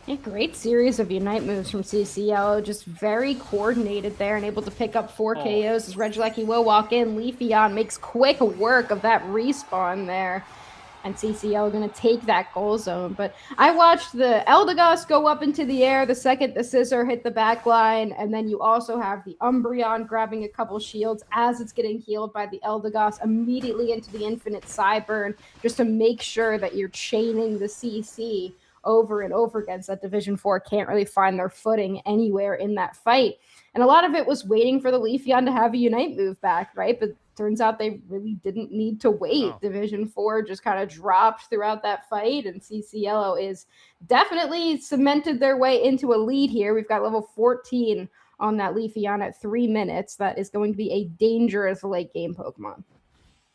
[SPEAKER 2] A great series of Unite moves from CC Yellow, just very coordinated there and able to pick up 4 KOs as Regieleki will walk in. Leafeon makes quick work of that respawn there. And CC Yellow going to take that goal zone. But I watched the Eldegoss go up into the air the second the Scissor hit the back line. And then you also have the Umbreon grabbing a couple shields as it's getting healed by the Eldegoss immediately into the Infinite Psyburn, just to make sure that you're chaining the CC over and over again. So that Division 4 can't really find their footing anywhere in that fight. And a lot of it was waiting for the Leafeon to have a Unite move back, right? But turns out they really didn't need to wait. Oh. Division 4 just kind of dropped throughout that fight, and CC Yellow is definitely cemented their way into a lead here. We've got level 14 on that Leafeon at 3 minutes. That is going to be a dangerous late game Pokemon.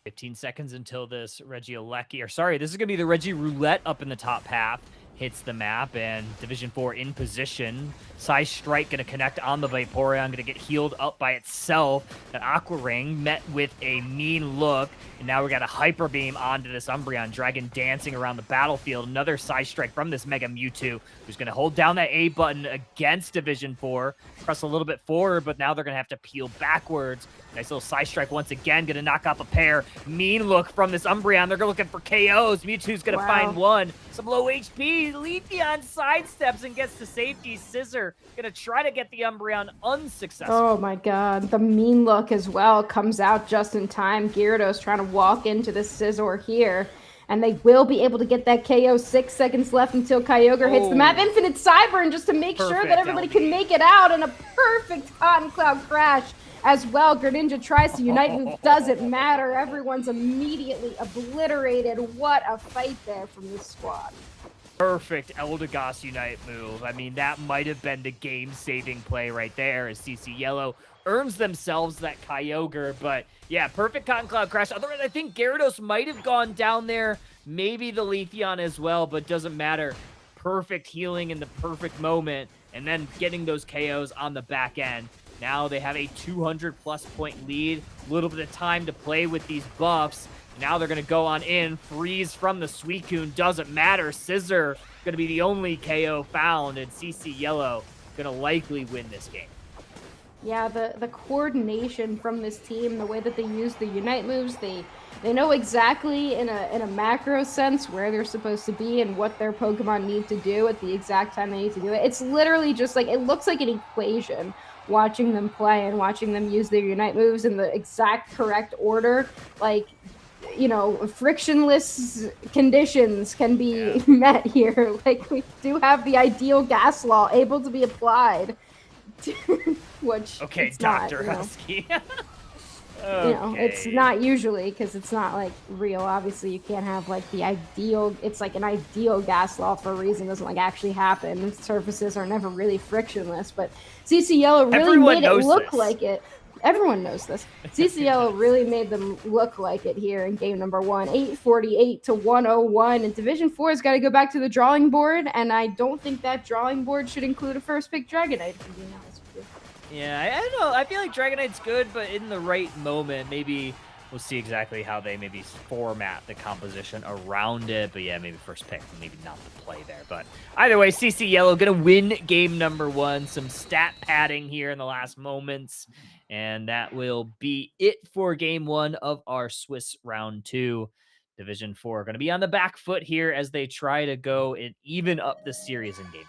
[SPEAKER 1] 15 seconds until this Regieleki, or sorry, this is going to be the Regiroulette up in the top half. Hits the map, and Division 4 in position. Size Strike going to connect on the Vaporeon, going to get healed up by itself. That Aqua Ring met with a mean look, and now we got a Hyper Beam onto this Umbreon. Dragon dancing around the battlefield. Another Size Strike from this Mega Mewtwo, who's going to hold down that A button against Division 4. Press a little bit forward, but now they're going to have to peel backwards. Nice little Size Strike once again, going to knock off a pair. Mean look from this Umbreon. They're looking for KOs. Mewtwo's going to find one. Some low HP. Leafeon sidesteps and gets to safety. Scissor gonna try to get the Umbreon unsuccessful.
[SPEAKER 2] Oh my god, the mean look as well comes out just in time. Gyarados trying to walk into the Scissor here, and they will be able to get that KO. 6 seconds left until Kyogre hits the map. Infinite Cyburn just to make sure that everybody can make it out, and a perfect Cotton Cloud Crash as well. Greninja tries to Unite move, doesn't matter. Everyone's immediately obliterated. What a fight there from this squad.
[SPEAKER 1] Perfect Eldegoss Unite move. I mean, that might have been the game-saving play right there as CC Yellow earns themselves that Kyogre. But yeah, perfect Cotton Cloud Crash. Otherwise, I think Gyarados might have gone down there. Maybe the Leafeon as well, but doesn't matter. Perfect healing in the perfect moment, and then getting those KOs on the back end. Now they have a 200-plus point lead. A little bit of time to play with these buffs. Now they're going to go on in. Freeze from the Suicune. Doesn't matter. Scissor going to be the only KO found, and CC Yellow going to likely win this game.
[SPEAKER 2] Yeah, the coordination from this team, the way that they use the Unite moves, they know exactly in a macro sense where they're supposed to be and what their Pokemon need to do at the exact time they need to do it. It's literally just like, it looks like an equation watching them play and watching them use their Unite moves in the exact correct order. Like, you know, frictionless conditions can be met here. Like, we do have the ideal gas law able to be applied, which
[SPEAKER 1] okay, Dr. Husky.
[SPEAKER 2] You know, it's not usually, because it's not like real. Obviously, you can't have like the ideal. It's like an ideal gas law for a reason. It doesn't like actually happen. Surfaces are never really frictionless, but CC Yellow really made it look like it. Everyone knows this. CC Yellow really made them look like it here in game number 1. 848 to 101. And Division 4 has got to go back to the drawing board. And I don't think that drawing board should include a first pick Dragonite, if I'm being honest with you.
[SPEAKER 1] Yeah, I don't know. I feel like Dragonite's good, but in the right moment, maybe we'll see exactly how they maybe format the composition around it. But yeah, maybe first pick, maybe not the play there. But either way, CC Yellow going to win game number 1. Some stat padding here in the last moments. And that will be it for game 1 of our Swiss round 2. Division 4 going to be on the back foot here as they try to go and even up the series in game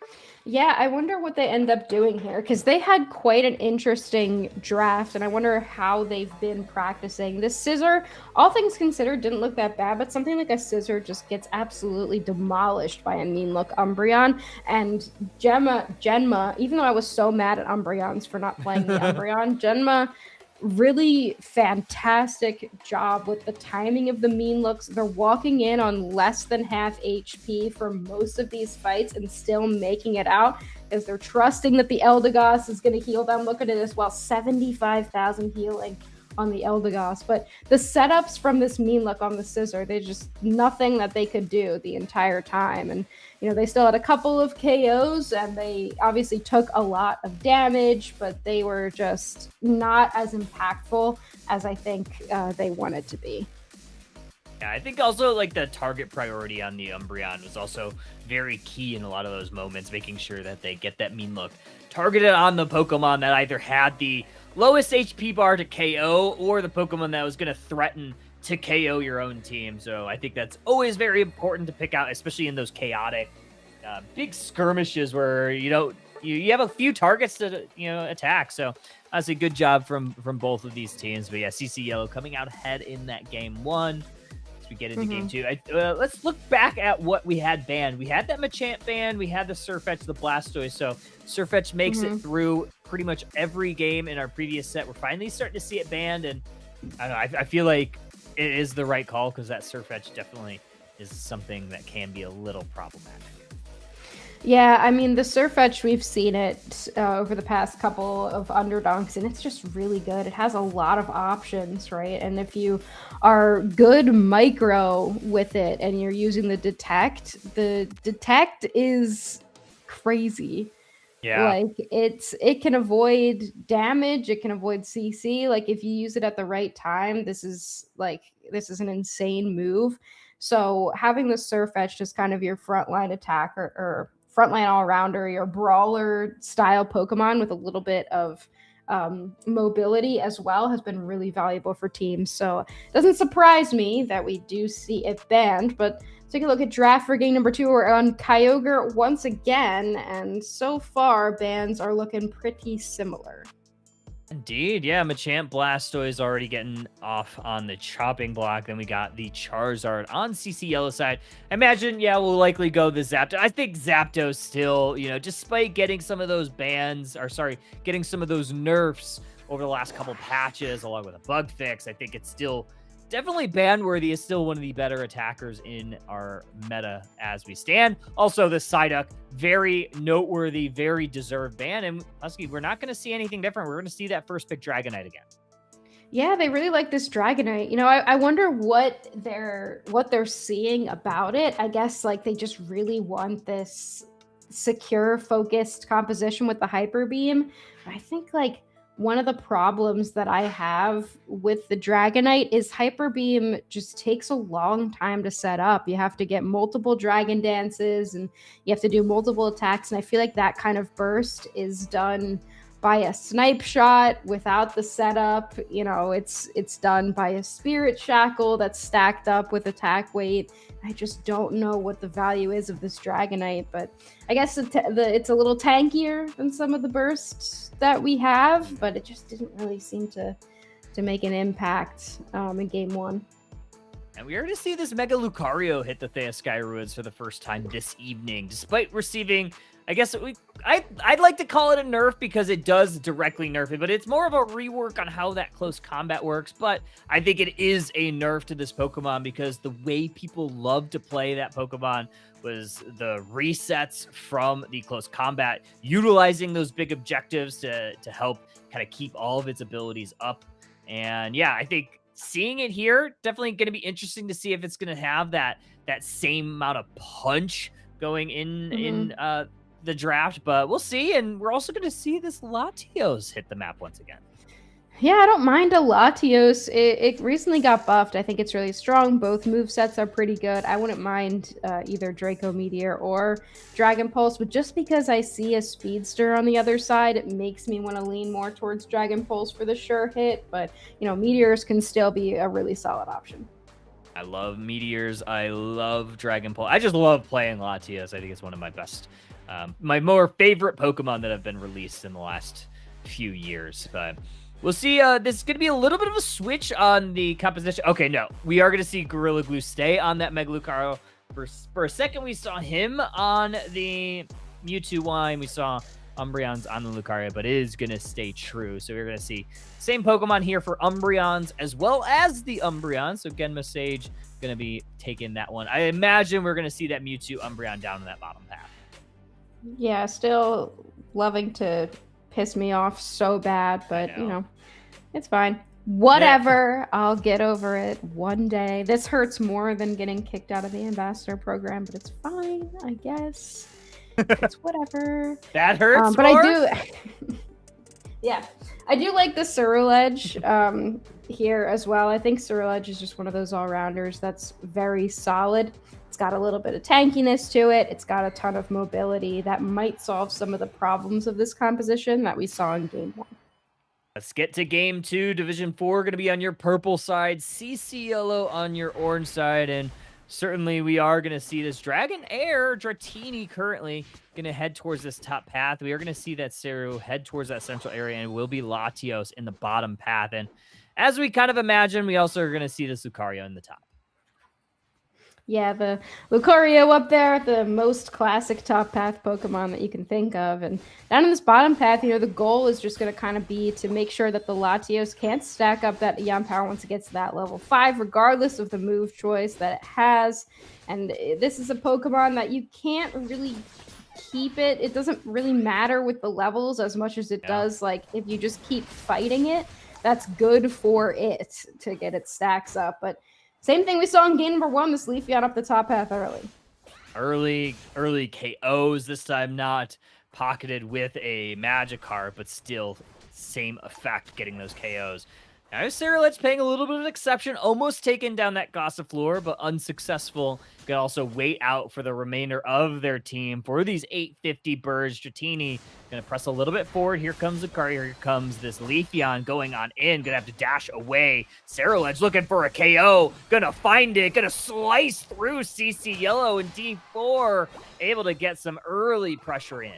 [SPEAKER 1] 2.
[SPEAKER 2] Yeah, I wonder what they end up doing here because they had quite an interesting draft, and I wonder how they've been practicing. This scissor, all things considered, didn't look that bad, but something like a scissor just gets absolutely demolished by a mean look Umbreon. And Genma, even though I was so mad at Umbreons for not playing the Umbreon, Genma really fantastic job with the timing of the mean looks. They're walking in on less than half HP for most of these fights and still making it out as they're trusting that the Eldegoss is going to heal them. Look at it as well, 75,000 healing on the Eldegoss. But the setups from this mean look on the scissor, they just nothing that they could do the entire time. And they still had a couple of KOs, and they obviously took a lot of damage, but they were just not as impactful as I think they wanted to be.
[SPEAKER 1] Yeah, I think also like the target priority on the Umbreon was also very key in a lot of those moments, making sure that they get that mean look targeted on the Pokemon that either had the lowest HP bar to KO or the Pokemon that was going to threaten to KO your own team. So I think that's always very important to pick out, especially in those chaotic big skirmishes where you have a few targets to attack. So that's a good job from both of these teams. But yeah, CC Yellow coming out ahead in that game 1. As we get into game 2, let's look back at what we had banned. We had that Machamp banned. We had the Surfetch, the Blastoise. So Surfetch makes it through pretty much every game in our previous set. We're finally starting to see it banned, and I don't know, I feel like it is the right call because that Surfetch definitely is something that can be a little problematic.
[SPEAKER 2] Yeah, I mean, the Surfetch, we've seen it over the past couple of Underdunks, and it's just really good. It has a lot of options, right? And if you are good micro with it and you're using the Detect is crazy.
[SPEAKER 1] Yeah.
[SPEAKER 2] Like, it can avoid damage, it can avoid CC. Like, if you use it at the right time, this is an insane move. So having the Surfetch just kind of your frontline attacker or frontline all-rounder, your brawler style Pokemon with a little bit of mobility as well has been really valuable for teams. So it doesn't surprise me that we do see it banned, but take a look at draft for game number 2. We're on Kyogre once again, and so far bans are looking pretty similar.
[SPEAKER 1] Indeed, yeah, Machamp Blastoise already getting off on the chopping block. Then we got the Charizard on CC Yellow side. I imagine, yeah, we'll likely go the Zapdos. I think Zapdos still, despite getting some of those getting some of those nerfs over the last couple patches, along with a bug fix, I think it's still definitely ban-worthy. Is still one of the better attackers in our meta as we stand. Also, the Psyduck, very noteworthy, very deserved ban. And Husky, we're not going to see anything different. We're going to see that first pick Dragonite again.
[SPEAKER 2] Yeah, they really like this Dragonite. I wonder what they're seeing about it. I guess they just really want this secure, focused composition with the Hyper Beam. I think one of the problems that I have with the Dragonite is Hyper Beam just takes a long time to set up. You have to get multiple Dragon Dances and you have to do multiple attacks. And I feel like that kind of burst is done by a snipe shot without the setup. It's done by a Spirit Shackle that's stacked up with attack weight. I just don't know what the value is of this Dragonite, but I guess it's a little tankier than some of the bursts that we have, but it just didn't really seem to make an impact in game 1.
[SPEAKER 1] And we already see this Mega Lucario hit the Thea Sky Ruins for the first time this evening, despite receiving, I guess I'd like to call it a nerf because it does directly nerf it, but it's more of a rework on how that close combat works. But I think it is a nerf to this Pokemon because the way people love to play that Pokemon was the resets from the close combat, utilizing those big objectives to help kind of keep all of its abilities up. And yeah, I think seeing it here, definitely going to be interesting to see if it's going to have that same amount of punch going in the draft, but we'll see. And we're also going to see this Latios hit the map once again.
[SPEAKER 2] Yeah, I don't mind a Latios. It recently got buffed. I think it's really strong. Both movesets are pretty good. I wouldn't mind either Draco Meteor or Dragon Pulse, but just because I see a Speedster on the other side, it makes me want to lean more towards Dragon Pulse for the sure hit. But, Meteors can still be a really solid option.
[SPEAKER 1] I love Meteors. I love Dragon Pulse. I just love playing Latios. I think it's one of my best, my more favorite Pokemon that have been released in the last few years. But we'll see. This is going to be a little bit of a switch on the composition. Okay, no. We are going to see Gorilla Glue stay on that Mega Lucario. For a second, we saw him on the Mewtwo one. We saw Umbreon's on the Lucario, but it is going to stay true. So we're going to see same Pokemon here for Umbreons as well as the Umbreon. So Genma Sage going to be taking that one. I imagine we're going to see that Mewtwo Umbreon down in that bottom path.
[SPEAKER 2] Yeah, still loving to piss me off so bad, but it's fine. Whatever, I'll get over it one day. This hurts more than getting kicked out of the ambassador program, but it's fine, I guess. It's whatever.
[SPEAKER 1] That hurts
[SPEAKER 2] but
[SPEAKER 1] more?
[SPEAKER 2] I do yeah, I do like the Ceruledge here as well. I think Ceruledge is just one of those all-rounders that's very solid. It's got a little bit of tankiness to it. It's got a ton of mobility that might solve some of the problems of this composition that we saw in Game 1.
[SPEAKER 1] Let's get to Game 2. Division 4 going to be on your purple side. CC Yellow on your orange side. And certainly we are going to see this Dragonair Dratini currently going to head towards this top path. We are going to see that Seru head towards that central area, and it will be Latios in the bottom path. And as we kind of imagine, we also are going to see this Lucario in the top.
[SPEAKER 2] Yeah, the Lucario up there, the most classic top path Pokemon that you can think of. And down in this bottom path, the goal is just going to kind of be to make sure that the Latios can't stack up that Eon Power once it gets to that level 5, regardless of the move choice that it has. And this is a Pokemon that you can't really keep it. It doesn't really matter with the levels as much as it does, like, if you just keep fighting it, that's good for it to get its stacks up. But same thing we saw in game number 1, this Leafeon up the top path early.
[SPEAKER 1] Early KOs, this time not pocketed with a Magikarp, but still same effect getting those KOs. Now Ceruledge paying a little bit of an exception, almost taking down that Gossifleur, but unsuccessful. Can also wait out for the remainder of their team for these 850 birds. Dratini gonna press a little bit forward. Here comes Lucario. Here comes this Leafeon going on in. Gonna have to dash away. Ceruledge looking for a KO. Gonna find it. Gonna slice through CC Yellow in D4. Able to get some early pressure in.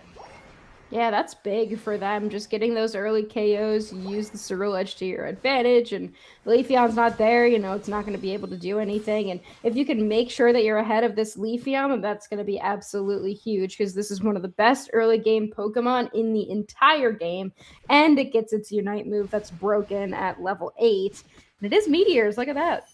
[SPEAKER 2] Yeah, that's big for them. Just getting those early KOs, you use the Ceruledge to your advantage, and Leafeon's not there, it's not going to be able to do anything. And if you can make sure that you're ahead of this Leafeon, that's going to be absolutely huge, because this is one of the best early game Pokemon in the entire game, and it gets its Unite move that's broken at level 8. And it is Meteors, look at that.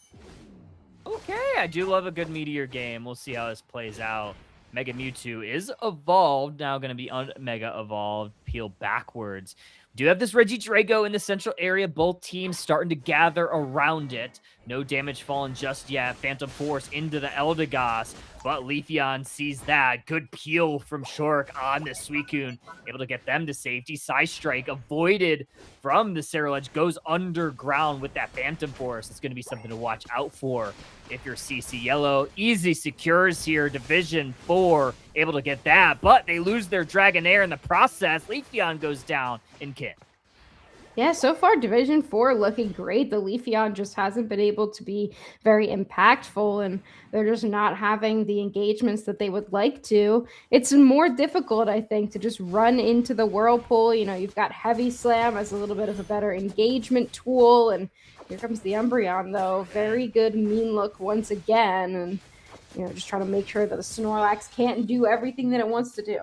[SPEAKER 1] Okay, I do love a good Meteor game. We'll see how this plays out. Mega Mewtwo is evolved, now going to be Mega Evolved, peel backwards. We do have this Regidrago in the central area, both teams starting to gather around it. No damage fallen just yet. Phantom Force into the Eldegoss, but Leafeon sees that. Good peel from Shork on the Suicune, able to get them to safety. Psystrike avoided from the Ceruledge, goes underground with that Phantom Force. It's going to be something to watch out for if you're CC Yellow. Easy secures here, Division 4, able to get that, but they lose their Dragonair in the process. Leafeon goes down in Kin.
[SPEAKER 2] Yeah, so far Division 4 looking great. The Leafeon just hasn't been able to be very impactful, and they're just not having the engagements that they would like to. It's more difficult, I think, to just run into the Whirlpool. You've got Heavy Slam as a little bit of a better engagement tool, and here comes the Umbreon, though. Very good mean look once again, and just trying to make sure that the Snorlax can't do everything that it wants to do.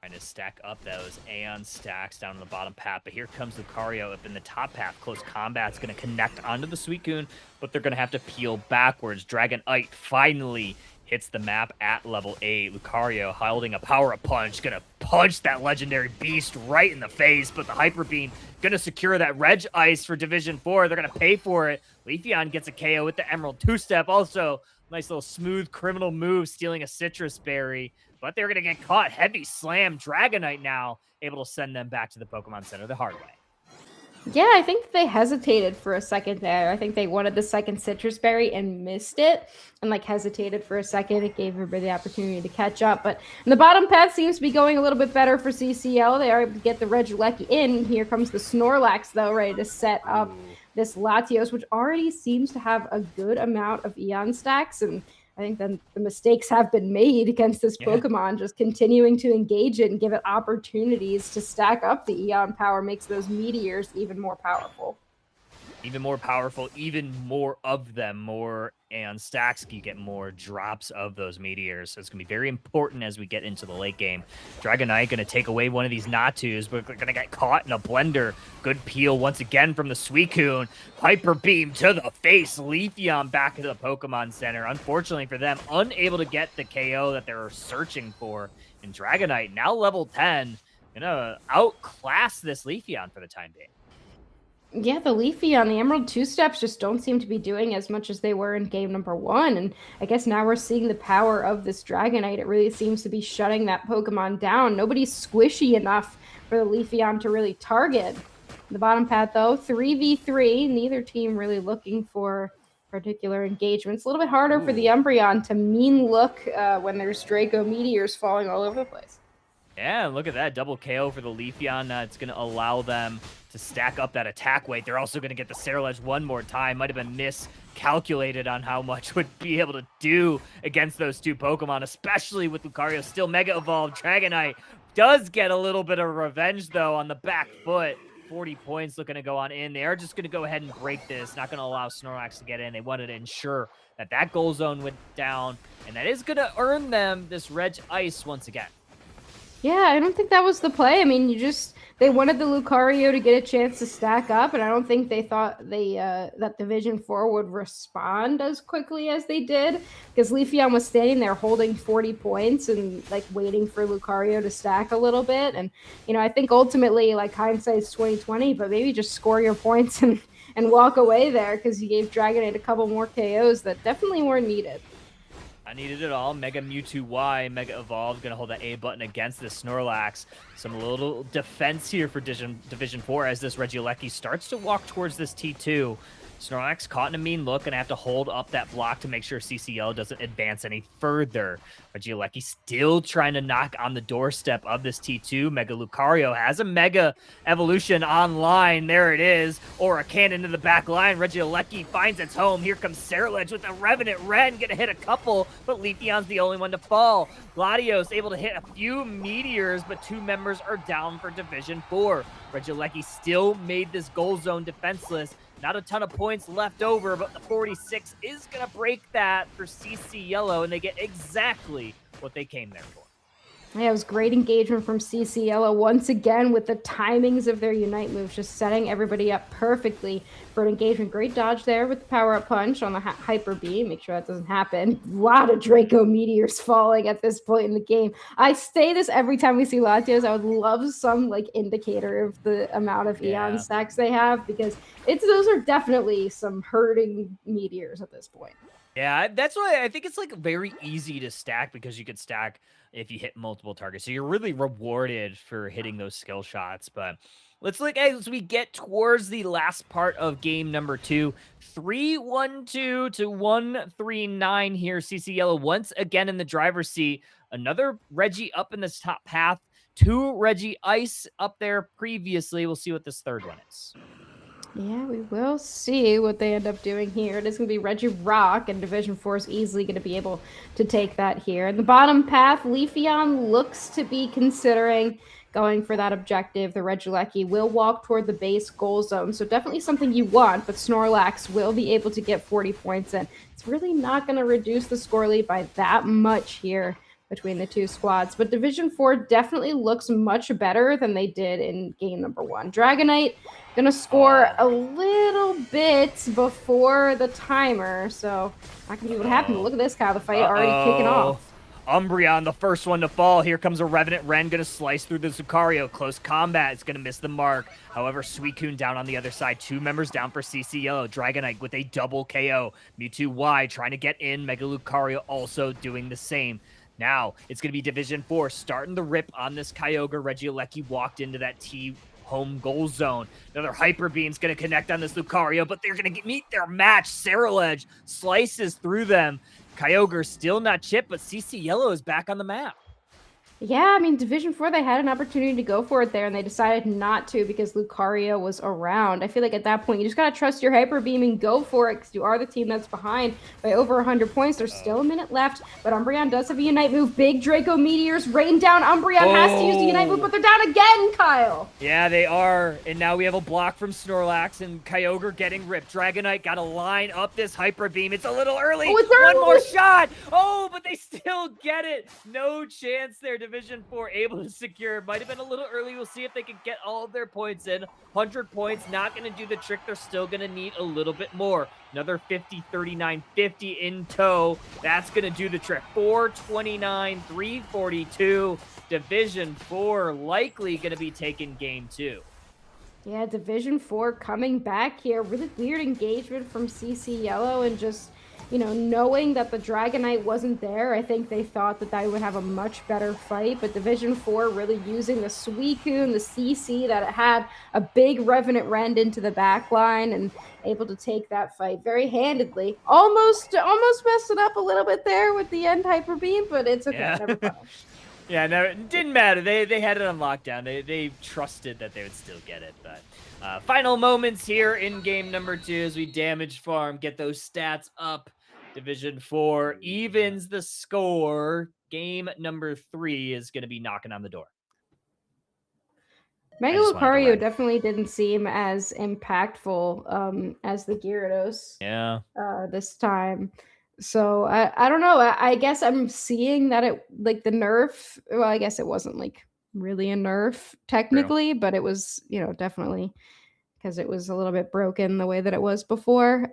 [SPEAKER 1] Trying to stack up those Aeon stacks down on the bottom path, but here comes Lucario up in the top path. Close combat's going to connect onto the Suicune, but they're going to have to peel backwards. Dragonite finally hits the map at level 8. Lucario holding a power-up punch, going to punch that legendary beast right in the face, but the Hyper Beam going to secure that Reg Ice for Division 4. They're going to pay for it. Leafeon gets a KO with the Emerald 2-step. Also, nice little smooth criminal move, stealing a Citrus Berry. But they're going to get caught. Heavy Slam. Dragonite now able to send them back to the Pokemon Center the hard way.
[SPEAKER 2] Yeah, I think they hesitated for a second there. I think they wanted the second citrus berry and missed it, and like hesitated for a second. It gave everybody the opportunity to catch up. But the bottom path seems to be going a little bit better for CCL. They are able to get the Regieleki in. Here comes the Snorlax, though, ready to set up this Latios, which already seems to have a good amount of Eon stacks. And I think then the mistakes have been made against this Pokemon, just continuing to engage it and give it opportunities to stack up the Eon power makes those meteors even more powerful.
[SPEAKER 1] Even more powerful, even more of them, more and stacks, you get more drops of those meteors. So it's going to be very important as we get into the late game. Dragonite going to take away one of these Natus, but going to get caught in a blender. Good peel once again from the Suicune. Hyper Beam to the face. Leafeon back to the Pokemon Center. Unfortunately for them, unable to get the KO that they were searching for. And Dragonite, now level 10, going to outclass this Leafeon for the time being.
[SPEAKER 2] Yeah, the Leafy on the Emerald two-steps just don't seem to be doing as much as they were in game number 1. And I guess now we're seeing the power of this Dragonite. It really seems to be shutting that Pokemon down. Nobody's squishy enough for the Leafeon to really target. The bottom path, though, 3v3. Neither team really looking for particular engagements. A little bit harder for the Umbreon to mean look when there's Draco Meteors falling all over the place.
[SPEAKER 1] Yeah, look at that. Double KO for the Leafeon. It's going to allow them to stack up that attack weight. They're also going to get the Cerulege one more time. Might have been miscalculated on how much would be able to do against those two Pokemon, especially with Lucario still Mega Evolved. Dragonite does get a little bit of revenge, though, on the back foot. 40 points looking to go on in. They are just going to go ahead and break this. Not going to allow Snorlax to get in. They wanted to ensure that that goal zone went down, and that is going to earn them this Reg Ice once again.
[SPEAKER 2] Yeah, I don't think that was the play. I mean, they wanted the Lucario to get a chance to stack up, and I don't think they thought that Division 4 would respond as quickly as they did, because Leafeon was standing there holding 40 points and like waiting for Lucario to stack a little bit. And I think ultimately, like, hindsight's 2020, but maybe just score your points and walk away there, because you gave Dragonite a couple more KOs that definitely weren't needed.
[SPEAKER 1] I needed it all. Mega Mewtwo Y, Mega Evolved, gonna hold that A button against this Snorlax. Some little defense here for Division 4 as this Regieleki starts to walk towards this T2. Snorlax caught in a mean look, and have to hold up that block to make sure CCL doesn't advance any further. Regieleki still trying to knock on the doorstep of this T2. Mega Lucario has a Mega Evolution online. There it is. Or a cannon to the back line. Regieleki finds its home. Here comes Cerulege with a Revenant Ren. Gonna hit a couple, but Leafeon's the only one to fall. Latios able to hit a few meteors, but 2 members are down for Division 4. Regieleki still made this goal zone defenseless. Not a ton of points left over, but the 46 is going to break that for CC Yellow, and they get exactly what they came there for.
[SPEAKER 2] Yeah, it was great engagement from CC Yellow once again with the timings of their Unite moves, just setting everybody up perfectly for an engagement. Great dodge there with the power-up punch on the Hyper Beam. Make sure that doesn't happen. A lot of Draco Meteors falling at this point in the game. I say this every time we see Latios. I would love some like indicator of the amount of Eon stacks they have, because those are definitely some hurting meteors at this point.
[SPEAKER 1] Yeah, that's why I think it's like very easy to stack, because you could stack if you hit multiple targets. So you're really rewarded for hitting those skill shots. But let's look as we get towards the last part of game number 2. 3-1-2 to 1-3-9 here. CC Yellow once again in the driver's seat. Another Reggie up in this top path. 2 Reggie Ice up there previously. We'll see what this third one is.
[SPEAKER 2] Yeah, we will see what they end up doing here. It is going to be Regirock, and Division 4 is easily going to be able to take that here. In the bottom path, Leafeon looks to be considering going for that objective. The Regieleki will walk toward the base goal zone, so definitely something you want, but Snorlax will be able to get 40 points in. It's really not going to reduce the score lead by that much here between the two squads, but Division 4 definitely looks much better than they did in game number 1. Dragonite gonna score a little bit before the timer, so not gonna be what happened. Look at this, Kyle. The fight already kicking off.
[SPEAKER 1] Umbreon, the first one to fall. Here comes a Revenant Ren, gonna slice through the Lucario. Close combat, it's gonna miss the mark. However, Suicune down on the other side. 2 members down for CC Yellow. Dragonite with a double KO. Mewtwo Y trying to get in. Mega Lucario also doing the same. Now, it's going to be Division 4 starting the rip on this Kyogre. Regieleki walked into that T home goal zone. Another Hyper Beam's going to connect on this Lucario, but they're going to meet their match. Ceruledge slices through them. Kyogre still not chipped, but CC Yellow is back on the map.
[SPEAKER 2] Yeah, I mean, Division 4, they had an opportunity to go for it there, and they decided not to because Lucario was around. I feel like at that point, you just got to trust your Hyper Beam and go for it because you are the team that's behind by over 100 points. There's still a minute left, but Umbreon does have a Unite move. Big Draco Meteors rain down. Umbreon has to use the Unite move, but they're down again, Kyle.
[SPEAKER 1] Yeah, they are. And now we have a block from Snorlax and Kyogre getting ripped. Dragonite got to line up this Hyper Beam. It's a little early.
[SPEAKER 2] Oh, it's early.
[SPEAKER 1] One more shot. Oh, but they still get it. No chance there. Division 4 able to secure. Might have been a little early. We'll see if they can get all of their points in. 100 points, not going to do the trick. They're still going to need a little bit more. Another 50, 39, 50 in tow. That's going to do the trick. 429, 342. Division 4 likely going to be taking game 2.
[SPEAKER 2] Yeah, Division 4 coming back here. Really weird engagement from CC Yellow, and just, you know, knowing that the Dragonite wasn't there, I think they thought that they would have a much better fight, but Division 4 really using the Suicune, the CC, that it had a big Revenant Rend into the back line and able to take that fight very handedly. Almost messed it up a little bit there with the end Hyper Beam, but it's okay.
[SPEAKER 1] Yeah.
[SPEAKER 2] Never punished.
[SPEAKER 1] Yeah, no, it didn't matter. They had it on lockdown. They trusted that they would still get it. But final moments here in game number 2 as we damage farm, get those stats up. Division 4 evens the score. Game number 3 is going to be knocking on the door.
[SPEAKER 2] Mega Lucario definitely didn't seem as impactful as the Gyarados this time. So I don't know. I guess I'm seeing that it, like, the nerf, well, I guess it wasn't like really a nerf technically, but it was, you know, definitely because it was a little bit broken the way that it was before.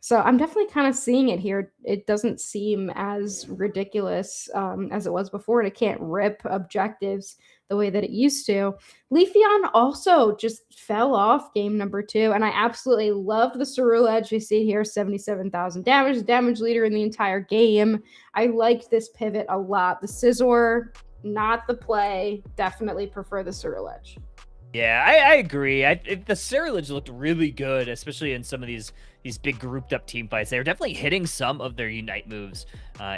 [SPEAKER 2] So I'm definitely kind of seeing it here. It doesn't seem as ridiculous as it was before, and it can't rip objectives the way that it used to. Leafeon also just fell off game number 2, and I absolutely loved the Ceruledge. We see here 77,000 damage leader in the entire game. I liked this pivot a lot. The Scizor, not the play. Definitely prefer the Ceruledge.
[SPEAKER 1] Yeah, I agree. The Ceruledge looked really good, especially in some of these big grouped up team fights. They were definitely hitting some of their Unite moves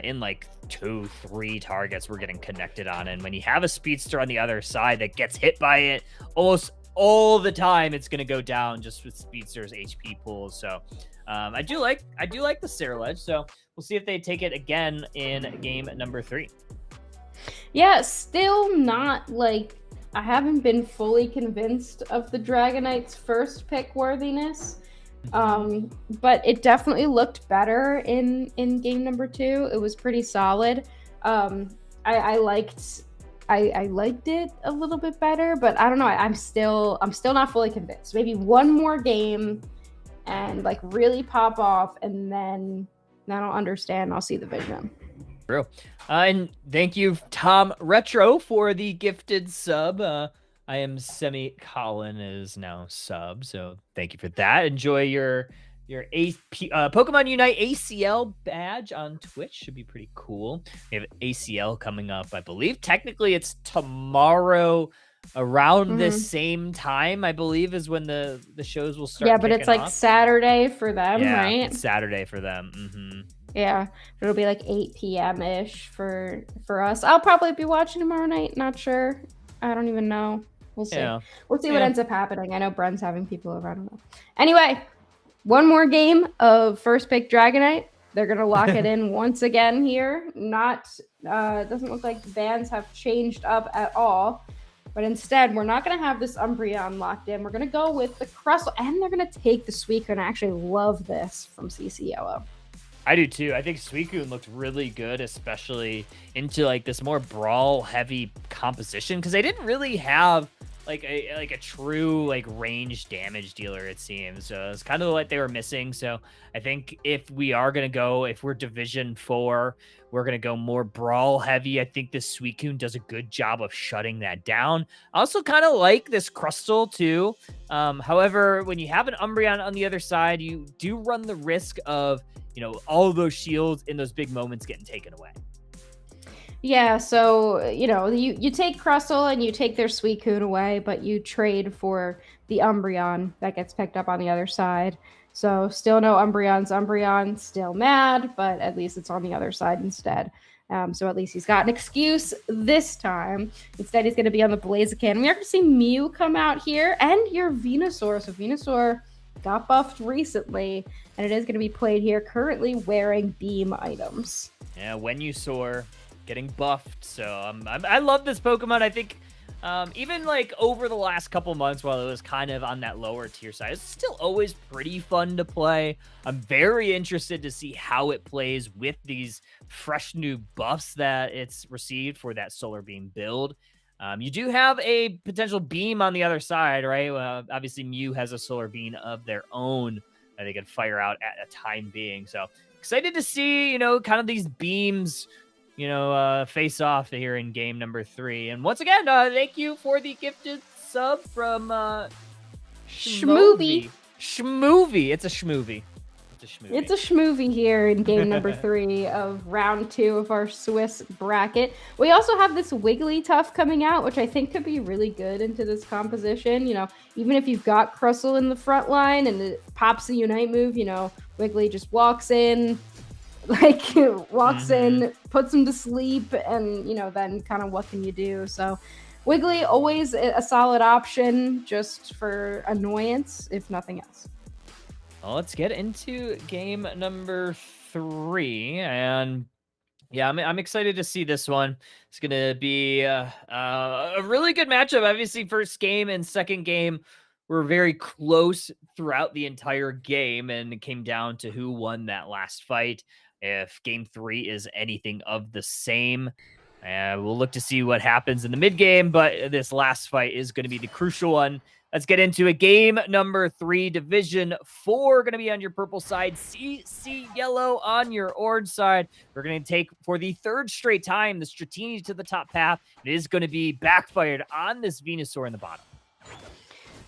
[SPEAKER 1] in like 2-3 targets we're getting connected on. And when you have a speedster on the other side that gets hit by it almost all the time, it's going to go down just with speedster's HP pools. So I do like the Ceruledge. So we'll see if they take it again in game number 3.
[SPEAKER 2] Yeah, still not like, I haven't been fully convinced of the Dragonite's first pick worthiness. But it definitely looked better in game number 2. It was pretty solid. I liked it a little bit better, but I don't know. I'm still not fully convinced. Maybe one more game and like really pop off, and then I'll understand. I'll see the vision.
[SPEAKER 1] True. And thank you, Tom Retro, for the gifted sub. I am Colin is now sub, so thank you for that. Enjoy your Pokemon Unite ACL badge on Twitch. Should be pretty cool. We have ACL coming up, I believe. Technically, it's tomorrow around this same time, I believe, is when the shows will start.
[SPEAKER 2] Yeah, but it's like Saturday for them, right?
[SPEAKER 1] It's Saturday for them. Mm-hmm.
[SPEAKER 2] Yeah, it'll be like 8 p.m. ish for us. I'll probably be watching tomorrow night. Not sure. I don't even know. We'll see. Yeah. We'll see what ends up happening. I know Bren's having people over. I don't know. Anyway, one more game of first pick Dragonite. They're gonna lock it in once again here. Not doesn't look like the bans have changed up at all. But instead, we're not going to have this Umbreon locked in. We're going to go with the Crustle, and they're going to take the Suicune. I actually love this from CC Yellow.
[SPEAKER 1] I do too. I think Suicune looked really good, especially into like this more brawl-heavy composition, because they didn't really have like a true like range damage dealer, it seems. So it's kind of what they were missing. So I think if we're Division 4, we're going to go more brawl heavy. I think this Suicune does a good job of shutting that down. I also kind of like this Crustle too. However, when you have an Umbreon on the other side, you do run the risk of, all of those shields in those big moments getting taken away.
[SPEAKER 2] Yeah, so you take Crustle and you take their Suicune away, but you trade for the Umbreon that gets picked up on the other side. So still no Umbreons. Umbreon's still mad, but at least it's on the other side instead. So at least he's got an excuse this time. Instead, he's going to be on the Blaziken. We are going to see Mew come out here and your Venusaur. So Venusaur got buffed recently, and it is going to be played here currently wearing beam items.
[SPEAKER 1] Yeah, Venusaur getting buffed. So I love this Pokemon. I think even like over the last couple months while it was kind of on that lower tier side, it's still always pretty fun to play. I'm very interested to see how it plays with these fresh new buffs that it's received for that Solar Beam build. You do have a potential beam on the other side, right? Obviously, Mew has a Solar Beam of their own that they can fire out at a time being. So excited to see, kind of these beams, face off here in game number 3. And once again, thank you for the gifted sub from
[SPEAKER 2] Schmoovie.
[SPEAKER 1] Schmoovie. It's a schmoovie.
[SPEAKER 2] It's a schmoovie here in game number 3 of round 2 of our Swiss bracket. We also have this Wigglytuff coming out, which I think could be really good into this composition. Even if you've got Crustle in the front line and it pops the Unite move, Wiggly just walks in, in, puts him to sleep, and, then kind of what can you do? So Wiggly, always a solid option just for annoyance, if nothing else.
[SPEAKER 1] Well, let's get into game number 3, and yeah, I'm excited to see this one. It's gonna be a really good matchup. Obviously, first game and second game were very close throughout the entire game, and it came down to who won that last fight. If game 3 is anything of the same, we'll look to see what happens in the mid game. But this last fight is going to be the crucial one. Let's get into it. Game number 3, Division 4, going to be on your purple side. CC Yellow on your orange side. We're going to take, for the 3rd straight time, the Dratini to the top path. It is going to be backfired on this Venusaur in the bottom.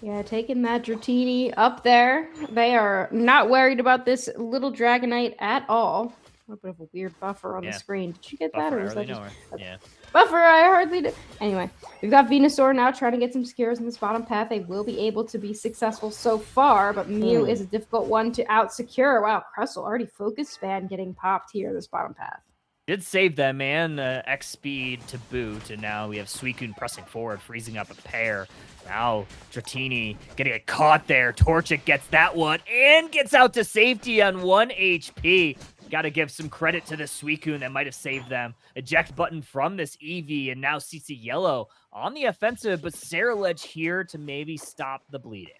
[SPEAKER 2] Yeah, taking that Dratini up there. They are not worried about this little Dragonite at all. A little bit of a weird buffer on the screen. Did you get that? Or was that just...
[SPEAKER 1] Yeah.
[SPEAKER 2] Buffer, I hardly did. Anyway, we've got Venusaur now trying to get some secures in this bottom path. They will be able to be successful so far, but Mew is a difficult one to out-secure. Wow, Crustle already focus span getting popped here this bottom path.
[SPEAKER 1] Did save them, man. X speed to boot, and now we have Suicune pressing forward, freezing up a pair. Now Dratini getting caught there. Torchic gets that one and gets out to safety on 1 HP. Got to give some credit to the Suicune that might have saved them. Eject button from this Eevee, and now CC Yellow on the offensive, but Ceruledge here to maybe stop the bleeding.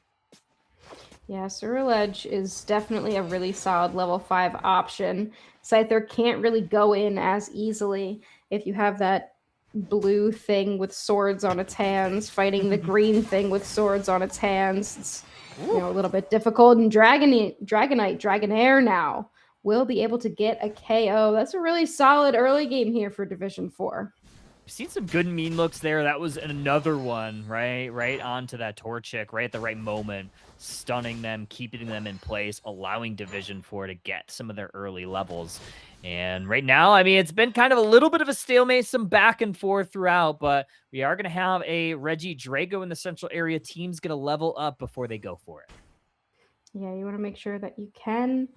[SPEAKER 2] Yeah, Ceruledge is definitely a really solid level 5 option. Scyther can't really go in as easily if you have that blue thing with swords on its hands fighting the green thing with swords on its hands. It's a little bit difficult. And Dragonite, Dragonair now will be able to get a KO. That's a really solid early game here for Division 4.
[SPEAKER 1] We've seen some good mean looks there. That was another one, right onto that Torchic, right at the right moment, stunning them, keeping them in place, allowing Division 4 to get some of their early levels. And right now, I mean, it's been kind of a little bit of a stalemate, some back and forth throughout, but we are going to have a Regidrago in the central area. Team's going to level up before they go for it.
[SPEAKER 2] Yeah, you want to make sure that you can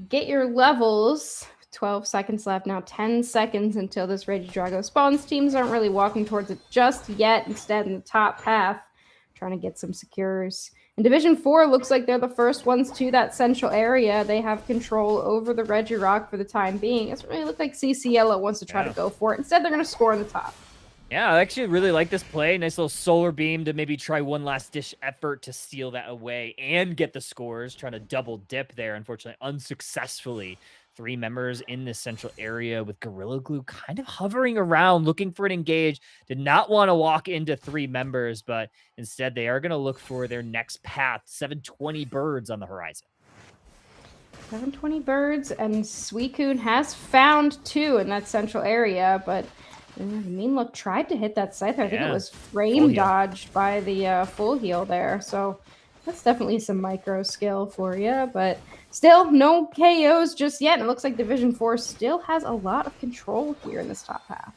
[SPEAKER 2] get your levels. 12 seconds left now, 10 seconds until this Regidrago spawns. Teams aren't really walking towards it just yet. Instead, in the top path, trying to get some secures. And Division 4 looks like they're the first ones to that central area. They have control over the Regirock for the time being. It doesn't really look like CC Yellow wants to try to go for it. Instead, they're going to score in the top.
[SPEAKER 1] Yeah, I actually really like this play. Nice little Solar Beam to maybe try one last dish effort to steal that away and get the scores. Trying to double dip there, unfortunately, unsuccessfully. 3 members in this central area with Gorilla Glue kind of hovering around, looking for an engage. Did not want to walk into 3 members, but instead they are going to look for their next path. 720 birds on the horizon.
[SPEAKER 2] 720 birds, and Suicune has found 2 in that central area, but Mean Look tried to hit that Scyther. I think it was frame dodged by the full heal there, so that's definitely some micro skill for you, but still no KOs just yet. And it looks like Division 4 still has a lot of control here in this top half.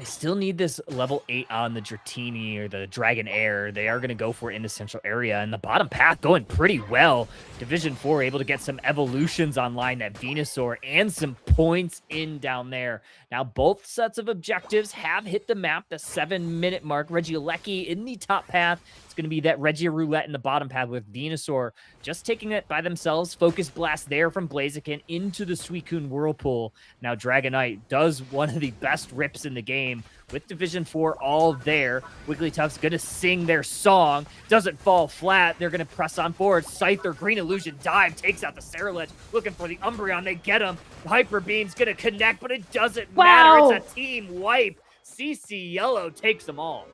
[SPEAKER 1] They still need this level 8 on the Dratini or the Dragon Air. They are going to go for it in the central area. And the bottom path going pretty well. Division 4 able to get some evolutions online, that Venusaur, and some points in down there. Now, both sets of objectives have hit the map, the 7-minute mark. Regieleki in the top path. It's going to be that Regiroulette in the bottom path with Venusaur just taking it by themselves. Focus Blast there from Blaziken into the Suicune Whirlpool. Now, Dragonite does one of the best rips in the game with Division 4 all there. Wigglytuff's going to sing their song. Doesn't fall flat. They're going to press on forward. Scyther, Green Illusion dive, takes out the Ceruledge. Looking for the Umbreon. They get him. Hyper Beam's going to connect, but it doesn't matter. It's a team wipe. CC Yellow takes them all.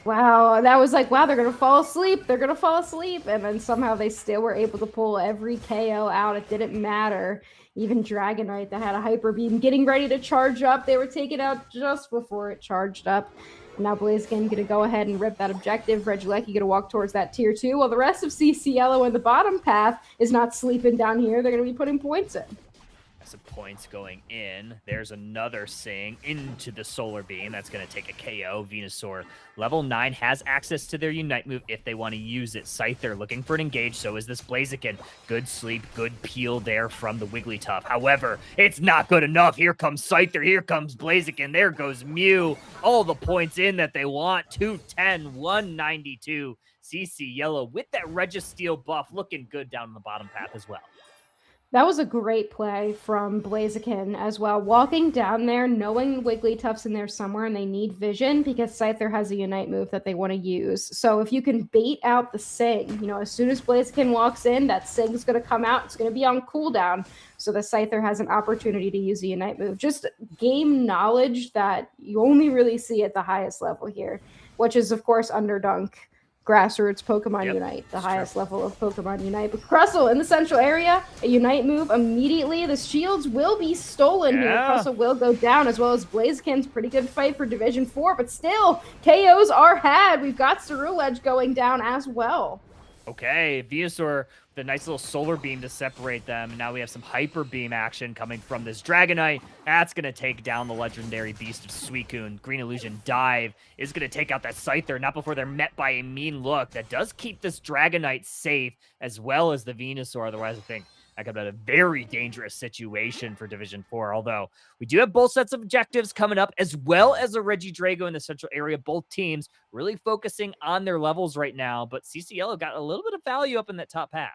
[SPEAKER 2] Wow, that was like, wow, they're going to fall asleep. They're going to fall asleep. And then somehow they still were able to pull every KO out. It didn't matter. Even Dragonite that had a Hyper Beam getting ready to charge up. They were taken out just before it charged up. Now Blaziken going to go ahead and rip that objective. Regieleki going to walk towards that tier 2. While the rest of CC Yellow in the bottom path is not sleeping down here. They're going to be putting points in.
[SPEAKER 1] Some points going in. There's another Sing into the Solar Beam. That's going to take a KO. Venusaur, level 9, has access to their Unite move if they want to use it. Scyther looking for an engage. So is this Blaziken. Good sleep, good peel there from the Wigglytuff. However, it's not good enough. Here comes Scyther. Here comes Blaziken. There goes Mew. All the points in that they want. 210, 192. CC Yellow with that Registeel buff looking good down in the bottom path as well.
[SPEAKER 2] That was a great play from Blaziken as well. Walking down there, knowing Wigglytuff's in there somewhere and they need vision because Scyther has a Unite move that they want to use. So if you can bait out the Sing, you know, as soon as Blaziken walks in, that Sing's going to come out. It's going to be on cooldown. So the Scyther has an opportunity to use a Unite move. Just game knowledge that you only really see at the highest level here, which is, of course, Underdunk Grassroots Pokemon Unite, the highest level of Pokemon Unite. But Crustle in the central area, a Unite move immediately. The shields will be stolen here. Crustle will go down, as well as Blaziken's pretty good fight for Division 4, but still, KOs are had. We've got Ceruledge going down as well.
[SPEAKER 1] Okay, Venusaur with a nice little Solar Beam to separate them. And now we have some Hyper Beam action coming from this Dragonite. That's going to take down the legendary beast of Suicune. Green Illusion dive is going to take out that Scyther, not before they're met by a mean look. That does keep this Dragonite safe, as well as the Venusaur. Otherwise, I think that could be a very dangerous situation for Division 4, although we do have both sets of objectives coming up, as well as a Regidrago in the central area. Both teams really focusing on their levels right now, but CC Yellow got a little bit of value up in that top half.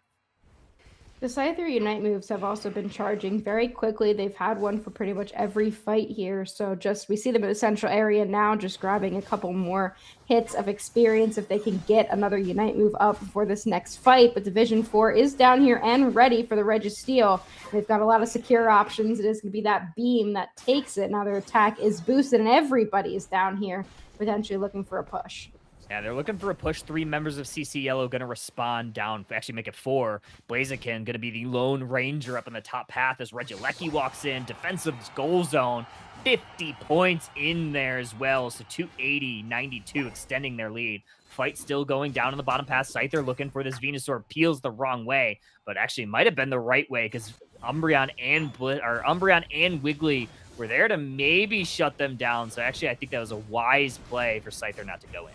[SPEAKER 2] The Scyther Unite moves have also been charging very quickly. They've had one for pretty much every fight here. So we see them in the central area now, just grabbing a couple more hits of experience if they can get another Unite move up before this next fight. But Division 4 is down here and ready for the Registeel. They've got a lot of secure options. It is going to be that beam that takes it. Now their attack is boosted and everybody is down here potentially looking for a push.
[SPEAKER 1] Yeah, they're looking for a push. 3 members of CC Yellow going to respond down, actually make it 4. Blaziken going to be the Lone Ranger up in the top path as Regieleki walks in. Defensive goal zone. 50 points in there as well. So 280, 92 extending their lead. Fight still going down in the bottom path. Scyther looking for this Venusaur. Peels the wrong way, but actually might have been the right way because Umbreon and Wiggly were there to maybe shut them down. So actually, I think that was a wise play for Scyther not to go in.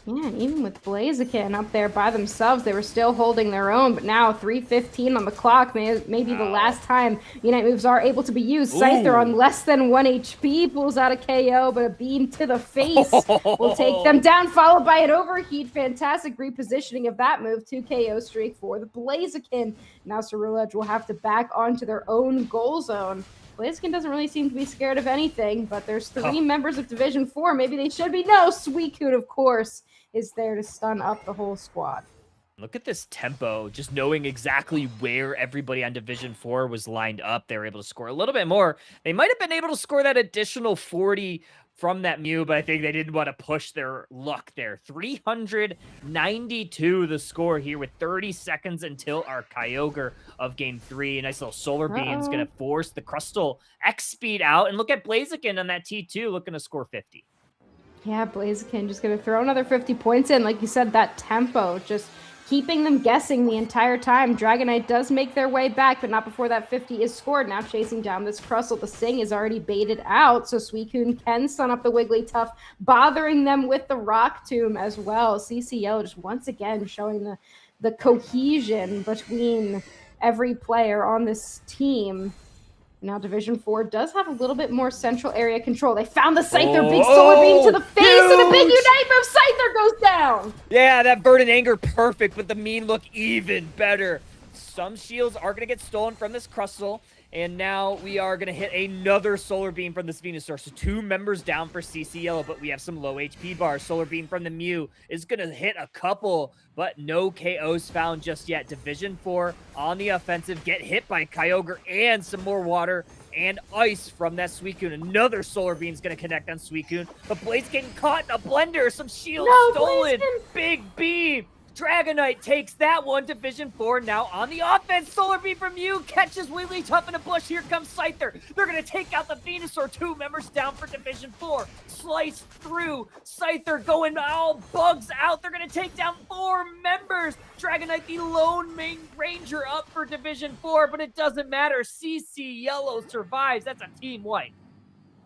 [SPEAKER 2] Yeah, and even with Blaziken up there by themselves, they were still holding their own, but now 3:15 on the clock, maybe the last time Unite moves are able to be used. Scyther on less than 1 HP pulls out a KO, but a beam to the face will take them down, followed by an overheat. Fantastic repositioning of that move. 2 KO streak for the Blaziken. Now Ceruledge will have to back onto their own goal zone. Blaziken doesn't really seem to be scared of anything, but there's 3 members of Division 4. Maybe they should be. No, Suicune, of course, is there to stun up the whole squad.
[SPEAKER 1] Look at this tempo, just knowing exactly where everybody on Division 4 was lined up. They were able to score a little bit more. They might have been able to score that additional 40 from that Mew, but I think they didn't want to push their luck there. 392 the score here with 30 seconds until our Kyogre of Game 3. A nice little Solar Beam is going to force the Crustle X speed out. And look at Blaziken on that T2 looking to score 50.
[SPEAKER 2] Yeah, Blaziken just going to throw another 50 points in. Like you said, that tempo just keeping them guessing the entire time. Dragonite does make their way back, but not before that 50 is scored. Now chasing down this Crustle. The Sing is already baited out, so Suicune can stun up the Wigglytuff, bothering them with the Rock Tomb as well. CC Yellow just once again showing the cohesion between every player on this team. Now Division 4 does have a little bit more central area control. They found the Scyther, big Solar Beam to the face, and a big Unite move. Scyther goes down.
[SPEAKER 1] Yeah, that Burden Anger, perfect, but the mean look even better. Some shields are going to get stolen from this Crustle, and now we are going to hit another Solar Beam from this Venusaur. So 2 members down for CC Yellow, but we have some low HP bars. Solar Beam from the Mew is going to hit a couple, but no KOs found just yet. Division 4 on the offensive, get hit by Kyogre and some more water and ice from that Suicune. Another Solar Beam is going to connect on Suicune, but Blaze getting caught in a blender. Some shields stolen. Big beam. Dragonite takes that one. Division 4 now on the offense. Solar Beam from you catches Wigglytuff in a bush. Here comes Scyther. They're going to take out the Venusaur. 2 members down for Division 4. Slice through. Scyther going all bugs out. They're going to take down 4 members. Dragonite, the lone main ranger, up for Division 4, but it doesn't matter. CC Yellow survives. That's a team wipe.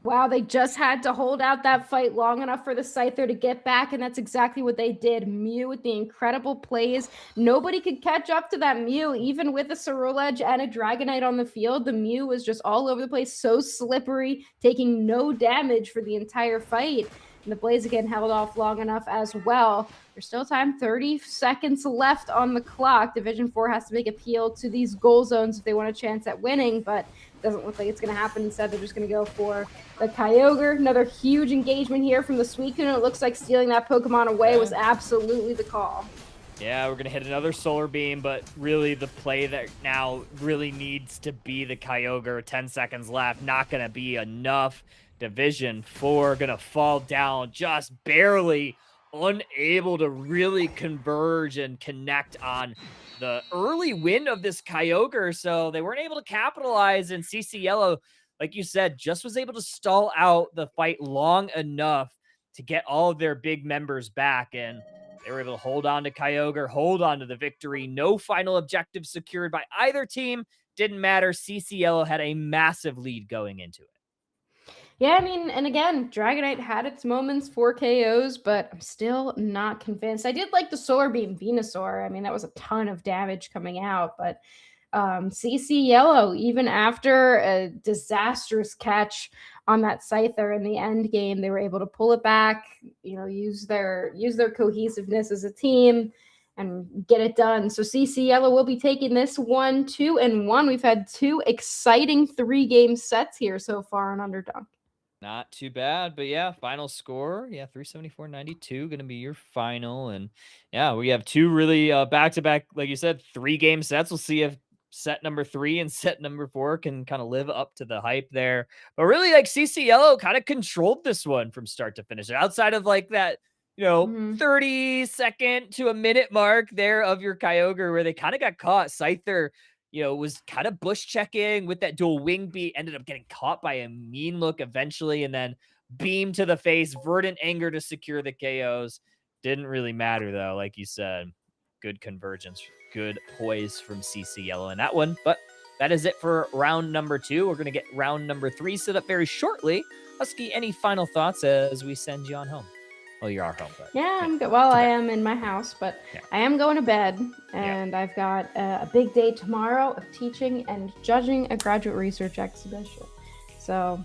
[SPEAKER 2] Wow, they just had to hold out that fight long enough for the Scyther to get back, and that's exactly what they did. Mew with the incredible plays. Nobody could catch up to that Mew, even with a Ceruledge and a Dragonite on the field. The Mew was just all over the place, so slippery, taking no damage for the entire fight. And the Blaze again held off long enough as well. There's still time, 30 seconds left on the clock. Division 4 has to make appeal to these goal zones if they want a chance at winning, but it doesn't look like it's going to happen. Instead, they're just going to go for the Kyogre. Another huge engagement here from the Suicune. It looks like stealing that Pokemon away was absolutely the call.
[SPEAKER 1] Yeah, we're going to hit another Solar Beam, but really the play that now really needs to be the Kyogre. 10 seconds left, not going to be enough. Division 4 going to fall down just barely, unable to really converge and connect on the early win of this Kyogre. So they weren't able to capitalize, and CC Yellow, like you said, just was able to stall out the fight long enough to get all of their big members back, and they were able to hold on to Kyogre, hold on to the victory. No final objective secured by either team. Didn't matter. CC Yellow had a massive lead going into it.
[SPEAKER 2] Yeah, I mean, and again, Dragonite had its moments for KOs, but I'm still not convinced. I did like the Solar Beam Venusaur. I mean, that was a ton of damage coming out, but CC Yellow, even after a disastrous catch on that Scyther in the end game, they were able to pull it back, use their cohesiveness as a team and get it done. So CC Yellow will be taking this one 2-1. We've had 2 exciting 3-game sets here so far on Underdunk.
[SPEAKER 1] Not too bad, but yeah, final score, 374-92 going to be your final, and yeah, we have 2 really back-to-back, like you said, 3-game sets. We'll see if set number 3 and set number 4 can kind of live up to the hype there. But really, like, CC Yellow kind of controlled this one from start to finish. Outside of like that, 30-second to a minute mark there of your Kyogre where they kind of got caught. Scyther, was kind of bush checking with that dual wing beat, ended up getting caught by a mean look eventually, and then beam to the face, Verdant Anger to secure the KOs. Didn't really matter though, like you said. Good convergence, good poise from CC Yellow in that one. But that is it for round number 2. We're going to get round number 3 set up very shortly. Husky, any final thoughts as we send you on home? Well, you are home, but
[SPEAKER 2] yeah, I'm good. Well, I am in my house, but I am going to bed, and I've got a big day tomorrow of teaching and judging a graduate research exhibition. So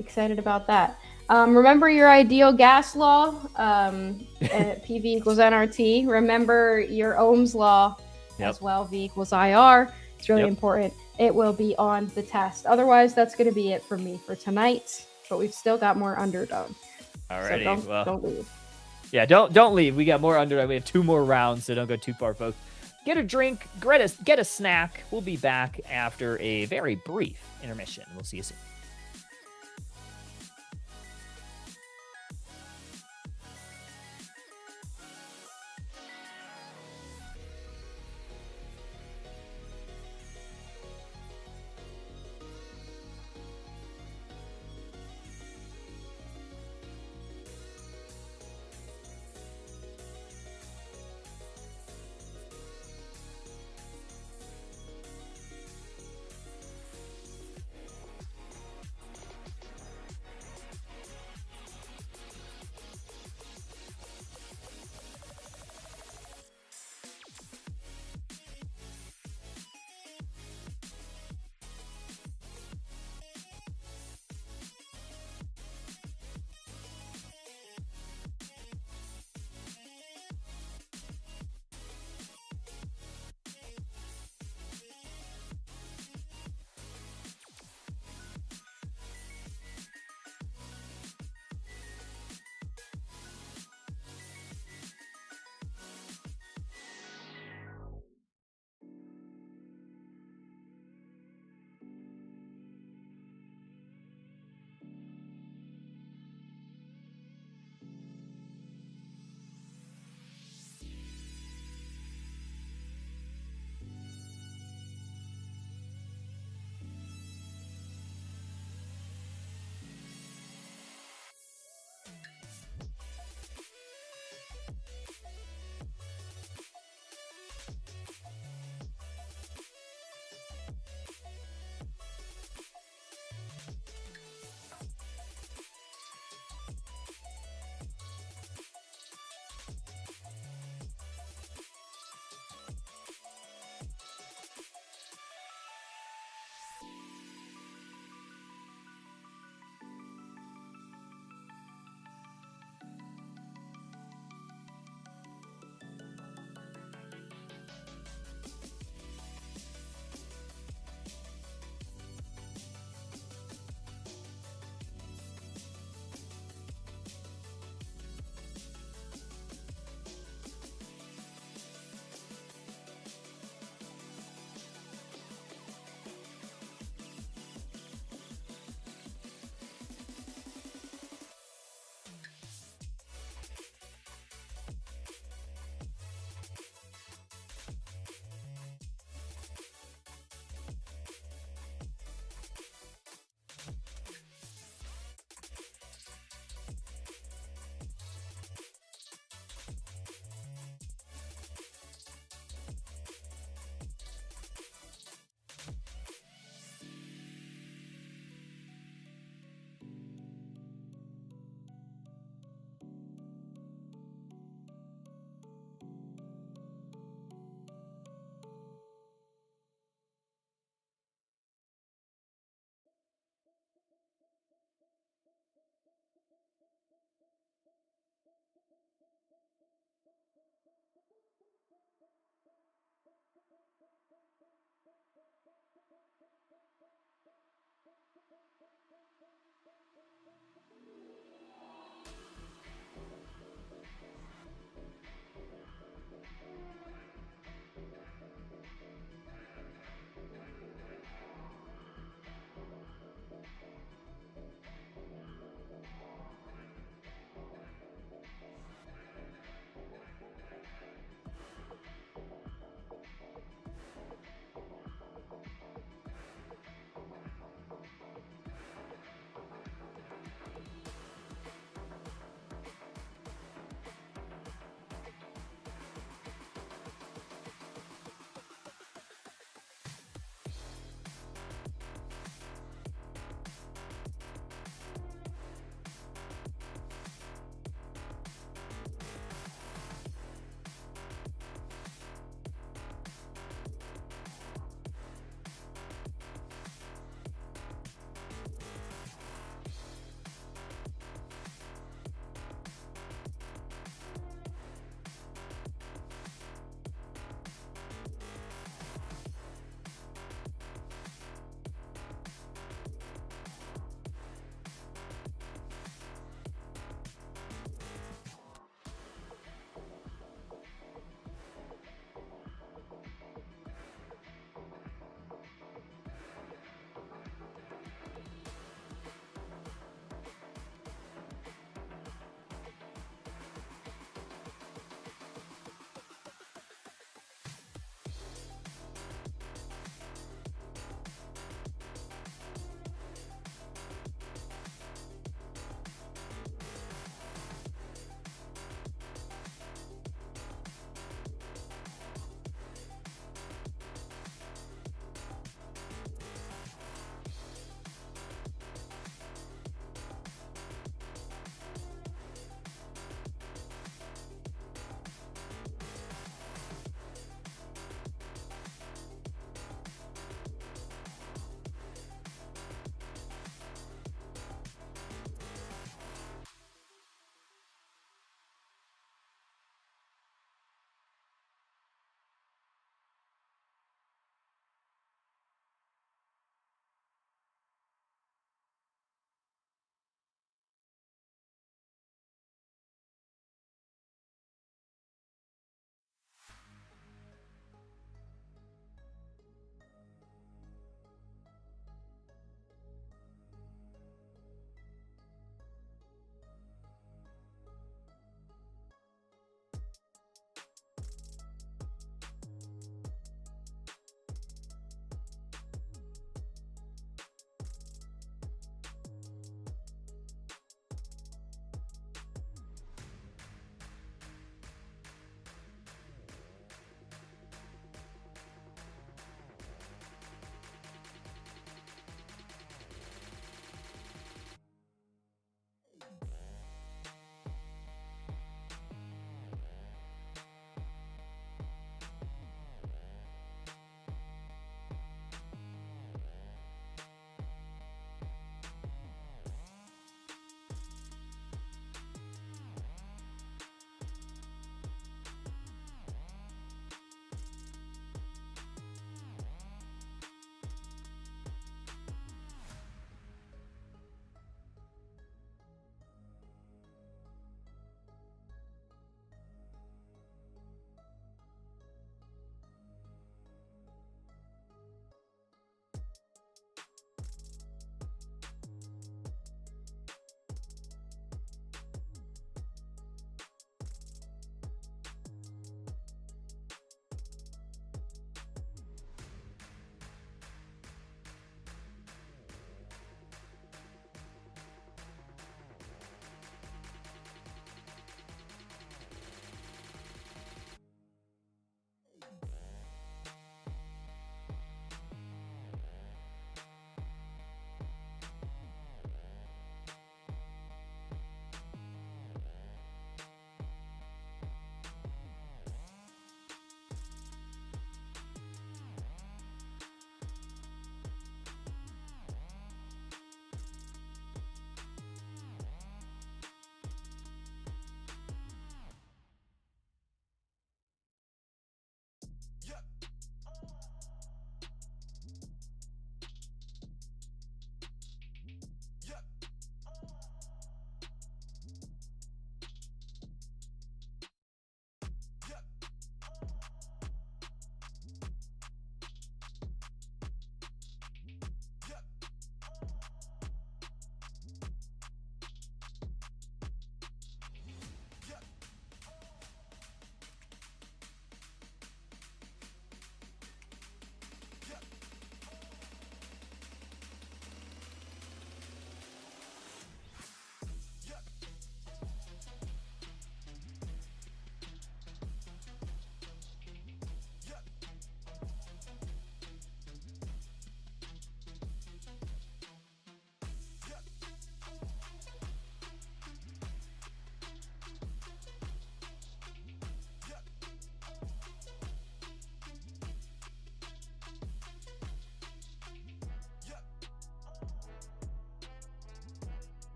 [SPEAKER 2] excited about that. Remember your ideal gas law, PV equals nRT. Remember your Ohm's law as well, V equals IR. It's really important. It will be on the test. Otherwise, that's going to be it for me for tonight, but we've still got more Underdog.
[SPEAKER 1] Alrighty,
[SPEAKER 2] so don't leave.
[SPEAKER 1] Yeah, don't leave. We got more Underdog. We have 2 more rounds, so don't go too far, folks. Get a drink, get a snack. We'll be back after a very brief intermission. We'll see you soon.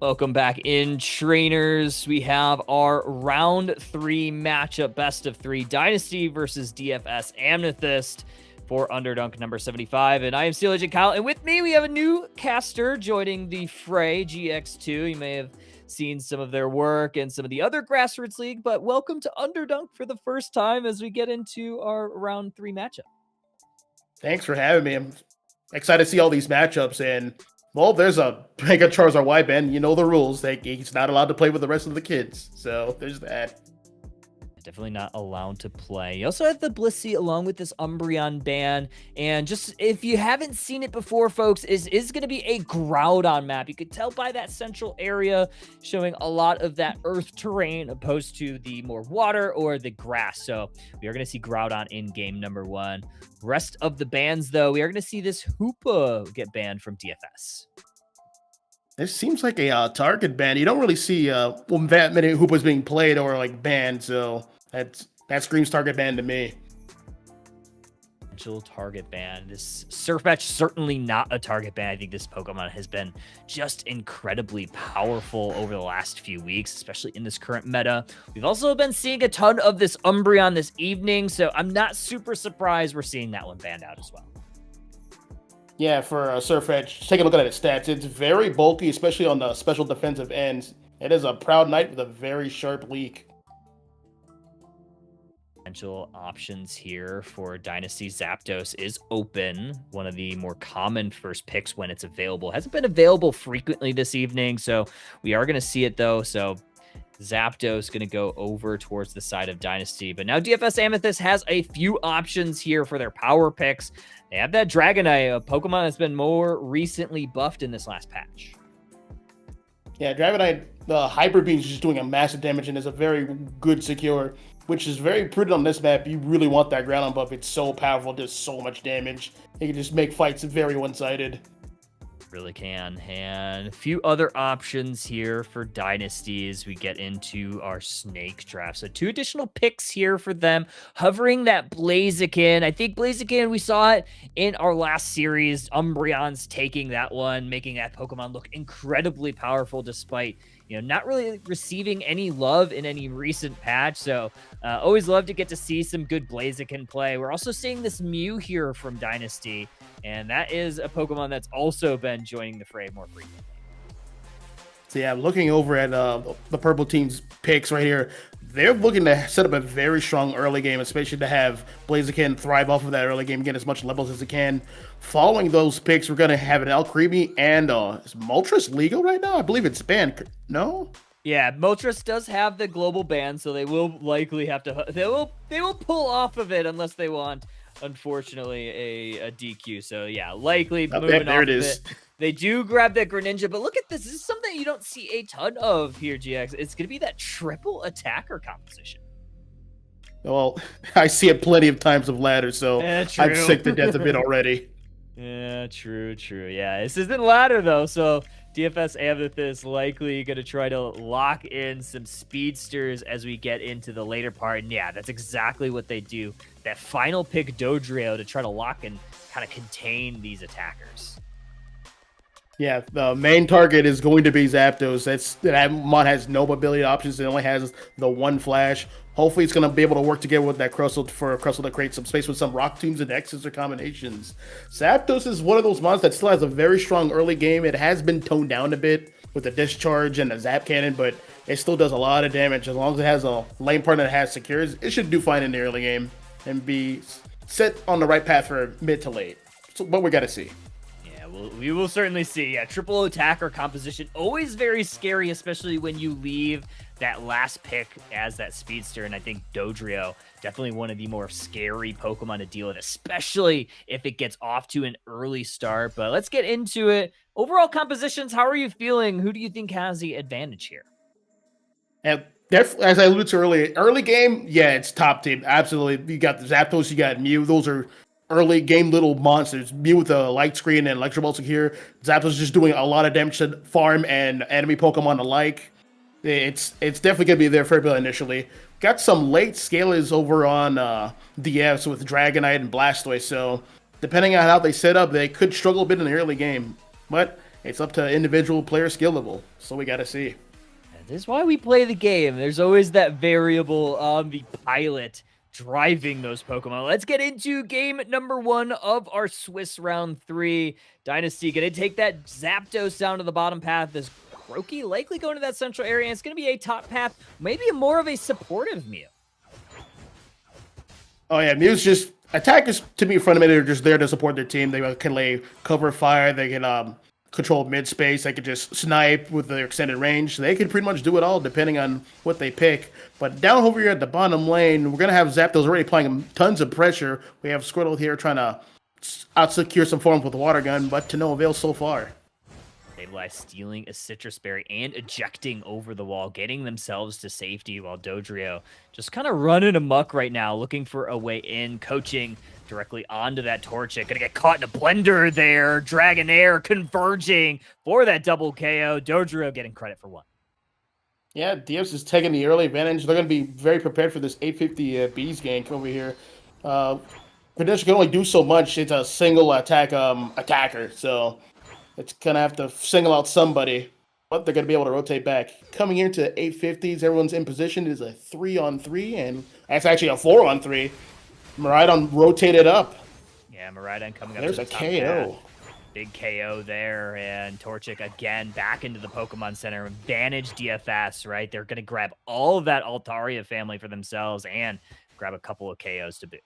[SPEAKER 1] Welcome back in, trainers. We have our round 3 matchup, best of 3, Dynasty versus DFS Amethyst for Underdunk number 75. And I am Steel Agent Kyle, and with me we have a new caster joining the fray, GX2. You may have seen some of their work and some of the other grassroots league, but welcome to Underdunk for the first time as we get into our round 3 matchup.
[SPEAKER 3] Thanks for having me. I'm excited to see all these matchups, and well, there's a Mega Charizard Y band. You know the rules. He's not allowed to play with the rest of the kids. So there's that.
[SPEAKER 1] Definitely not allowed to play. You also have the Blissey along with this Umbreon ban. And just if you haven't seen it before, folks, is going to be a Groudon map. You could tell by that central area showing a lot of that earth terrain opposed to the more water or the grass. So we are going to see Groudon in game number 1. Rest of the bans, though, we are going to see this Hoopa get banned from DFS.
[SPEAKER 3] This seems like a target ban. You don't really see that many Hoopas being played or like banned, so that screams target ban to me.
[SPEAKER 1] Potential target ban. This Surfetch certainly not a target ban. I think this Pokemon has been just incredibly powerful over the last few weeks, especially in this current meta. We've also been seeing a ton of this Umbreon this evening, so I'm not super surprised we're seeing that one banned out as well.
[SPEAKER 3] Yeah, for Surfetch, take a look at its stats. It's very bulky, especially on the special defensive ends. It is a Proud Knight with a very sharp leak.
[SPEAKER 1] Potential options here for Dynasty. Zapdos is open, one of the more common first picks when it's available. Hasn't been available frequently this evening, so we are going to see it though. So Zapdos going to go over towards the side of Dynasty. But now DFS Amethyst has a few options here for their power picks. They have that Dragonite, a Pokemon that's been more recently buffed in this last patch.
[SPEAKER 3] Yeah, Dragonite, the Hyper Beam is just doing a massive damage and is a very good secure, which is very prudent on this map. You really want that Groudon buff. It's so powerful, does so much damage. It can just make fights very one-sided.
[SPEAKER 1] Really can. And a few other options here for dynasties. We get into our snake draft. So 2 additional picks here for them. Hovering that Blaziken. I think Blaziken, we saw it in our last series. Umbreon's taking that one, making that Pokemon look incredibly powerful despite, not really receiving any love in any recent patch. So always love to get to see some good Blaziken play. We're also seeing this Mew here from Dynasty, and that is a Pokemon that's also been joining the fray more frequently.
[SPEAKER 3] So yeah, looking over at the purple team's picks right here, they're looking to set up a very strong early game, especially to have Blaziken thrive off of that early game, get as much levels as it can. Following those picks, we're going to have an Alcremie and is Moltres legal right now? I believe it's banned. No?
[SPEAKER 1] Yeah, Moltres does have the global ban, so they will likely have to... They will pull off of it unless they want, unfortunately, a DQ. So yeah, likely moving
[SPEAKER 3] there
[SPEAKER 1] off
[SPEAKER 3] it is.
[SPEAKER 1] of it. They do grab that Greninja, but look at this. This is something you don't see a ton of here, GX. It's going to be that triple attacker composition.
[SPEAKER 3] Well, I see it plenty of times of ladder, so I'm sick to death of it already.
[SPEAKER 1] Yeah, true. Yeah, this isn't ladder, though, so DFS Amethyst likely going to try to lock in some speedsters as we get into the later part. And yeah, that's exactly what they do. That final pick Dodrio to try to lock and kind of contain these attackers.
[SPEAKER 3] Yeah, the main target is going to be Zapdos. That mod has no ability options. It only has the one flash. Hopefully, it's going to be able to work together with that Crustle for Crustle to create some space with some Rock Tombs and X's or combinations. Zapdos is one of those mods that still has a very strong early game. It has been toned down a bit with the Discharge and the Zap Cannon, but it still does a lot of damage. As long as it has a lane partner that has secures, it should do fine in the early game and be set on the right path for mid to late. So, but we got to see.
[SPEAKER 1] We will certainly see. Yeah, triple attacker composition, always very scary, especially when you leave that last pick as that speedster. And I think Dodrio, definitely one of the more scary Pokemon to deal with, especially if it gets off to an early start. But let's get into it. Overall compositions, how are you feeling? Who do you think has the advantage here?
[SPEAKER 3] And as I alluded to earlier, early game, yeah, it's top team. Absolutely. You got the Zapdos, you got Mew. Those are early game little monsters. Mew with a light screen and Electro Ball here. Zapdos just doing a lot of damage to farm and enemy Pokemon alike. It's definitely going to be there for a bit initially. Got some late scalers over on DFs with Dragonite and Blastoise, so depending on how they set up, they could struggle a bit in the early game. But it's up to individual player skill level. So we got to see.
[SPEAKER 1] This is why we play the game. There's always that variable on the pilot driving those Pokemon. Let's get into game number 1 of our Swiss round 3. Dynasty gonna take that Zapdos down to the bottom path. This Grookey likely going to that central area, and it's gonna be a top path, maybe more of a supportive Mew.
[SPEAKER 3] Oh yeah, Mew's just attackers to me fundamentally are just there to support their team. They can lay cover fire, they can control mid space, they could just snipe with their extended range. They can pretty much do it all depending on what they pick. But down over here at the bottom lane, we're gonna have Zapdos already applying tons of pressure. We have Squirtle here trying to out-secure some forms with the water gun, but to no avail so far.
[SPEAKER 1] Sableye stealing a Citrus Berry and ejecting over the wall, getting themselves to safety, while Dodrio just kind of running amok right now, looking for a way in, coaching directly onto that Torchic. Gonna get caught in a blender there. Dragonair converging for that double KO. Dodrio getting credit for 1.
[SPEAKER 3] Yeah, DS is taking the early advantage. They're going to be very prepared for this 850 Bees gank over here. Greninja can only do so much. It's a single attack attacker, so it's going to have to single out somebody. But they're going to be able to rotate back. Coming into 850s, everyone's in position. It is a 3-on-3, and that's actually a 4-on-3. Miraidon rotated up.
[SPEAKER 1] Yeah, Miraidon coming up.
[SPEAKER 3] There's
[SPEAKER 1] to
[SPEAKER 3] a
[SPEAKER 1] the top
[SPEAKER 3] KO.
[SPEAKER 1] path. Big KO there, and Torchic again back into the Pokemon Center. Advantage DFS, right? They're going to grab all of that Altaria family for themselves and grab a couple of KOs to boot.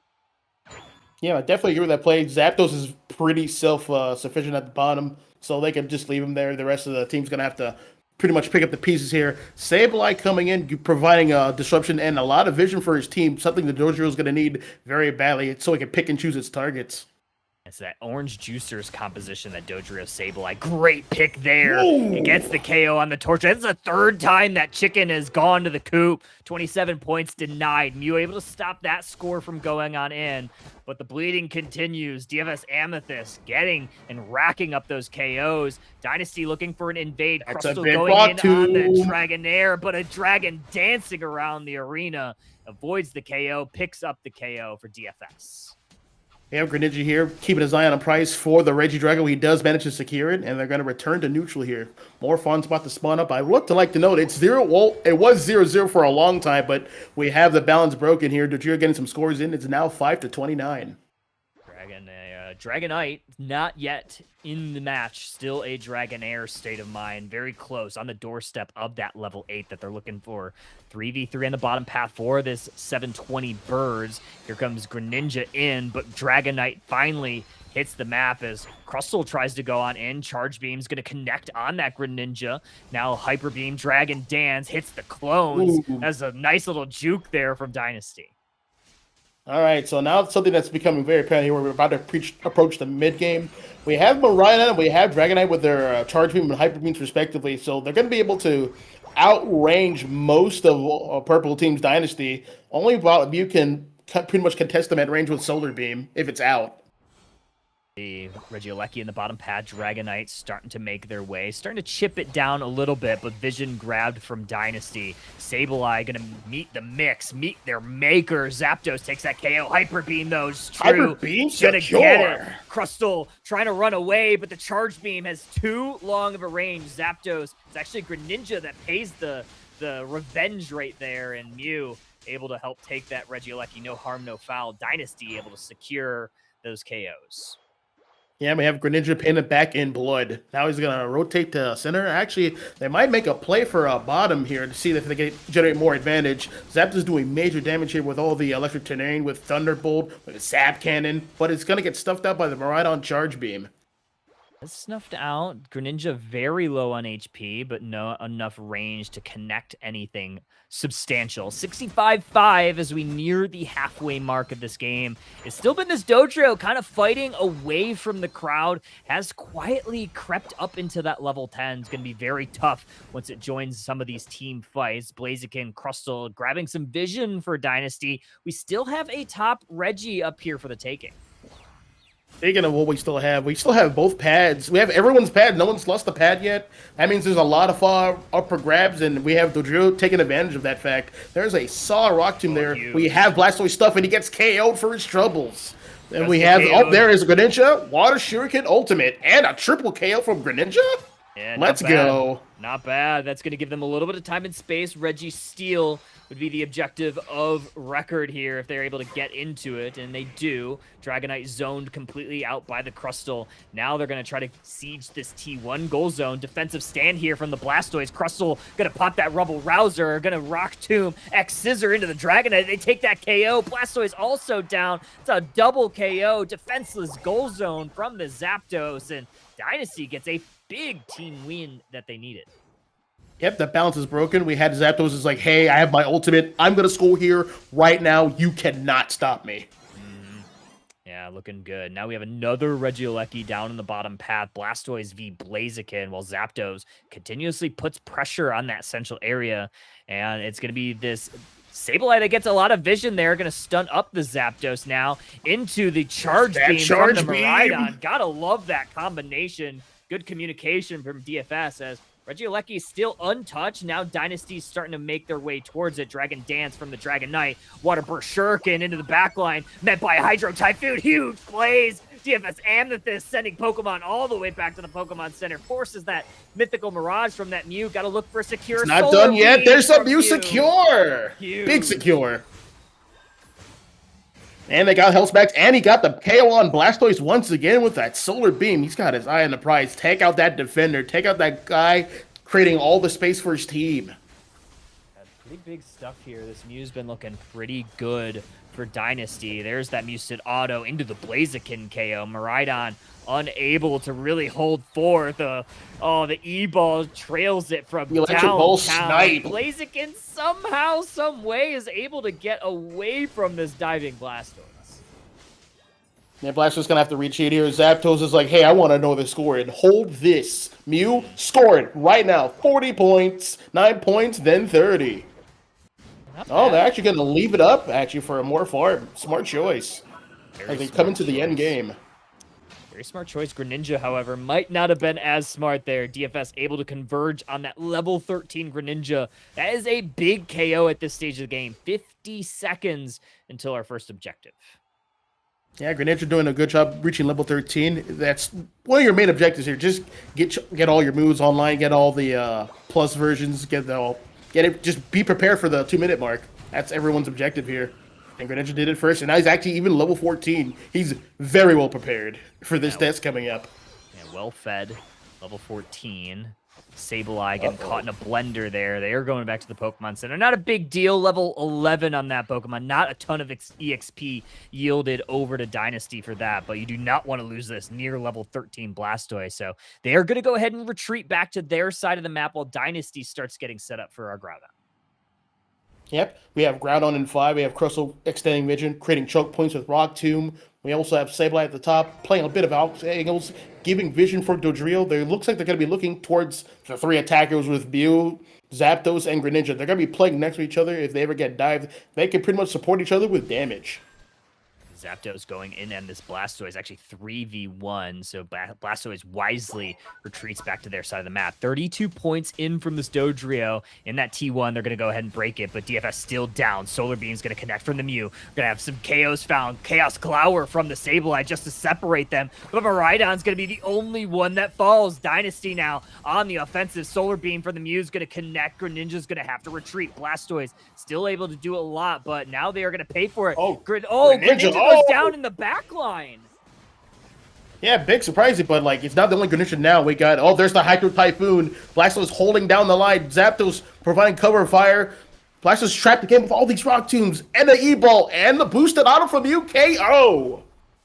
[SPEAKER 3] Yeah, I definitely agree with that play. Zapdos is pretty self-sufficient at the bottom, so they can just leave him there. The rest of the team's going to have to pretty much pick up the pieces here. Sableye coming in, providing disruption and a lot of vision for his team, something that Dodrio is going to need very badly so he can pick and choose its targets.
[SPEAKER 1] It's that Orange Juicers composition that Dodrio Sableye. Great pick there.
[SPEAKER 3] Whoa.
[SPEAKER 1] It gets the KO on the Torch. That's the 3rd time that chicken has gone to the coop. 27 points denied. Mew able to stop that score from going on in. But the bleeding continues. DFS Amethyst getting and racking up those KOs. Dynasty looking for an invade.
[SPEAKER 3] That's
[SPEAKER 1] Crystal
[SPEAKER 3] a big
[SPEAKER 1] going in
[SPEAKER 3] too.
[SPEAKER 1] on the Dragonair, but a dragon dancing around the arena. Avoids the KO, picks up the KO for DFS.
[SPEAKER 3] We have Greninja here, keeping his eye on a price for the Regidrago. He does manage to secure it, and they're going to return to neutral here. More funds about to spawn up. I would like to note it's 0. Well, it was 0-0 for a long time, but we have the balance broken here. Dodrio getting some scores in. It's now 5-29.
[SPEAKER 1] Dragonite, not yet in the match. Still a Dragonair state of mind. Very close on the doorstep of that level 8 that they're looking for. 3v3 on the bottom path for this 720 birds. Here comes Greninja in, but Dragonite finally hits the map as Crustle tries to go on in. Charge Beam's going to connect on that Greninja. Now Hyper Beam, Dragon Dance hits the clones.
[SPEAKER 3] Ooh.
[SPEAKER 1] That's a nice little juke there from Dynasty.
[SPEAKER 3] All right, so now something that's becoming very apparent here. We're about to approach the mid game. We have Miraidon and we have Dragonite with their Charge Beam and Hyper Beams respectively, so they're going to be able to outrange most of Purple Team's Dynasty. Only Mew can pretty much contest them at range with Solar Beam if it's out.
[SPEAKER 1] The Regieleki in the bottom pad, Dragonite starting to make their way, starting to chip it down a little bit, but vision grabbed from Dynasty. Sableye gonna meet the mix, meet their maker. Zapdos takes that KO. Hyper Beam though, is true.
[SPEAKER 3] Hyper Beam
[SPEAKER 1] gonna
[SPEAKER 3] secure.
[SPEAKER 1] get it. Crustle trying to run away, but the Charge Beam has too long of a range. Zapdos, it's actually Greninja that pays the revenge right there, and Mew able to help take that Regieleki. No harm, no foul. Dynasty able to secure those KOs.
[SPEAKER 3] Yeah, we have Greninja painted back in blood. Now he's going to rotate to center. Actually, they might make a play for a bottom here to see if they can generate more advantage. Zapdos doing major damage here with all the electric terrain, with Thunderbolt, with Zap Cannon, but it's going to get stuffed out by the Miraidon Charge Beam.
[SPEAKER 1] Snuffed out. Greninja very low on HP, but no enough range to connect anything substantial. 65-5 as we near the halfway mark of this game. It's still been this Dodrio kind of fighting away from the crowd, has quietly crept up into that level 10. It's going to be very tough once it joins some of these team fights. Blaziken, Crustle grabbing some vision for Dynasty. We still have a top Reggie up here for the taking.
[SPEAKER 3] Speaking of what we still have both pads. We have everyone's pad. No one's lost the pad yet. That means there's a lot of upper grabs, and we have Dodrio taking advantage of that fact. There's a Saw Rock Tomb there. We have Blastoise stuff, and he gets KO'd for his troubles. Then we have, oh, there is Greninja, Water Shuriken Ultimate, and a triple KO from Greninja?
[SPEAKER 1] Yeah,
[SPEAKER 3] let's go.
[SPEAKER 1] Not bad. That's going to give them a little bit of time and space. Registeel would be the objective of record here if they're able to get into it, and they do. Dragonite zoned completely out by the Crustle. Now they're going to try to siege this T1 goal zone. Defensive stand here from the Blastoise. Crustle going to pop that Rubble Rouser, going to Rock Tomb, X Scissor into the Dragonite. They take that KO. Blastoise also down. It's a double KO. Defenseless goal zone from the Zapdos, and Dynasty gets a big team win that they needed.
[SPEAKER 3] Yep, the balance is broken. We had Zapdos is like, hey, I have my ultimate. I'm going to score here right now. You cannot stop me.
[SPEAKER 1] Yeah, looking good. Now we have another Regieleki down in the bottom path. Blastoise v Blaziken, while Zapdos continuously puts pressure on that central area. And it's going to be this Sableye that gets a lot of vision there. Going to stun up the Zapdos now into the Charge Beam from the Miraidon. Gotta love that combination. Good communication from DFS as Regieleki is still untouched. Now Dynasty's starting to make their way towards it. Dragon Dance from the Dragon Knight. Water Burst Shuriken into the backline. Met by Hydro Typhoon. Huge plays. DFS Amethyst sending Pokemon all the way back to the Pokemon Center. Forces that Mythical Mirage from that Mew. Got to look for a secure.
[SPEAKER 3] It's not done yet. There's a Mew secure.
[SPEAKER 1] Huge.
[SPEAKER 3] Big secure. And they got Hellsmax, and he got the KO on Blastoise once again with that Solar Beam. He's got his eye on the prize. Take out that defender. Take out that guy creating all the space for his team.
[SPEAKER 1] Pretty big stuff here. This Mew's been looking pretty good for Dynasty. There's that Mewsted Auto into the Blaziken KO. Miraidon unable to really hold forth. The E-Ball trails it from
[SPEAKER 3] the Electric Ball snipe.
[SPEAKER 1] Blaziken somehow, some way is able to get away from this diving Blastoise.
[SPEAKER 3] Yeah, Blastoise is going to have to retreat here. Zapdos is like, hey, I want to know the score and hold this. Mew, score it right now. 40 points, 9 points, then 30. Oh, they're actually going to leave it up, actually, for a more farm. Smart choice. As they come into the end game.
[SPEAKER 1] Very smart choice. Greninja, however, might not have been as smart there. DFS able to converge on that level 13 Greninja. That is a big KO at this stage of the game. 50 seconds until our first objective.
[SPEAKER 3] Yeah, Greninja doing a good job reaching level 13. That's one of your main objectives here. Just get all your moves online, get all the plus versions, get it. Just be prepared for the 2-minute mark. That's everyone's objective here. And Greninja did it first, and now he's actually even level 14. He's very well prepared for this test coming up.
[SPEAKER 1] Yeah, well fed, level 14. Sableye getting caught in a blender there. They are going back to the Pokemon Center. Not a big deal. Level 11 on that Pokemon. Not a ton of EXP yielded over to Dynasty for that, but you do not want to lose this near level 13 Blastoise. So they are going to go ahead and retreat back to their side of the map while Dynasty starts getting set up for our Groudon.
[SPEAKER 3] Yep, we have Groudon in 5. We have Crustle extending vision, creating choke points with Rock Tomb. We also have Sableye at the top, playing a bit of out angles, giving vision for Dodrio. They looks like they're going to be looking towards the 3 attackers with Mew, Zapdos, and Greninja. They're going to be playing next to each other. If they ever get dived, they can pretty much support each other with damage.
[SPEAKER 1] Zapdos going in, and this Blastoise actually 3v1, so Blastoise wisely retreats back to their side of the map. 32 points in from this Dodrio. In that T1, they're going to go ahead and break it, but DFS still down. Solar Beam's going to connect from the Mew. We're going to have some KOs found. Chaos Glower from the Sableye just to separate them, but Miraidon's going to be the only one that falls. Dynasty now on the offensive. Solar Beam from the Mew is going to connect. Greninja's going to have to retreat. Blastoise still able to do a lot, but now they are going to pay for it. Greninja goes down in the back line.
[SPEAKER 3] Yeah, big surprise, but like it's not the only Greninja now. We got there's the Hydro Typhoon. Blastoise holding down the line. Zapdos providing cover fire. Blastoise trapped again with all these Rock Tombs and the E-Ball and the boosted auto from UKO.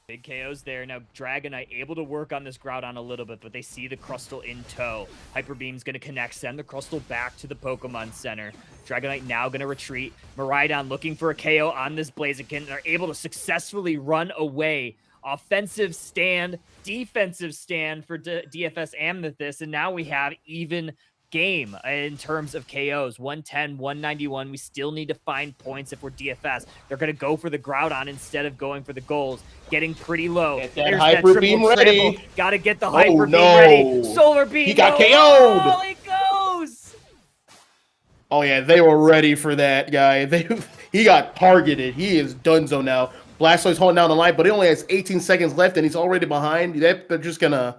[SPEAKER 1] Big KOs there. Now Dragonite able to work on this Groudon a little bit, but they see the Crustle in tow. Hyper Beam's going to connect, send the Crustle back to the Pokemon Center. Dragonite now going to retreat. Miraidon looking for a KO on this Blaziken. They're able to successfully run away. Offensive stand, defensive stand for DFS Amethyst, and now we have even game in terms of KOs. 110, 191. We still need to find points if we're DFS. They're going to go for the Groudon instead of going for the goals. Getting pretty low.
[SPEAKER 3] Get that Hyper Beam ready.
[SPEAKER 1] Got to get the Hyper Beam ready. Solar Beam.
[SPEAKER 3] He got KO'd.
[SPEAKER 1] Oh, it goes.
[SPEAKER 3] Oh, yeah, they were ready for that guy. He got targeted. He is donezo now. Blastoise holding down the line, but he only has 18 seconds left, and he's already behind. They're just gonna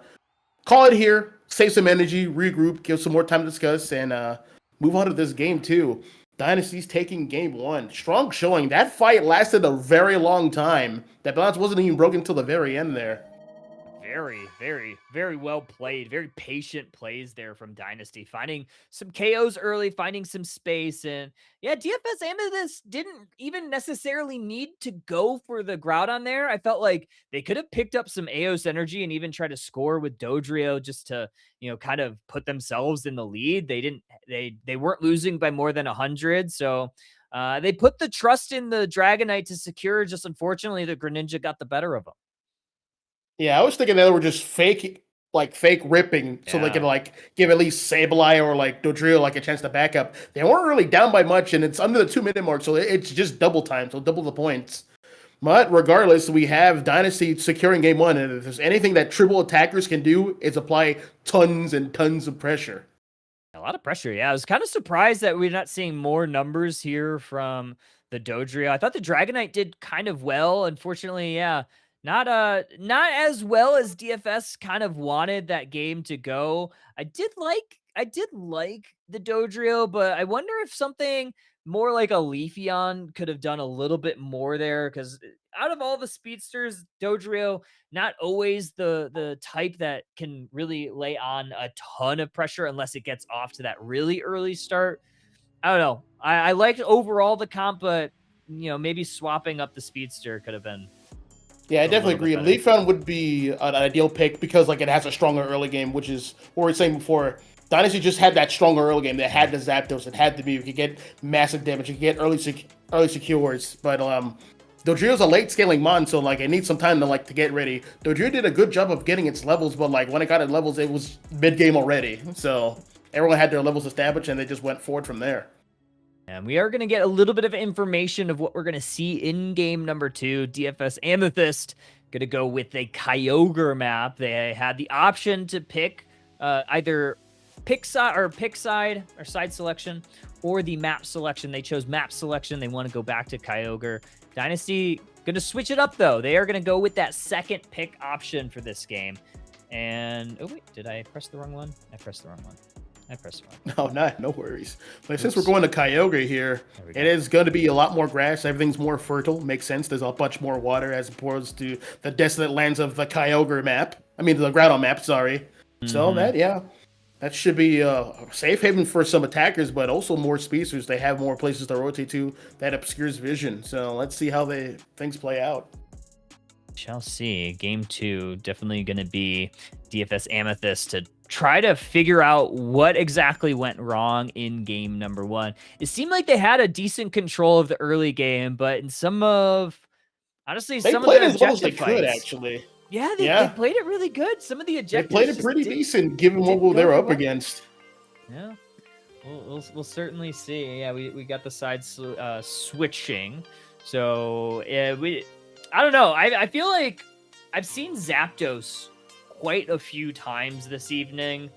[SPEAKER 3] call it here, save some energy, regroup, give some more time to discuss, and move on to this game too. Dynasty's taking game 1. Strong showing. That fight lasted a very long time. That balance wasn't even broken until the very end there.
[SPEAKER 1] Very, very, very well played. Very patient plays there from Dynasty. Finding some KOs early, finding some space. And yeah, DFS Amethyst didn't even necessarily need to go for the Groudon there. I felt like they could have picked up some Aos energy and even tried to score with Dodrio just to, kind of put themselves in the lead. They weren't losing by more than 100. So they put the trust in the Dragonite to secure. Just unfortunately, the Greninja got the better of them.
[SPEAKER 3] Yeah, I was thinking they were just fake ripping so they could give at least Sableye or Dodrio a chance to back up. They weren't really down by much, and it's under the 2-minute mark, so it's just double time, so double the points. But regardless, we have Dynasty securing game 1, and if there's anything that triple attackers can do, is apply tons and tons of pressure.
[SPEAKER 1] A lot of pressure, yeah. I was kind of surprised that we're not seeing more numbers here from the Dodrio. I thought the Dragonite did kind of well. Unfortunately, yeah. Not as well as DFS kind of wanted that game to go. I did like the Dodrio, but I wonder if something more like a Leafeon could have done a little bit more there, because out of all the speedsters, Dodrio not always the type that can really lay on a ton of pressure unless it gets off to that really early start. I don't know. I liked overall the comp, but maybe swapping up the speedster could have been.
[SPEAKER 3] Yeah, I definitely agree. Leafeon would be an ideal pick because it has a stronger early game, which is what we were saying before. Dynasty just had that stronger early game. They had the Zapdos, it had the Mew. You could get massive damage, you could get early secures. But Dodrio's a late scaling mon, so it needs some time to get ready. Dodrio did a good job of getting its levels, but when it got its levels, it was mid game already. So everyone had their levels established, and they just went forward from there.
[SPEAKER 1] And we are going to get a little bit of information of what we're going to see in game number 2. DFS Amethyst going to go with a Kyogre map. They had the option to pick either pick side or side selection or the map selection. They chose map selection. They want to go back to Kyogre. Dynasty going to switch it up, though. They are going to go with that second pick option for this game. And, oh, wait, did I press the wrong one? I pressed the wrong one. I pressed it wrong.
[SPEAKER 3] No worries. But since we're going to Kyogre here, it is going to be a lot more grass. Everything's more fertile. Makes sense. There's a bunch more water as opposed to the desolate lands of the Kyogre map. I mean, the Groudon map, sorry. Mm-hmm. So that should be a safe haven for some attackers, but also more speedsters. They have more places to rotate to. That obscures vision. So let's see how things play out.
[SPEAKER 1] Shall see. Game 2 definitely going to be DFS Amethyst to try to figure out what exactly went wrong in game number 1. It seemed like they had a decent control of the early game, but in some of the objective
[SPEAKER 3] they could, actually.
[SPEAKER 1] Yeah, they played it really good. Some of the objectives
[SPEAKER 3] they played it pretty decent given what they were up against.
[SPEAKER 1] Yeah, we'll certainly see. Yeah, we got the side switching. So I don't know. I feel like I've seen Zapdos quite a few times this evening,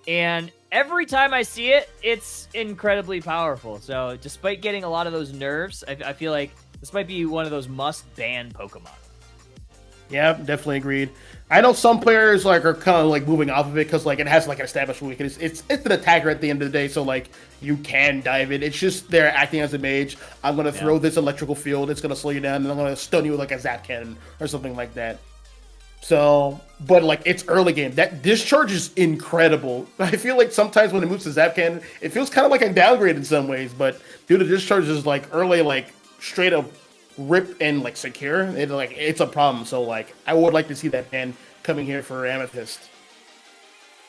[SPEAKER 1] and every time I see it, it's incredibly powerful. So despite getting a lot of those nerfs, I feel like this might be one of those must-ban Pokemon.
[SPEAKER 3] Yeah, definitely agreed. I know some players are kind of moving off of it because it has an established weakness. It's an attacker at the end of the day, so you can dive it. It's just they're acting as a mage. I'm gonna throw this electrical field. It's gonna slow you down, and I'm gonna stun you with a Zap Cannon or something like that. So, but it's early game. That discharge is incredible. I feel like sometimes when it moves to Zap Cannon, it feels kind of like a downgrade in some ways. But due to discharge is early, straight up rip and secure. It's a problem. So I would like to see that ban coming here for Amethyst.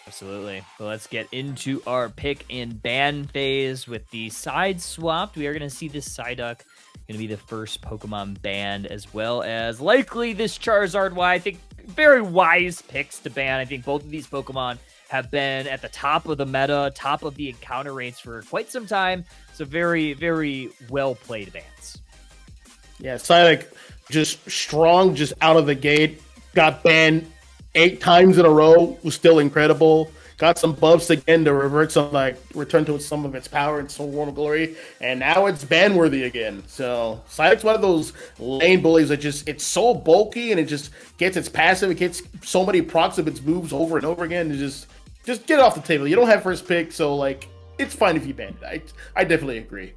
[SPEAKER 1] Absolutely. Well, let's get into our pick and ban phase with the side swapped. We are going to see this Psyduck going to be the first Pokemon banned, as well as likely this Charizard. Why I think very wise picks to ban. I think both of these Pokemon have been at the top of the meta, top of the encounter rates for quite some time. So very, very well played bans.
[SPEAKER 3] Yeah, Psyduck just strong, just out of the gate. Got banned 8 times in a row. Was still incredible. got some buffs again to revert some, return to some of its power and some warm glory, and now it's ban worthy again. So Psyduck's one of those lane bullies that it's so bulky and it just gets its passive, it gets so many procs of its moves over and over again. And just get it off the table. You don't have first pick, so like it's fine if you ban it. I definitely agree.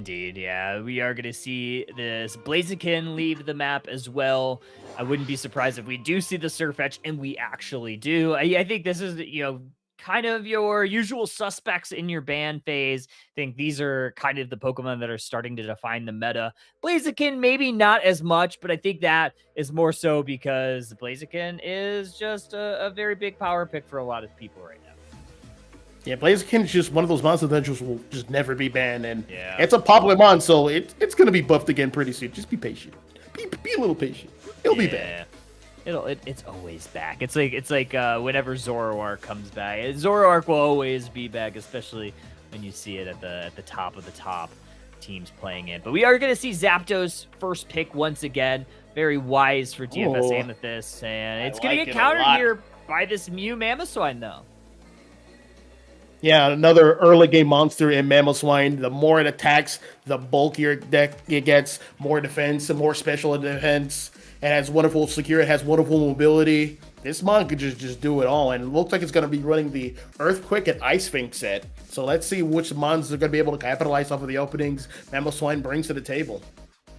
[SPEAKER 1] Indeed, yeah. We are going to see this Blaziken leave the map as well. I wouldn't be surprised if we do see the Sirfetch'd, and we actually do. I think this is, kind of your usual suspects in your ban phase. I think these are kind of the Pokemon that are starting to define the meta. Blaziken, maybe not as much, but I think that is more so because Blaziken is just a very big power pick for a lot of people right now.
[SPEAKER 3] Yeah, Blaziken is just one of those monsters that will just never be banned, and it's a popular mon, so it's gonna be buffed again pretty soon. Just be patient. Be a little patient. It'll be back.
[SPEAKER 1] It's always back. It's like whenever Zoroark comes back, Zoroark will always be back, especially when you see it at the top of the top teams playing it. But we are gonna see Zapdos first pick once again. Very wise for DFS Amethyst, and it's gonna get countered here by this Mew Mamoswine though.
[SPEAKER 3] Yeah, another early game monster in Mamoswine. The more it attacks, the bulkier deck it gets, more defense and more special defense. It has wonderful secure, it has wonderful mobility. This mon could just do it all, and it looks like it's going to be running the Earthquake and Ice Sphinx set. So let's see which mons are going to be able to capitalize off of the openings Mamoswine brings to the table.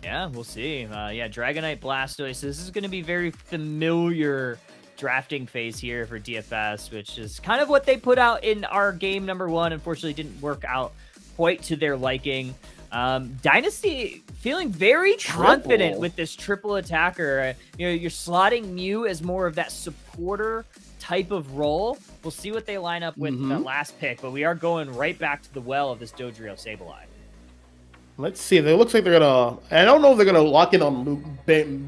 [SPEAKER 1] Yeah, we'll see. Dragonite, Blastoise. This is going to be very familiar drafting phase here for DFS, which is kind of what they put out in our game number 1. Unfortunately, didn't work out quite to their liking. Dynasty feeling very confident with this triple attacker. You're slotting Mew as more of that supporter type of role. We'll see what they line up with the last pick, but we are going right back to the well of this Dodrio Sableye.
[SPEAKER 3] Let's see. It looks like they're gonna. I don't know if they're gonna lock in on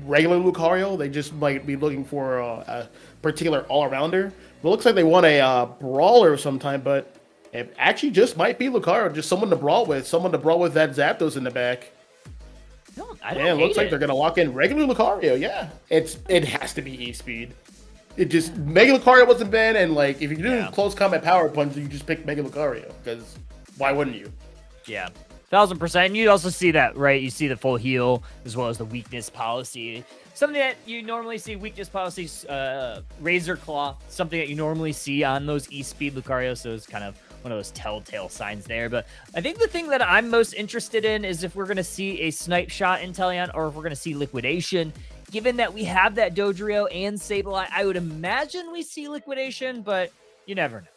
[SPEAKER 3] regular Lucario. They just might be looking for a particular all-arounder. It looks like they want a brawler sometime, but it actually just might be Lucario, just someone to brawl with that Zapdos in the back.
[SPEAKER 1] I don't
[SPEAKER 3] it looks like they're gonna lock in regular Lucario. Yeah, it has to be E-Speed. It just Mega Lucario wasn't banned, and like if you're doing close combat power punch, you just pick Mega Lucario because why wouldn't you?
[SPEAKER 1] Yeah. 1000%. And you'd also see that, right? You see the full heal as well as the weakness policy. Something that you normally see, weakness policies, Razor Claw, something that you normally see on those E-Speed Lucario. So it's kind of one of those telltale signs there. But I think the thing that I'm most interested in is if we're going to see a Snipe Shot Inteleon or if we're going to see Liquidation. Given that we have that Dodrio and Sableye, I would imagine we see Liquidation, but you never know.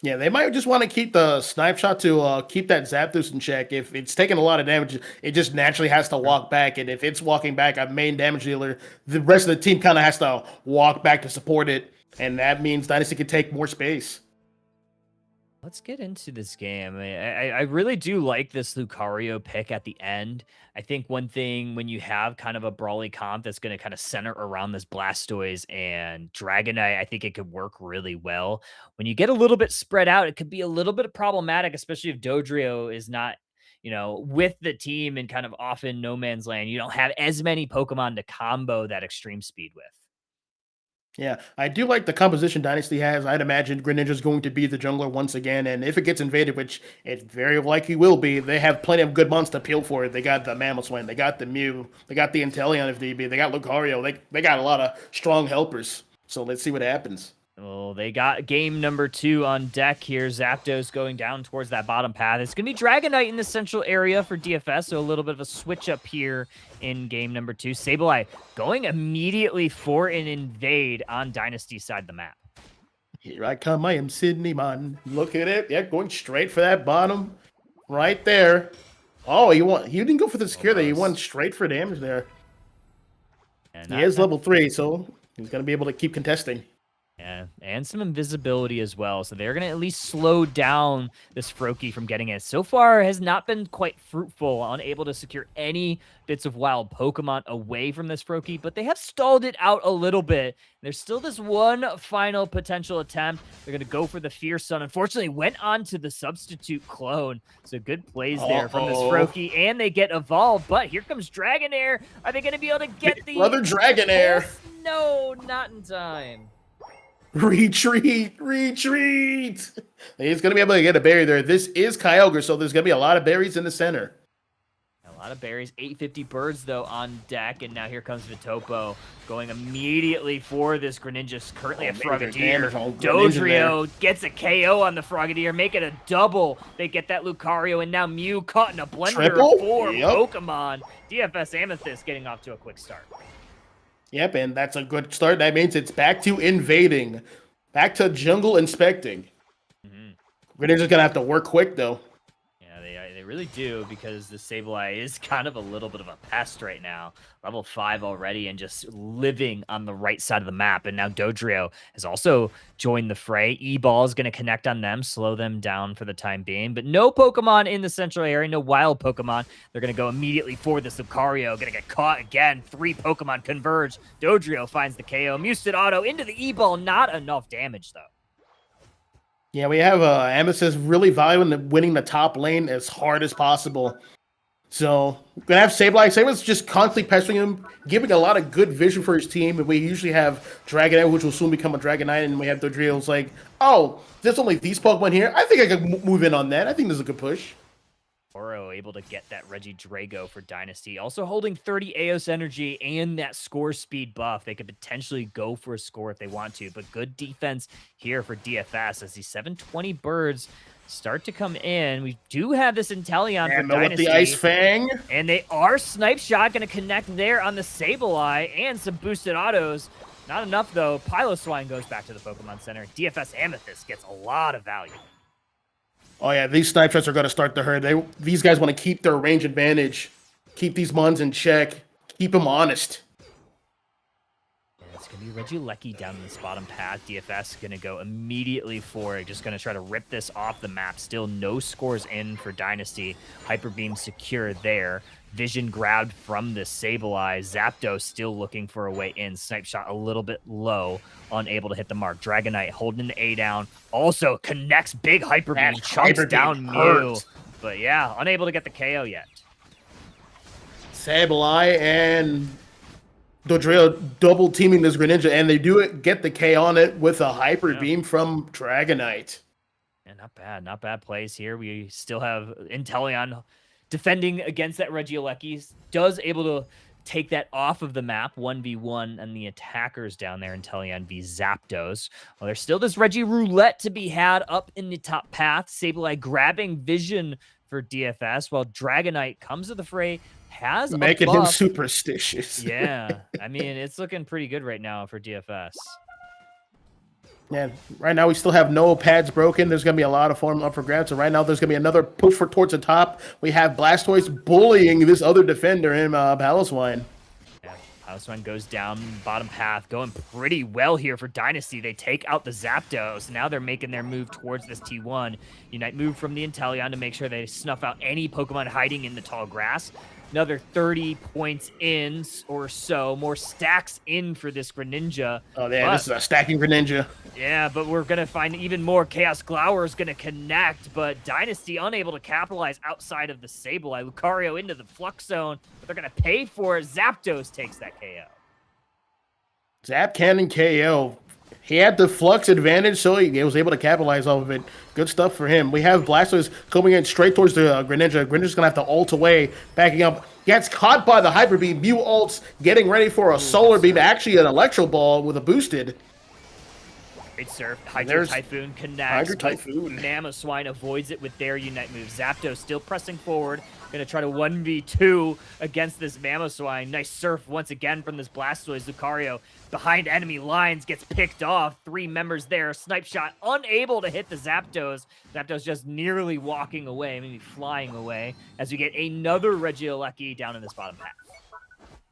[SPEAKER 3] Yeah, they might just want to keep the Snipe Shot to keep that Zapdos in check. If it's taking a lot of damage, it just naturally has to walk back. And if it's walking back, a main damage dealer, the rest of the team kind of has to walk back to support it. And that means Dynasty can take more space.
[SPEAKER 1] Let's get into this game. I really do like this Lucario pick at the end. I think one thing when you have kind of a brawly comp that's going to kind of center around this Blastoise and Dragonite, I think it could work really well. When you get a little bit spread out, it could be a little bit problematic, especially if Dodrio is not, with the team and kind of off in no man's land. You don't have as many Pokemon to combo that extreme speed with.
[SPEAKER 3] Yeah, I do like the composition Dynasty has. I'd imagine Greninja's going to be the jungler once again, and if it gets invaded, which it very likely will be, they have plenty of good monsters to appeal for it. They got the Mamoswine, they got the Mew, they got the Inteleon if need be, they got Lucario, they got a lot of strong helpers. So let's see what happens.
[SPEAKER 1] Well, they got game number 2 on deck here. Zapdos going down towards that bottom path. It's going to be Dragonite in the central area for DFS, so a little bit of a switch up here in game number 2. Sableye going immediately for an invade on Dynasty side of the map.
[SPEAKER 3] Here I come. I am Sydney, man. Look at it. Yeah, going straight for that bottom right there. Oh, you didn't go for the secure there. You went straight for damage there. And he is level 3, so he's going to be able to keep contesting.
[SPEAKER 1] Yeah, and some invisibility as well. So they're going to at least slow down this Froakie from getting it. So far has not been quite fruitful, unable to secure any bits of wild Pokemon away from this Froakie, but they have stalled it out a little bit. There's still this one final potential attempt. They're going to go for the Fierce Sun. Unfortunately, went on to the substitute clone. So good plays there from this Froakie, and they get evolved. But here comes Dragonair. Are they going to be able to get the...
[SPEAKER 3] Brother Dragonair.
[SPEAKER 1] No, not in time.
[SPEAKER 3] Retreat, retreat. He's going to be able to get a berry there. This is Kyogre, so there's going to be a lot of berries in the center.
[SPEAKER 1] A lot of berries. 850 birds, though, on deck. And now here comes Vitopo going immediately for this Greninja. Currently a Frogadier. Dodrio gets a KO on the Frogadier, make it a double. They get that Lucario, and now Mew caught in a blender of 4 Pokemon. DFS Amethyst getting off to a quick start.
[SPEAKER 3] Yep, and that's a good start. That means it's back to invading. Back to jungle inspecting. Greninja's going to have to work quick, though.
[SPEAKER 1] They really do, because the Sableye is kind of a little bit of a pest right now. Level 5 already and just living on the right side of the map. And now Dodrio has also joined the fray. E-Ball is going to connect on them, slow them down for the time being. But no Pokemon in the central area, no wild Pokemon. They're going to go immediately for this Lucario. Going to get caught again. 3 Pokemon converge. Dodrio finds the KO. Musted Auto into the E-Ball. Not enough damage, though.
[SPEAKER 3] Yeah, we have Amethyst really valuing winning the top lane as hard as possible. So, we're going to have Sableye. Sableye's just constantly pestering him, giving a lot of good vision for his team. And we usually have Dragonite, which will soon become a Dragonite. And we have Dodrio's like, oh, there's only these Pokemon here. I think I could move in on that. I think this is a good push.
[SPEAKER 1] Oro able to get that Regidrago for Dynasty. Also holding 30 Eos energy and that score speed buff. They could potentially go for a score if they want to, but good defense here for DFS as these 720 birds start to come in. We do have this Inteleon for Dynasty.
[SPEAKER 3] With the Ice Fang.
[SPEAKER 1] And they are Snipe Shot going to connect there on the Sableye and some boosted autos. Not enough, though. Piloswine goes back to the Pokemon Center. DFS Amethyst gets a lot of value.
[SPEAKER 3] Oh, yeah, these Snipe Shots are going to start to hurt. These guys want to keep their range advantage, keep these Mons in check, keep them honest.
[SPEAKER 1] It's going to be Regieleki down in this bottom path. DFS going to go immediately for it, just going to try to rip this off the map. Still no scores in for Dynasty. Hyper Beam secure there. Vision grabbed from the Sableye. Zapdos still looking for a way in. Snipe Shot a little bit low, unable to hit the mark. Dragonite holding the A down. Also connects big Hyper Beam, chunks down Mew. But yeah, unable to get the KO yet.
[SPEAKER 3] Sableye and Dodrio double teaming this Greninja, and they do get the K on it with a Hyper Beam from Dragonite.
[SPEAKER 1] Yeah, not bad plays here. We still have Inteleon defending against that Regieleki, does able to take that off of the map, 1v1, and the attackers down there, Inteleon v Zapdos. Well, there's still this Regiroulette to be had up in the top path. Sableye grabbing vision for DFS, while Dragonite comes to the fray, has
[SPEAKER 3] making him superstitious.
[SPEAKER 1] Yeah, I mean, it's looking pretty good right now for DFS.
[SPEAKER 3] Yeah, right now we still have no pads broken. There's going to be a lot of form up for grabs. So right now there's going to be another push towards the top. We have Blastoise bullying this other defender in Piloswine.
[SPEAKER 1] Yeah, Piloswine goes down bottom path, going pretty well here for Dynasty. They take out the Zapdos. Now they're making their move towards this T1. Unite move from the Inteleon to make sure they snuff out any Pokemon hiding in the tall grass. Another 30 points in or so. More stacks in for this Greninja.
[SPEAKER 3] Oh, yeah, this is a stacking Greninja.
[SPEAKER 1] Yeah, but we're going to find even more. Chaos Glower is going to connect, but Dynasty unable to capitalize outside of the Sableye. Lucario into the Flux Zone, but they're going to pay for it. Zapdos takes that KO.
[SPEAKER 3] Zap Cannon KO. He had the Flux advantage, so he was able to capitalize off of it. Good stuff for him. We have Blastoise coming in straight towards the Greninja. Greninja's going to have to ult away, backing up. Gets caught by the Hyper Beam. Mew ults, getting ready for a Solar Beam. Actually, an Electro Ball with a boosted.
[SPEAKER 1] Great surf. Hydro Typhoon connects.
[SPEAKER 3] Hydro Typhoon.
[SPEAKER 1] Mamoswine avoids it with their Unite move. Zapdos still pressing forward. Going to try to 1v2 against this Mamoswine. Nice surf once again from this Blastoise. Lucario behind enemy lines gets picked off. 3 members there. Snipe Shot unable to hit the Zapdos. Zapdos just nearly walking away, maybe flying away, as we get another Regieleki down in this bottom half.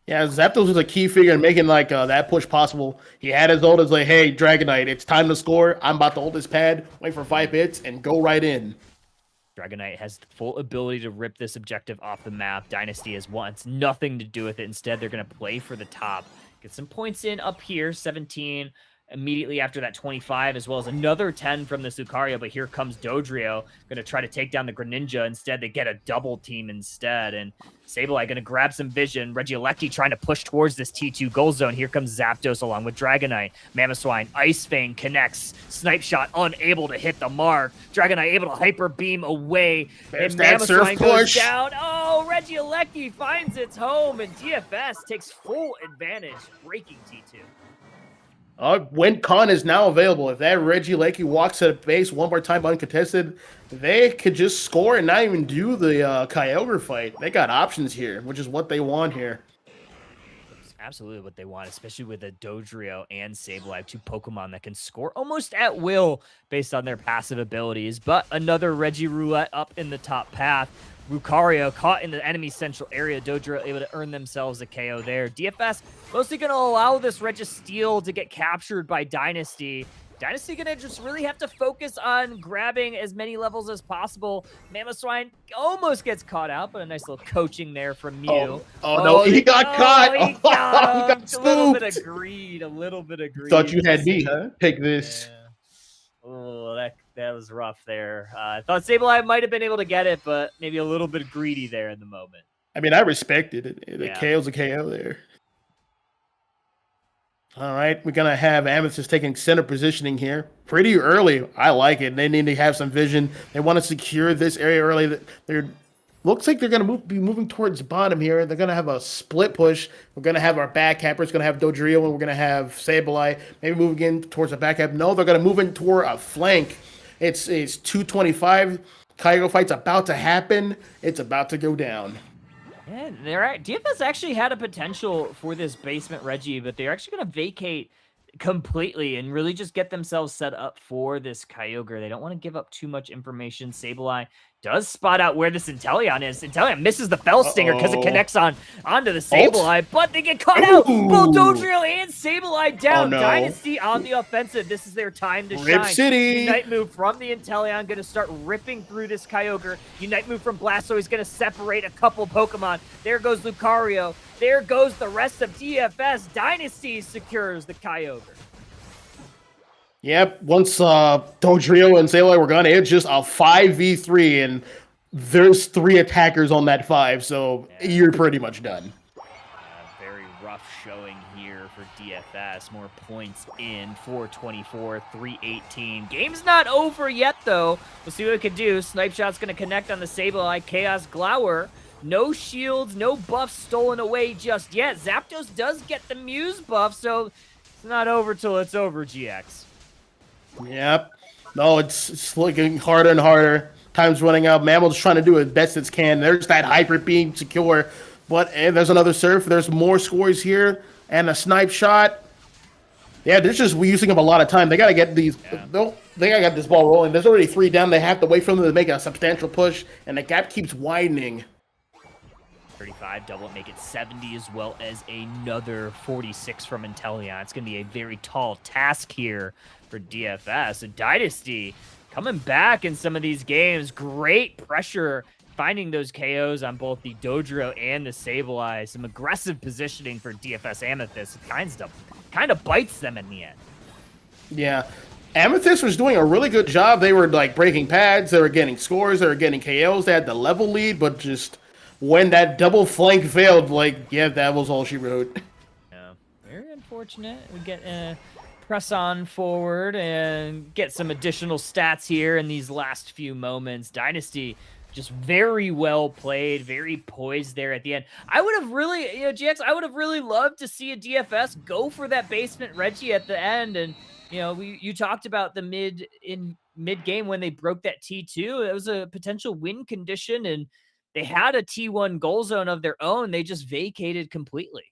[SPEAKER 3] Yeah, Zapdos was a key figure in making like that push possible. He had his ult as like, hey, Dragonite, it's time to score. I'm about to hold this pad, wait for 5 hits, and go right in.
[SPEAKER 1] Dragonite has the full ability to rip this objective off the map. Dynasty wants nothing to do with it. Instead, they're going to play for the top. Get some points in up here, 17. immediately after that 25, as well as another 10 from this Lucario. But here comes Dodrio, going to try to take down the Greninja. Instead, they get a double team instead. And Sableye going to grab some vision. Regieleki trying to push towards this T2 goal zone. Here comes Zapdos along with Dragonite. Mamoswine, Ice Fang connects. Snipe Shot unable to hit the mark. Dragonite able to Hyper Beam away.
[SPEAKER 3] There's
[SPEAKER 1] and
[SPEAKER 3] that surf
[SPEAKER 1] Mamoswine goes
[SPEAKER 3] push
[SPEAKER 1] down. Oh, Regieleki finds its home, and DFS takes full advantage, breaking T2.
[SPEAKER 3] Win Con is now available. If that Regieleki walks to the base one more time uncontested, they could just score and not even do the Kyogre fight. They got options here, which is what they want here.
[SPEAKER 1] It's absolutely what they want, especially with a Dodrio and Sableye, two Pokemon that can score almost at will based on their passive abilities. But another Regiroulette up in the top path. Lucario caught in the enemy central area. Dodrio able to earn themselves a KO there. DFS mostly going to allow this Registeel to get captured by Dynasty. Dynasty going to just really have to focus on grabbing as many levels as possible. Mamoswine almost gets caught out, but a nice little coaching there from Mew.
[SPEAKER 3] Oh no, he got caught.
[SPEAKER 1] He got him.
[SPEAKER 3] He got
[SPEAKER 1] A little bit
[SPEAKER 3] scooped.
[SPEAKER 1] of greed. A little bit of greed.
[SPEAKER 3] Thought you had me, huh? Take this.
[SPEAKER 1] Yeah. Oh, that was rough there. I thought Sableye might have been able to get it, but maybe a little bit greedy there in the moment.
[SPEAKER 3] I mean, I respected it. The
[SPEAKER 1] Yeah.
[SPEAKER 3] KO's a KO there. All right, we're going to have Amethyst taking center positioning here. Pretty early. I like it. They need to have some vision. They want to secure this area early. Looks like they're going to be moving towards bottom here. They're going to have a split push. We're going to have our back capper. It's going to have Dodrio, and we're going to have Sableye. Maybe moving in towards the back cap. No, they're going to move in toward a flank. It's 225. Kyogre fight's about to happen. It's about to go down.
[SPEAKER 1] Yeah, they're right. DFS actually had a potential for this basement Reggie, but they're actually going to vacate completely and really just get themselves set up for this Kyogre. They don't want to give up too much information. Sableye does spot out where this Inteleon is. Inteleon misses the Fell Stinger because it connects onto the Sableye, but they get caught out. Both Dodrio and Sableye down.
[SPEAKER 3] Oh, no.
[SPEAKER 1] Dynasty on the offensive. This is their time to
[SPEAKER 3] Rip
[SPEAKER 1] shine.
[SPEAKER 3] City.
[SPEAKER 1] Unite move from the Inteleon, going to start ripping through this Kyogre. Unite move from Blastoise, going to separate a couple Pokemon. There goes Lucario. There goes the rest of DFS. Dynasty secures the Kyogre.
[SPEAKER 3] Yep, once Dodrio and Sableye were gone, it's just a 5v3, and there's 3 attackers on that 5, so you're pretty much done.
[SPEAKER 1] Very rough showing here for DFS. More points in, 424, 318. Game's not over yet, though. We'll see what it can do. Snipe Shot's going to connect on the Sableye. Chaos Glower. No shields, no buffs stolen away just yet. Zapdos does get the Muse buff, so it's not over till it's over, GX.
[SPEAKER 3] Yep. No, it's looking harder and harder. Time's running out. Mammal's trying to do as best it can. There's that Hyper Beam secure. But and there's another Surf. There's more scores here. And a Snipe Shot. Yeah, they're just using up a lot of time. They got to get these. They got to get this ball rolling. There's already 3 down. They have to wait for them to make a substantial push. And the gap keeps widening.
[SPEAKER 1] 35, double it, make it 70, as well as another 46 from Inteleon. It's going to be a very tall task here for DFS. And Dynasty coming back in some of these games. Great pressure, finding those KOs on both the Dodrio and the Sableye. Some aggressive positioning for DFS Amethyst. It kind of bites them in the end.
[SPEAKER 3] Yeah. Amethyst was doing a really good job. They were like breaking pads. They were getting scores. They were getting KOs. They had the level lead, but just when that double flank failed, that was all she wrote.
[SPEAKER 1] Yeah, very unfortunate. We get press on forward and get some additional stats here in these last few moments. Dynasty just very well played, very poised there at the end. I would have really, GX, I would have really loved to see a DFS go for that basement Reggie at the end. And, you talked about the mid game when they broke that T2. It was a potential win condition, and they had a T1 goal zone of their own. They just vacated completely.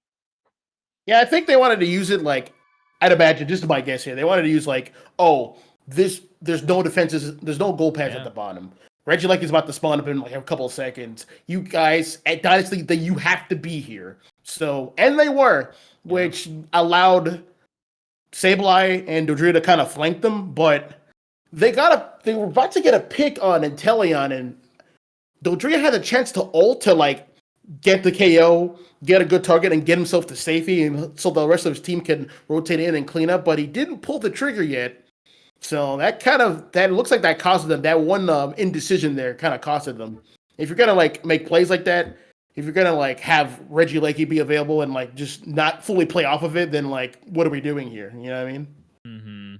[SPEAKER 3] Yeah, I think they wanted to use it I'd imagine, just my guess here, they wanted to use there's no defenses, there's no goal pads at the bottom. Regieleki is about to spawn up in a couple of seconds. You guys, at Dynasty, you have to be here. So, and they were, which allowed Sableye and Dodrio to kind of flank them, but they were about to get a pick on Inteleon, and Dodrio had a chance to ult to get the KO, get a good target, and get himself to safety, and so the rest of his team can rotate in and clean up. But he didn't pull the trigger yet, so that looks like that costed them. That one indecision there kind of costed them. If you're gonna like make plays like that, if you're gonna like have Reggie Lakey be available and like just not fully play off of it, then like what are we doing here? You know what I mean?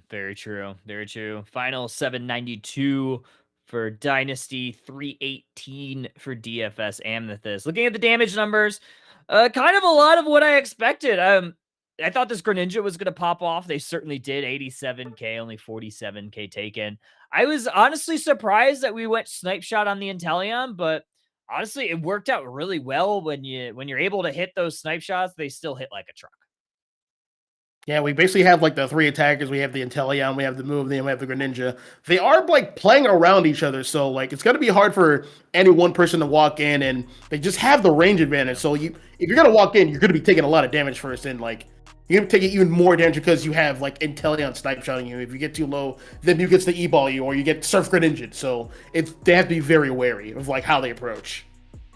[SPEAKER 1] Very true. Very true. Final 792 for Dynasty, 318 for DFS Amethyst. Looking at the damage numbers, kind of a lot of what I expected. I thought this Greninja was going to pop off. They certainly did. 87k, only 47k taken. I was honestly surprised that we went snipe shot on the Inteleon, but honestly, it worked out really well when you're able to hit those snipe shots. They still hit like a truck.
[SPEAKER 3] Yeah, we basically have like the three attackers. We have the Inteleon, we have the Move, then we have the Greninja. They are like playing around each other, so like it's gonna be hard for any one person to walk in, and they just have the range advantage. So if you're gonna walk in, you're gonna be taking a lot of damage first, and like you're gonna take even more damage because you have like Inteleon snipe shotting you. If you get too low, then you gets to e-ball you, or you get Surf Greninja. So they have to be very wary of like how they approach.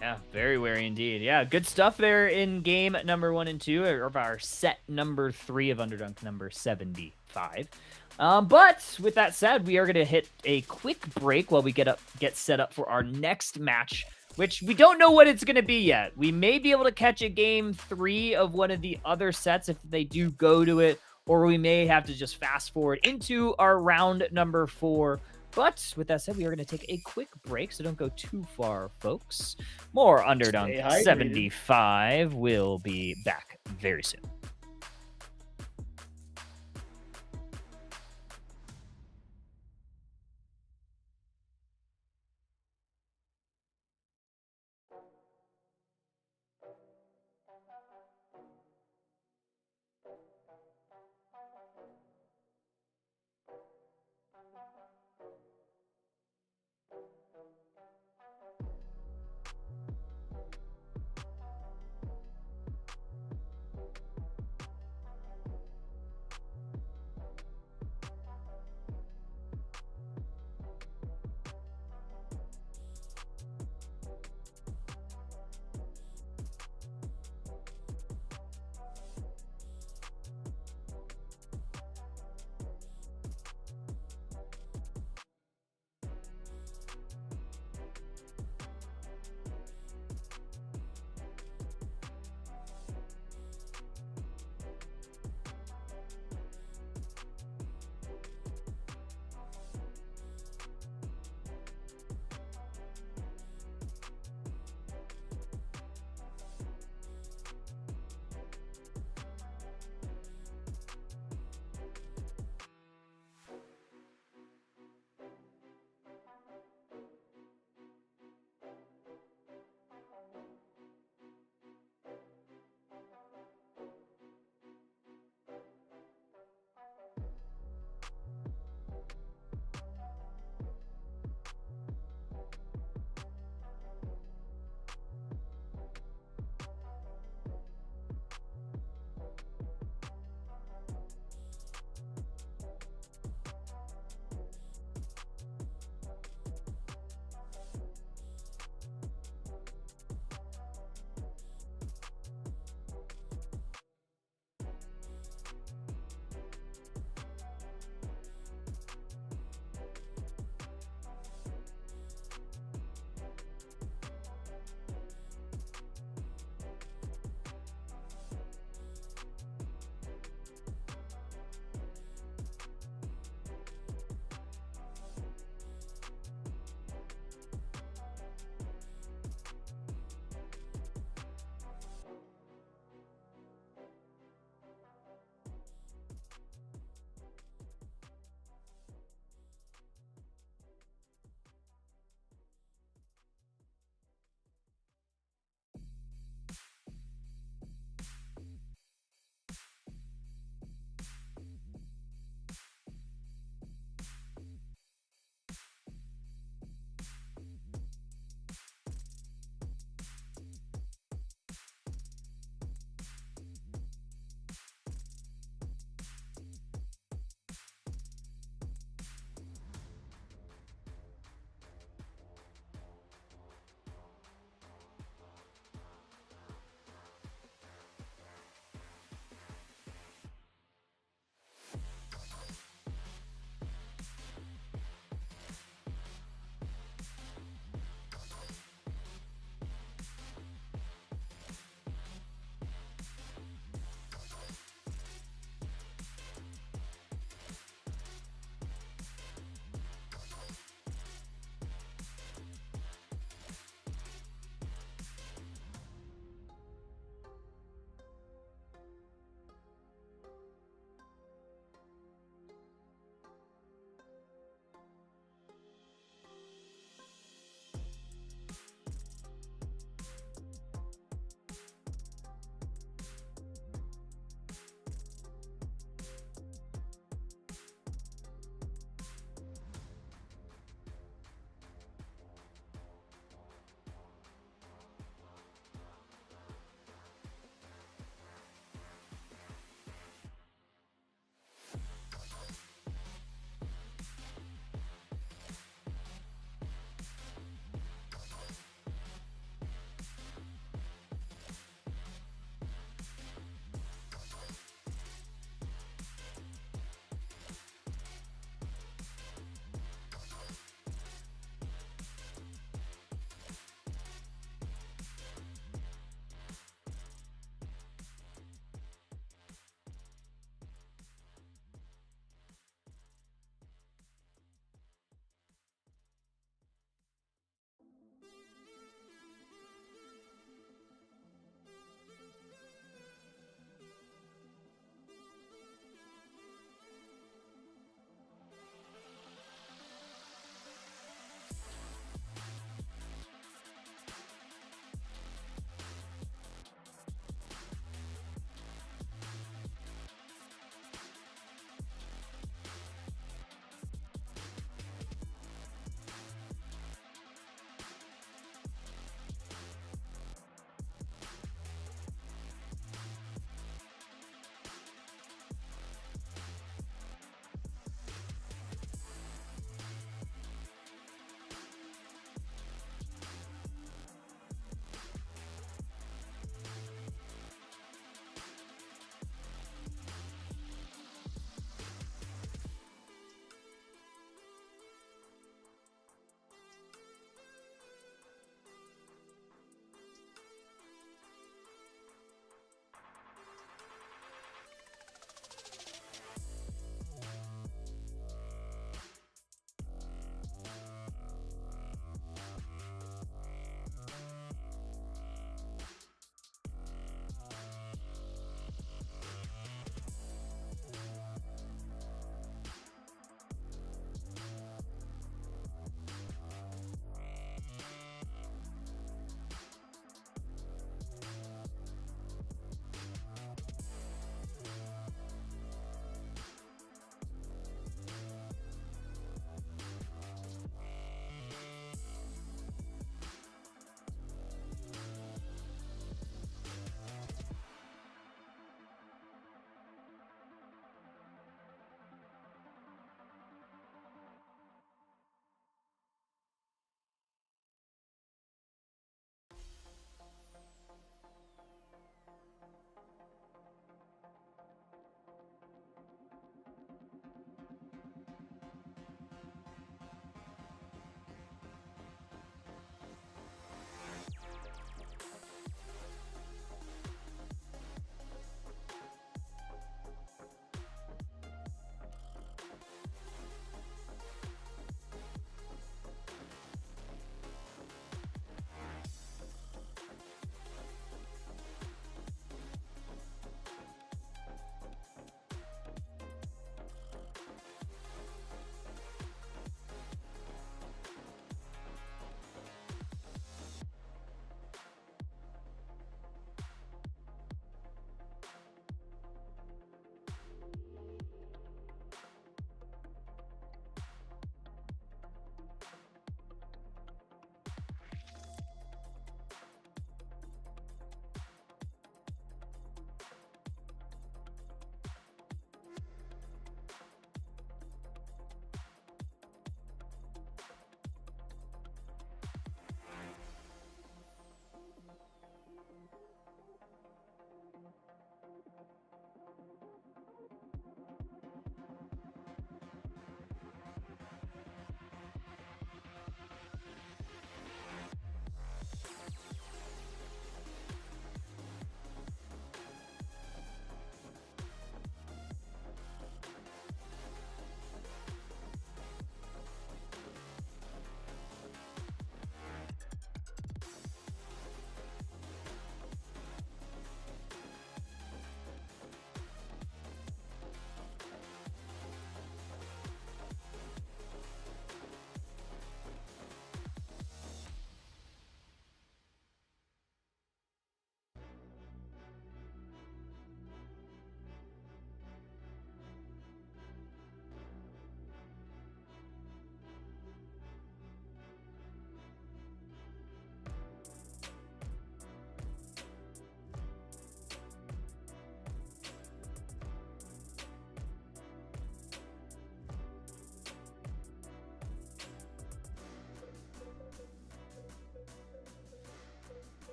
[SPEAKER 1] Yeah, very wary indeed. Yeah, good stuff there in game number 1 and 2 of our set number 3 of Underdunk number 75. But with that said, we are going to hit a quick break while we get set up for our next match, which we don't know what it's going to be yet. We may be able to catch a game 3 of one of the other sets if they do go to it, or we may have to just fast forward into our round number 4. But with that said, we are going to take a quick break, so don't go too far, folks. More Underdunk 75 will be back very soon.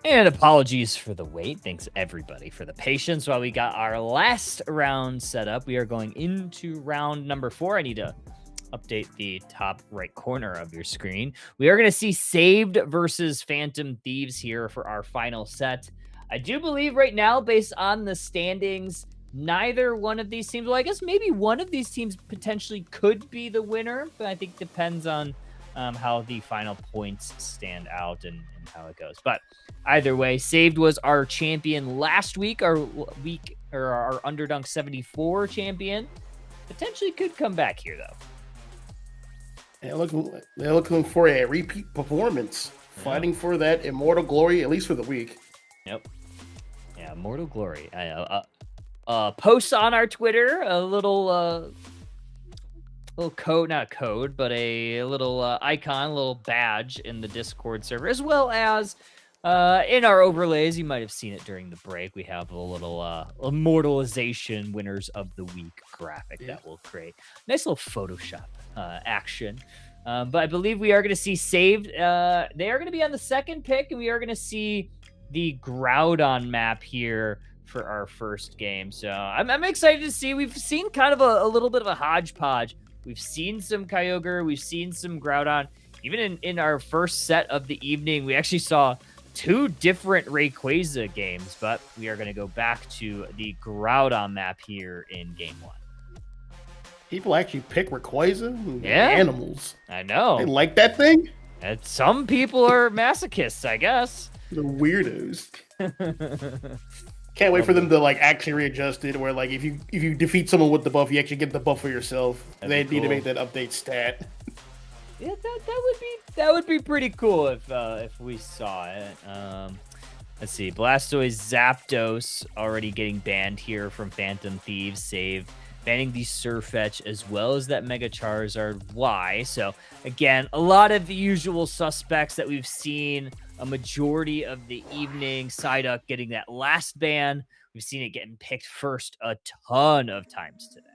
[SPEAKER 1] And apologies for the wait. Thanks everybody for the patience while we got our last round set up. We are going into round number 4. I need to update the top right corner of your screen. We are going to see Saved versus Phantom Thieves here for our final set. I do believe right now, based on the standings, neither one of these teams, well, I guess maybe one of these teams potentially could be the winner, but I think depends on how the final points stand out and how it goes. But either way, Saved was our champion last week, our Underdunk 74 champion. Potentially could come back here, though.
[SPEAKER 3] They're looking for a repeat performance, fighting for that immortal glory, at least for the week.
[SPEAKER 1] Yep. Yeah, immortal glory. Post on our Twitter, a little code, not code, but a little icon, a little badge in the Discord server, as well as in our overlays. You might have seen it during the break. We have a little immortalization winners of the week graphic that will create nice little Photoshop action. But I believe we are going to see Saved. They are going to be on the second pick, and we are going to see the Groudon map here for our first game. So I'm excited to see. We've seen kind of a little bit of a hodgepodge. We've seen some Kyogre. We've seen some Groudon. Even in our first set of the evening, we actually saw 2 different Rayquaza games, but we are going to go back to the Groudon map here in game 1.
[SPEAKER 3] People actually pick Rayquaza?
[SPEAKER 1] Yeah.
[SPEAKER 3] Animals.
[SPEAKER 1] I know.
[SPEAKER 3] They like that thing?
[SPEAKER 1] And some people are masochists, I guess.
[SPEAKER 3] The weirdos. Can't wait for them to like actually readjust it, where like if you defeat someone with the buff, you actually get the buff for yourself. They need to make that update stat.
[SPEAKER 1] Yeah, that would be pretty cool if we saw it. Let's see, Blastoise, Zapdos already getting banned here from Phantom Thieves. Save banning the Surfetch as well as that Mega Charizard Y. So again, a lot of the usual suspects that we've seen a majority of the evening. Psyduck getting that last ban. We've seen it getting picked first a ton of times today.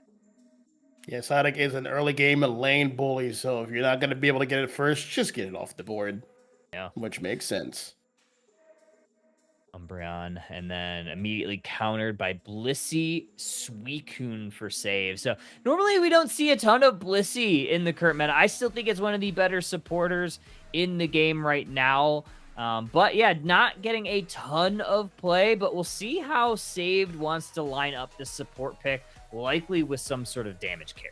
[SPEAKER 3] Yeah, Psyduck is an early game and lane bully, so if you're not going to be able to get it first, just get it off the board.
[SPEAKER 1] Yeah.
[SPEAKER 3] Which makes sense.
[SPEAKER 1] Umbreon, and then immediately countered by Blissey Suicune for save. So normally we don't see a ton of Blissey in the current meta. I still think it's one of the better supporters in the game right now. But yeah, not getting a ton of play, but we'll see how Saved wants to line up this support pick, likely with some sort of damage carry.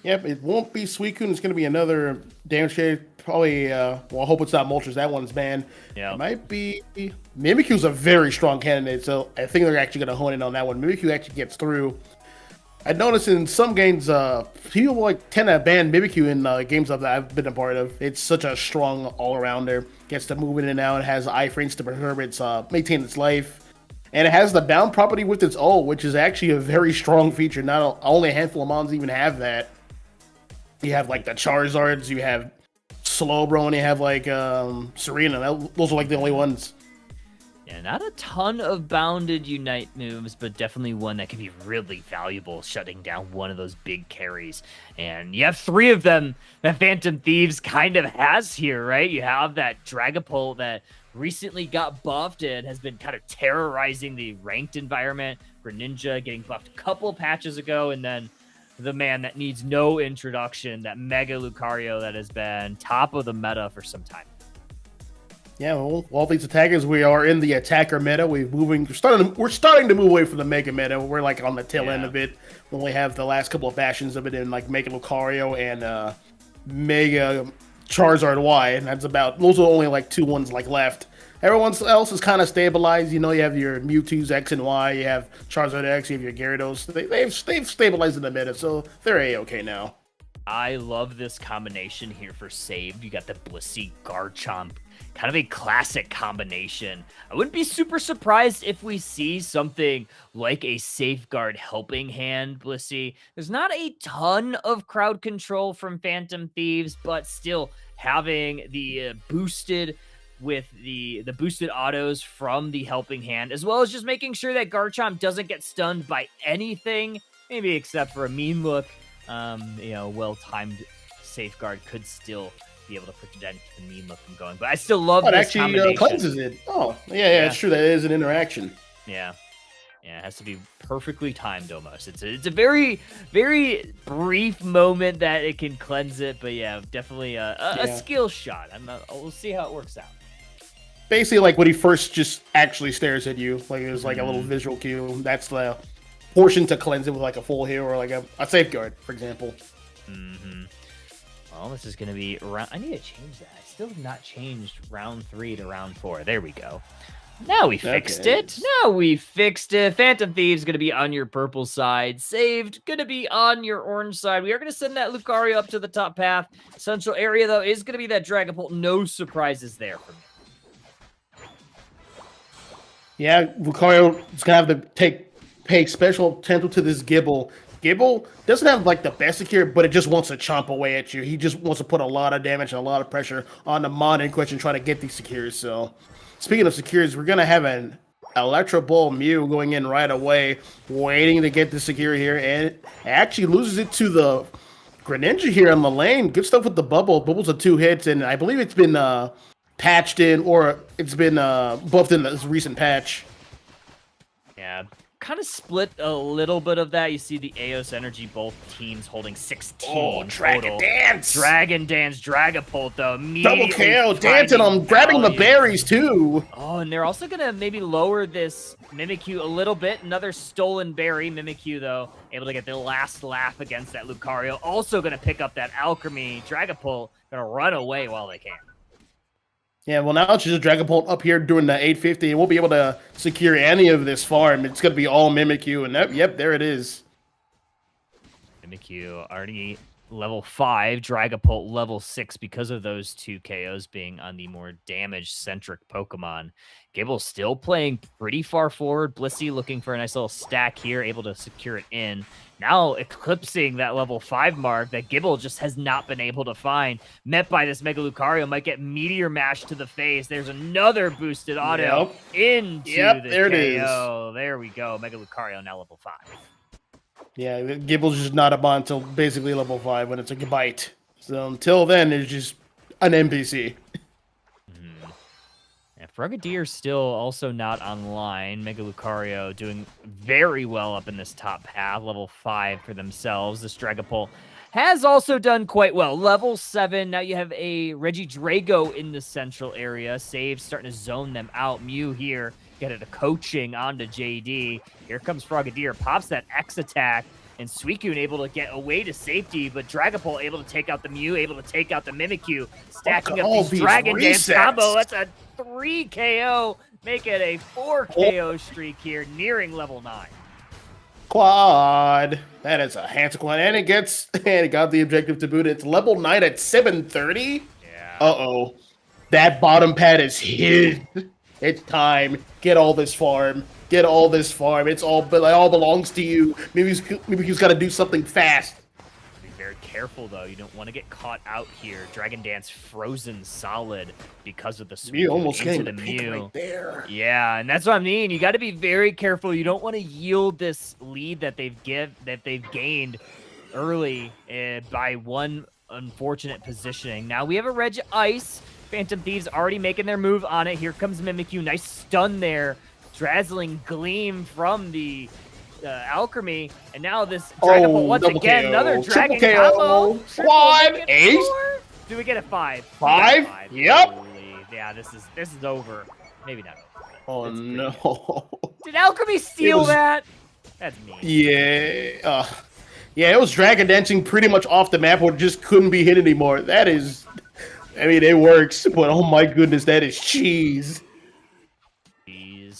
[SPEAKER 3] Yep, it won't be Suicune. It's going to be another damage carry. Probably, well, I hope it's not Moltres. That one's banned.
[SPEAKER 1] Yeah.
[SPEAKER 3] It might be... Mimikyu's a very strong candidate, so I think they're actually going to hone in on that one. Mimikyu actually gets through. I noticed in some games, people like tend to ban Mimikyu in games that I've been a part of. It's such a strong all-arounder. Gets to move in and out. It has iframes to preserve its, maintain its life. And it has the bound property with its ult, which is actually a very strong feature. Not only a handful of mons even have that. You have like the Charizards, you have Slowbro, and you have like Serena. Those are like the only ones.
[SPEAKER 1] Yeah, not a ton of bounded Unite moves, but definitely one that can be really valuable, shutting down one of those big carries. And you have 3 of them that Phantom Thieves kind of has here, right? You have that Dragapult that recently got buffed and has been kind of terrorizing the ranked environment. Greninja getting buffed a couple patches ago, and then the man that needs no introduction, that Mega Lucario that has been top of the meta for some time.
[SPEAKER 3] Yeah, well, all these attackers, we are in the attacker meta. We're starting to move away from the Mega meta. We're like on the tail end of it. We only have the last couple of bastions of it in like Mega Lucario and Mega Charizard Y, and those are only like 2 ones like left. Everyone else is kind of stabilized. You know, you have your Mewtwo's X and Y, you have Charizard X, you have your Gyarados. They've stabilized in the meta, so they're A-okay now.
[SPEAKER 1] I love this combination here for Saved. You got the Blissey Garchomp, kind of a classic combination. I wouldn't be super surprised if we see something like a Safeguard Helping Hand Blissey. There's not a ton of crowd control from Phantom Thieves, but still having the boosted with the boosted autos from the Helping Hand, as well as just making sure that Garchomp doesn't get stunned by anything, maybe except for a mean look. Well-timed Safeguard could still be able to prevent the Mima from going. But I still love
[SPEAKER 3] it
[SPEAKER 1] this
[SPEAKER 3] actually
[SPEAKER 1] combination.
[SPEAKER 3] cleanses it. Oh, yeah, it's true. That is an interaction.
[SPEAKER 1] Yeah. Yeah, it has to be perfectly timed almost. It's a very, very brief moment that it can cleanse it, but yeah, definitely a skill shot. We'll see how it works out.
[SPEAKER 3] Basically, like when he first just actually stares at you, like it was like a little visual cue. That's the portion to cleanse it with like a full heal or like a safeguard, for example.
[SPEAKER 1] Well, this is going to be round... I need to change that. I still have not changed round 3 to round 4. There we go. Now we fixed it. Now we fixed it. Phantom Thieves going to be on your purple side. Saved going to be on your orange side. We are going to send that Lucario up to the top path. Central area, though, is going to be that Dragapult. No surprises there for me.
[SPEAKER 3] Yeah, Lucario is going to have to pay special attention to this Gible. Gible doesn't have like the best secure, but it just wants to chomp away at you. He just wants to put a lot of damage and a lot of pressure on the mod in question trying to get these secures. So, speaking of secures, we're gonna have an Electro Ball Mew going in right away, waiting to get the secure here, and it actually loses it to the Greninja here on the lane. Good stuff with the bubble. Bubble's a 2 hits, and I believe it's been patched in, or it's been buffed in this recent patch.
[SPEAKER 1] Yeah. Kind of split a little bit of that. You see the Eos Energy, both teams holding 16
[SPEAKER 3] Oh, Dragon
[SPEAKER 1] total.
[SPEAKER 3] Dance!
[SPEAKER 1] Dragon Dance, Dragapult, though.
[SPEAKER 3] Double KO, dancing on grabbing the berries, too.
[SPEAKER 1] Oh, and they're also going to maybe lower this Mimikyu a little bit. Another stolen berry. Mimikyu, though, able to get the last laugh against that Lucario. Also going to pick up that Alchemy. Dragapult going to run away while they can.
[SPEAKER 3] Yeah, well, now it's just Dragapult up here doing the 850. It won't be able to secure any of this farm. It's going to be all Mimikyu, and yep, there it is.
[SPEAKER 1] Mimikyu already level 5, Dragapult level 6 because of those 2 KOs being on the more damage-centric Pokemon. Gible still playing pretty far forward. Blissey looking for a nice little stack here, able to secure it in. Now eclipsing that level 5 mark that Gible just has not been able to find. Met by this Mega Lucario, might get Meteor Mash to the face. There's another boosted auto into the
[SPEAKER 3] there
[SPEAKER 1] KO.
[SPEAKER 3] it is.
[SPEAKER 1] There we go. Mega Lucario now level 5.
[SPEAKER 3] Yeah, Gible's just not up until basically level 5 when it's a bite. So until then, it's just an NPC.
[SPEAKER 1] Frogadier still also not online. Mega Lucario doing very well up in this top half. Level 5 for themselves. This Dragapult has also done quite well. Level 7. Now you have a Regidrago in the central area. Save starting to zone them out. Mew here. Get it a coaching onto JD. Here comes Frogadier. Pops that X attack. And Suicune able to get away to safety, but Dragapult able to take out the Mew, able to take out the Mimikyu, stacking up these Dragon Dance combo. That's a 3 KO, make it a 4 KO streak here, nearing level 9.
[SPEAKER 3] Quad. That is a handsome quad, and it got the objective to boot. It's level 9 at 730.
[SPEAKER 1] Yeah.
[SPEAKER 3] Uh-oh. That bottom pad is hid. It's time. Get all this farm. Get all this farm. It all belongs to you. Maybe he's got to do something fast.
[SPEAKER 1] Be very careful, though. You don't want to get caught out here. Dragon Dance frozen solid because of the sweep
[SPEAKER 3] almost
[SPEAKER 1] into the Mew. Right there. Yeah, and that's what I mean. You got to be very careful. You don't want to yield this lead that they've gained early by one unfortunate positioning. Now we have a Reg Ice. Phantom Thieves already making their move on it. Here comes Mimikyu. Nice stun there. Dazzling Gleam from the Alchemy. And now this Dragapult once again. KO. Another Dragon combo.
[SPEAKER 3] Quad. Ace.
[SPEAKER 1] Do we get a 5?
[SPEAKER 3] 5? Yep.
[SPEAKER 1] Holy. Yeah, this is over. Maybe not.
[SPEAKER 3] Oh, no.
[SPEAKER 1] Did Alchemy steal that? That's mean.
[SPEAKER 3] Yeah. Yeah, it was Dragon Dancing pretty much off the map where it just couldn't be hit anymore. That is... I mean, it works, but oh my goodness, that is cheese.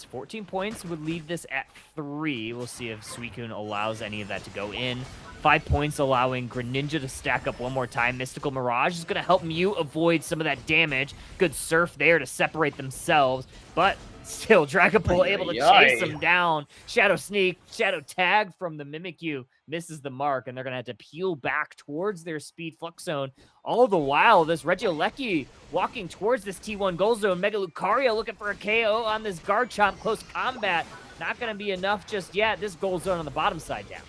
[SPEAKER 1] 14 points would leave this at 3. We'll see if Suicune allows any of that to go in. 5 points allowing Greninja to stack up one more time. Mystical Mirage is going to help Mew avoid some of that damage. Good Surf there to separate themselves, but still Dragapult able to chase them down. Shadow Sneak, Shadow Tag from the Mimikyu misses the mark, and they're going to have to peel back towards their Speed Flux Zone. All the while, this Regieleki walking towards this T1 goal zone. Mega Lucario looking for a KO on this Garchomp. Close combat. Not going to be enough just yet. This goal zone on the bottom side down.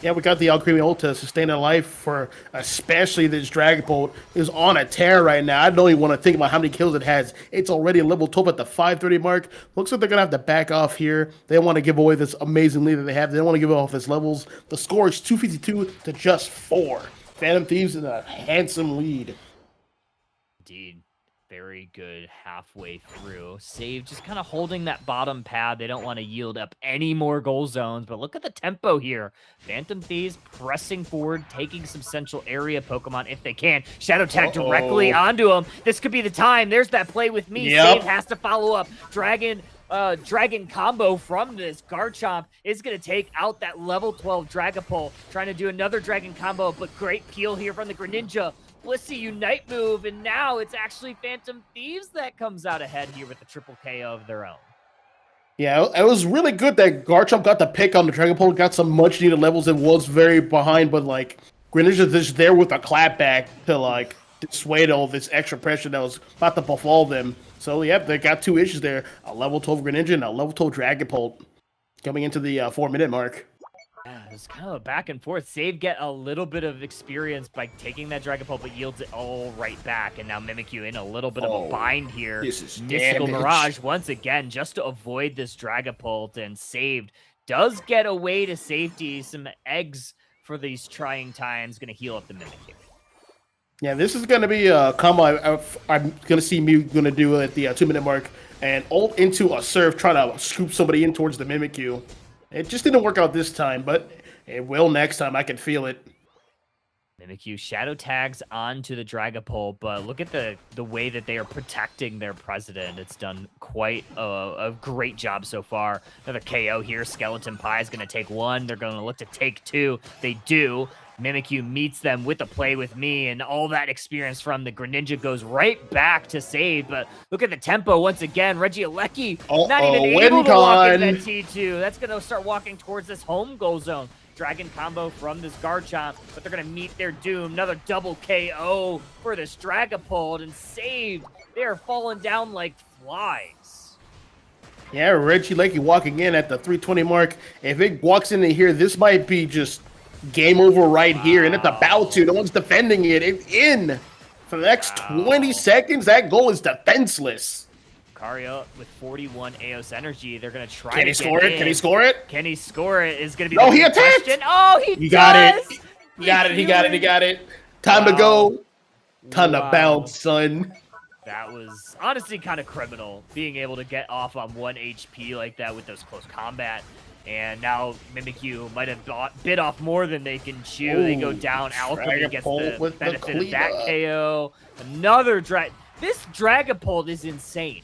[SPEAKER 3] Yeah, we got the Alchemy ult to sustain a life for especially this Dragapult is on a tear right now. I don't even want to think about how many kills it has. It's already a level 12 at the 530 mark. Looks like they're going to have to back off here. They want to give away this amazing lead that they have. They don't want to give off this levels. The score is 252 to just 4. Phantom Thieves in a handsome lead.
[SPEAKER 1] Indeed. Very good halfway through. Save just kind of holding that bottom pad. They don't want to yield up any more goal zones, but look at the tempo here. Phantom Thieves pressing forward, taking some central area Pokemon if they can. Shadow Tag directly onto him. This could be the time. There's that play with me. Save has to follow up. Dragon combo from this Garchomp is going to take out that level 12 Dragapult. Trying to do another Dragon combo, but great peel here from the Greninja. Blissey Unite move, and now it's actually Phantom Thieves that comes out ahead here with the triple KO of their own.
[SPEAKER 3] Yeah, it was really good that Garchomp got the pick on the Dragapult, got some much needed levels. It was very behind, but like Greninja just there with a clapback to like dissuade all this extra pressure that was about to befall them. So yeah, they got 2 issues there: a level 12 Greninja and a level 12 Dragapult coming into the 4-minute mark.
[SPEAKER 1] Yeah, it's kind of a back and forth. Save get a little bit of experience by taking that Dragapult, but yields it all right back. And now Mimikyu in a little bit of a bind here.
[SPEAKER 3] This is
[SPEAKER 1] Mystical
[SPEAKER 3] damage.
[SPEAKER 1] Mirage once again just to avoid this Dragapult, and Saved does get away to safety. Some eggs for these trying times. Going to heal up the Mimikyu.
[SPEAKER 3] Yeah, this is going to be a combo I'm going to see Mew going to do at the 2-minute mark, and ult into a Surf, trying to scoop somebody in towards the Mimikyu. It just didn't work out this time, but it will next time. I can feel it.
[SPEAKER 1] Mimikyu shadow tags onto the Dragapult, but look at the way that they are protecting their president. It's done quite a great job so far. Another KO here. Skeleton Pie is going to take 1. They're going to look to take 2. They do. Mimikyu meets them with a play with me, and all that experience from the Greninja goes right back to save. But look at the tempo once again. Regieleki not even able to walk in that T2. That's going to start walking towards this home goal zone. Dragon combo from this Garchomp, but they're going to meet their doom. Another double KO for this Dragapult, and saved. They are falling down like flies.
[SPEAKER 3] Yeah, Regieleki walking in at the 320 mark. If it walks into here, this might be just game over right here, and it's about to. No one's defending it. It's in for the next 20 seconds. That goal is defenseless.
[SPEAKER 1] Lucario with 41 Eos energy. They're going to try
[SPEAKER 3] to
[SPEAKER 1] get
[SPEAKER 3] score it?
[SPEAKER 1] in.
[SPEAKER 3] Can he score it?
[SPEAKER 1] Can he score it is going to be
[SPEAKER 3] the
[SPEAKER 1] he attacked!
[SPEAKER 3] Question.
[SPEAKER 1] Oh, he
[SPEAKER 3] got it.
[SPEAKER 1] He
[SPEAKER 3] got it. He got it. He got it. Time to go. Time to bounce, son.
[SPEAKER 1] That was honestly kind of criminal, being able to get off on 1 HP like that with those close combat. And now Mimikyu might have bit off more than they can chew. Ooh, they go down. Alchemy gets the benefit of that KO. Another This Dragapult is insane.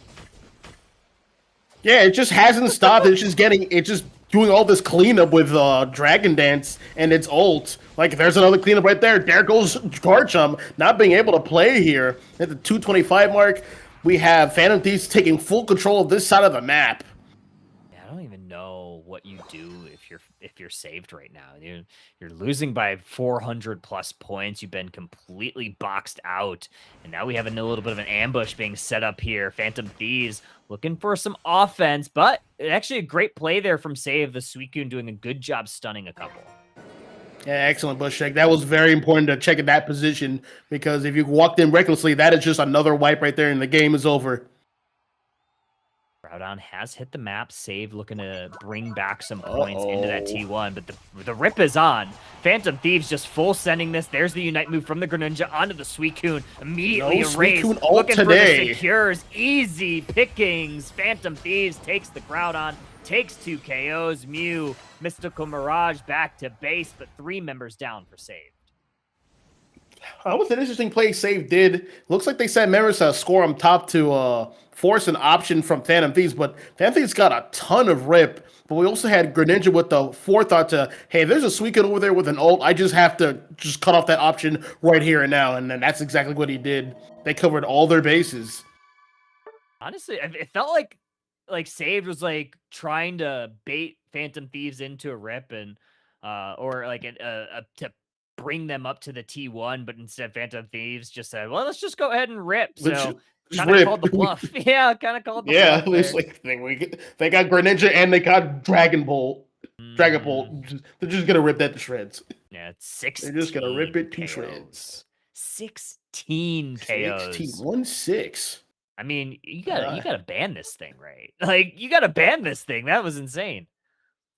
[SPEAKER 3] Yeah, it just hasn't stopped. It's just doing all this cleanup with Dragon Dance and its ult. Like, there's another cleanup right there. There goes Garchomp not being able to play here. At the 225 mark, we have Phantom Thieves taking full control of this side of the map.
[SPEAKER 1] I don't even know what you do if you're saved right now. You're losing by 400 plus points. You've been completely boxed out, and now we have a little bit of an ambush being set up here. Phantom Thieves looking for some offense, but actually a great play there from Save. The Suicune doing a good job stunning a couple.
[SPEAKER 3] Yeah, excellent bush check. That was very important to check in that position, because if you walked in recklessly, that is just another wipe right there, and the game is over.
[SPEAKER 1] Groudon has hit the map. Save looking to bring back some points into that T1, but the rip is on. Phantom Thieves just full sending this. There's the Unite move from the Greninja onto the Suicune. Immediately erased. Looking for the secures. Easy pickings. Phantom Thieves takes the Groudon, takes 2 KOs. Mew, Mystical Mirage back to base, but 3 members down for Save.
[SPEAKER 3] That was an interesting play Save did. Looks like they sent members to score on top to force an option from Phantom Thieves, but Phantom Thieves got a ton of rip. But we also had Greninja with the forethought to, hey, there's a Suicune over there with an ult. I just have to just cut off that option right here and now. And then that's exactly what he did. They covered all their bases.
[SPEAKER 1] Honestly, it felt like Saved was like trying to bait Phantom Thieves into a rip and or like to bring them up to the T1, but instead Phantom Thieves just said, well, let's just go ahead and rip. So kind of called the bluff. Yeah, kind of called the bluff.
[SPEAKER 3] Yeah, it's like they got Greninja and they got Dragon Bolt. Dragapult, they're just gonna rip that to shreds.
[SPEAKER 1] Yeah, it's 16.
[SPEAKER 3] They're just gonna rip it to
[SPEAKER 1] KOs.
[SPEAKER 3] shreds.
[SPEAKER 1] 16 KOs.
[SPEAKER 3] 1-6.
[SPEAKER 1] I mean, you gotta ban this thing, right? Like, you gotta ban this thing. That was insane.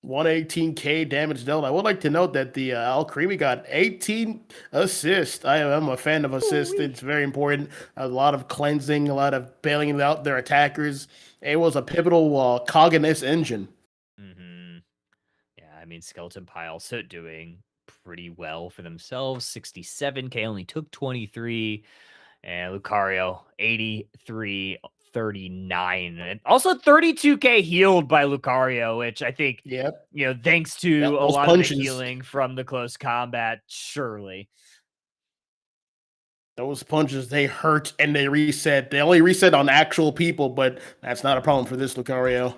[SPEAKER 3] 118k damage dealt. I would like to note that the Alcremie got 18 assists. I am a fan of assists. It's very important. A lot of cleansing, a lot of bailing out their attackers. It was a pivotal cog in this engine.
[SPEAKER 1] Yeah, I mean, Skeleton Pie also doing pretty well for themselves. 67k, only took 23. And Lucario, 83, 39. And also 32k healed by Lucario, which I think, thanks to a lot of the healing from the close combat, surely.
[SPEAKER 3] Those punches, they hurt and they reset. They only reset on actual people, but that's not a problem for this Lucario.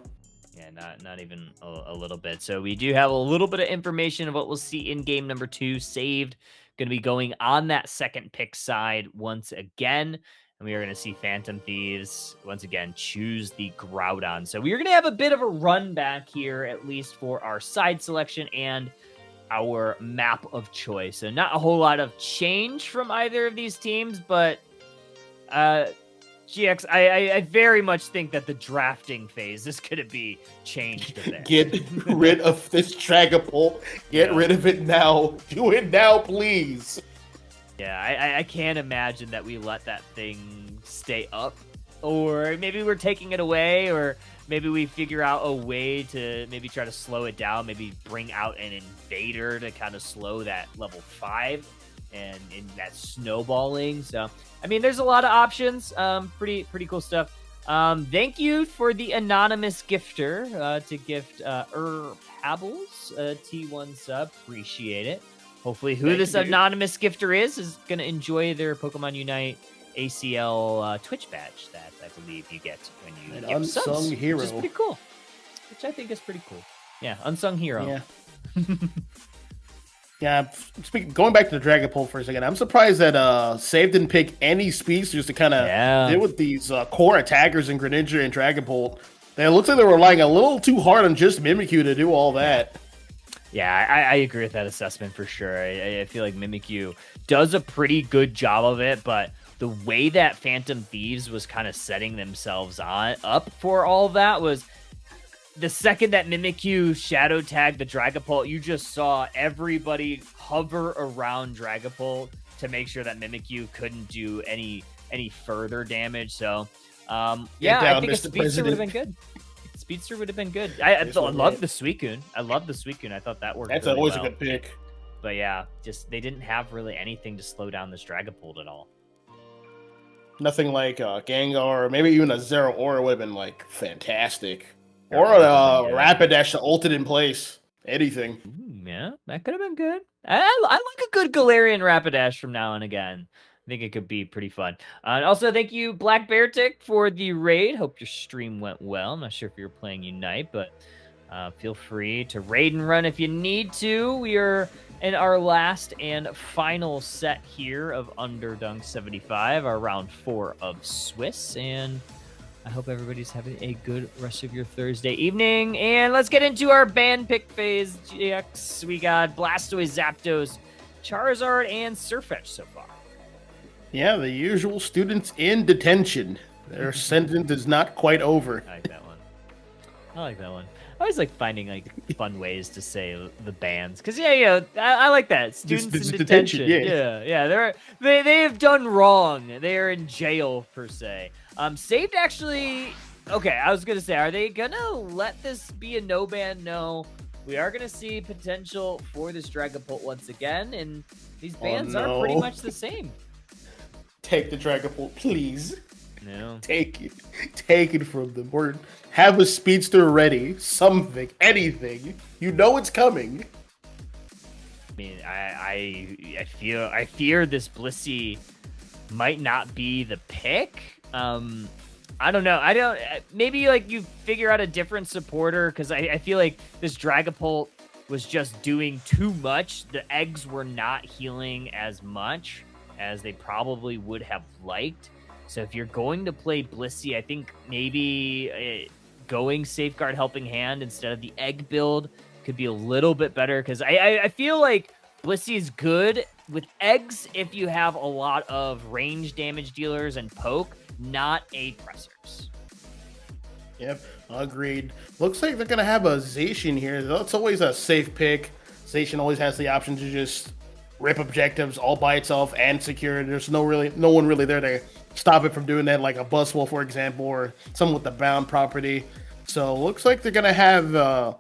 [SPEAKER 1] Yeah, not even a little bit. So we do have a little bit of information of what we'll see in game number 2 saved. Going to be going on that second pick side once again. And we are going to see Phantom Thieves once again choose the Groudon. So we are going to have a bit of a run back here, at least for our side selection and our map of choice. So not a whole lot of change from either of these teams, but GX, I very much think that the drafting phase is going to be changed a bit.
[SPEAKER 3] Get rid of this Dragapult. Get rid of it now. Do it now, please.
[SPEAKER 1] Yeah, I can't imagine that we let that thing stay up. Or maybe we're taking it away, or maybe we figure out a way to maybe try to slow it down, maybe bring out an invader to kind of slow that level 5 and in that snowballing. So I mean, there's a lot of options. Pretty cool stuff. Thank you for the anonymous gifter to gift Pabbles T1 sub. Appreciate it. Hopefully, this anonymous gifter is going to enjoy their Pokemon Unite ACL Twitch badge that I believe you get when you
[SPEAKER 3] gift unsung subs, hero,
[SPEAKER 1] which is pretty cool. Which I think is pretty cool. Yeah, unsung hero.
[SPEAKER 3] Yeah. Yeah, going back to the Dragapult for a second, I'm surprised that Save didn't pick any speedsters to kind of deal with these core attackers in Greninja and Dragapult. It looks like they were relying a little too hard on just Mimikyu to do all that.
[SPEAKER 1] Yeah, I agree with that assessment for sure. I feel like Mimikyu does a pretty good job of it, but the way that Phantom Thieves was kind of setting themselves up for all that was the second that Mimikyu shadow tagged the Dragapult, you just saw everybody hover around Dragapult to make sure that Mimikyu couldn't do any further damage. So, I think a Speedster would have been good. Speedster would have been good. I love the Suicune. I love the Suicune. I thought that worked.
[SPEAKER 3] That's
[SPEAKER 1] really
[SPEAKER 3] always
[SPEAKER 1] well.
[SPEAKER 3] a good pick.
[SPEAKER 1] But yeah, just they didn't have really anything to slow down this Dragapult at all.
[SPEAKER 3] Nothing like Gengar, or maybe even a Zero Aura would have been like fantastic. Or a Rapidash to ult it in place. Anything.
[SPEAKER 1] Yeah, that could have been good. I like a good Galarian Rapidash from now and again. I think it could be pretty fun. And also, thank you, Black Bear Tick, for the raid. Hope your stream went well. I'm not sure if you're playing Unite, but feel free to raid and run if you need to. We are in our last and final set here of Underdunk 75, our round 4 of Swiss, and I hope everybody's having a good rest of your Thursday evening. And let's get into our band pick phase, GX. We got Blastoise, Zapdos, Charizard, and Sirfetch'd so far.
[SPEAKER 3] Yeah, the usual students in detention. Their sentence is not quite over.
[SPEAKER 1] I like that one. I always like finding fun ways to say the bands, because I like that. Students in detention. Yeah. They have done wrong. They are in jail per se. Saved actually. Okay, I was gonna say, are they gonna let this be a no ban? No. We are gonna see potential for this Dragapult once again, and these bans are pretty much the same.
[SPEAKER 3] Take the Dragapult, please.
[SPEAKER 1] No.
[SPEAKER 3] Take it from them. Or have a speedster ready. Something, anything. You know it's coming.
[SPEAKER 1] I mean, I fear this Blissey might not be the pick. I don't know. Maybe you figure out a different supporter, because I feel like this Dragapult was just doing too much. The eggs were not healing as much as they probably would have liked. So if you're going to play Blissey, I think maybe going Safeguard Helping Hand instead of the egg build could be a little bit better because I feel like Blissey is good with eggs if you have a lot of range damage dealers and poke, not A pressers.
[SPEAKER 3] Yep, agreed. Looks like they're gonna have a Zacian here. That's always a safe pick. Zacian always has the option to just rip objectives all by itself and secure. There's no one really there to stop it from doing that, like a Buzzwole, for example, or someone with the bound property. So looks like they're gonna have.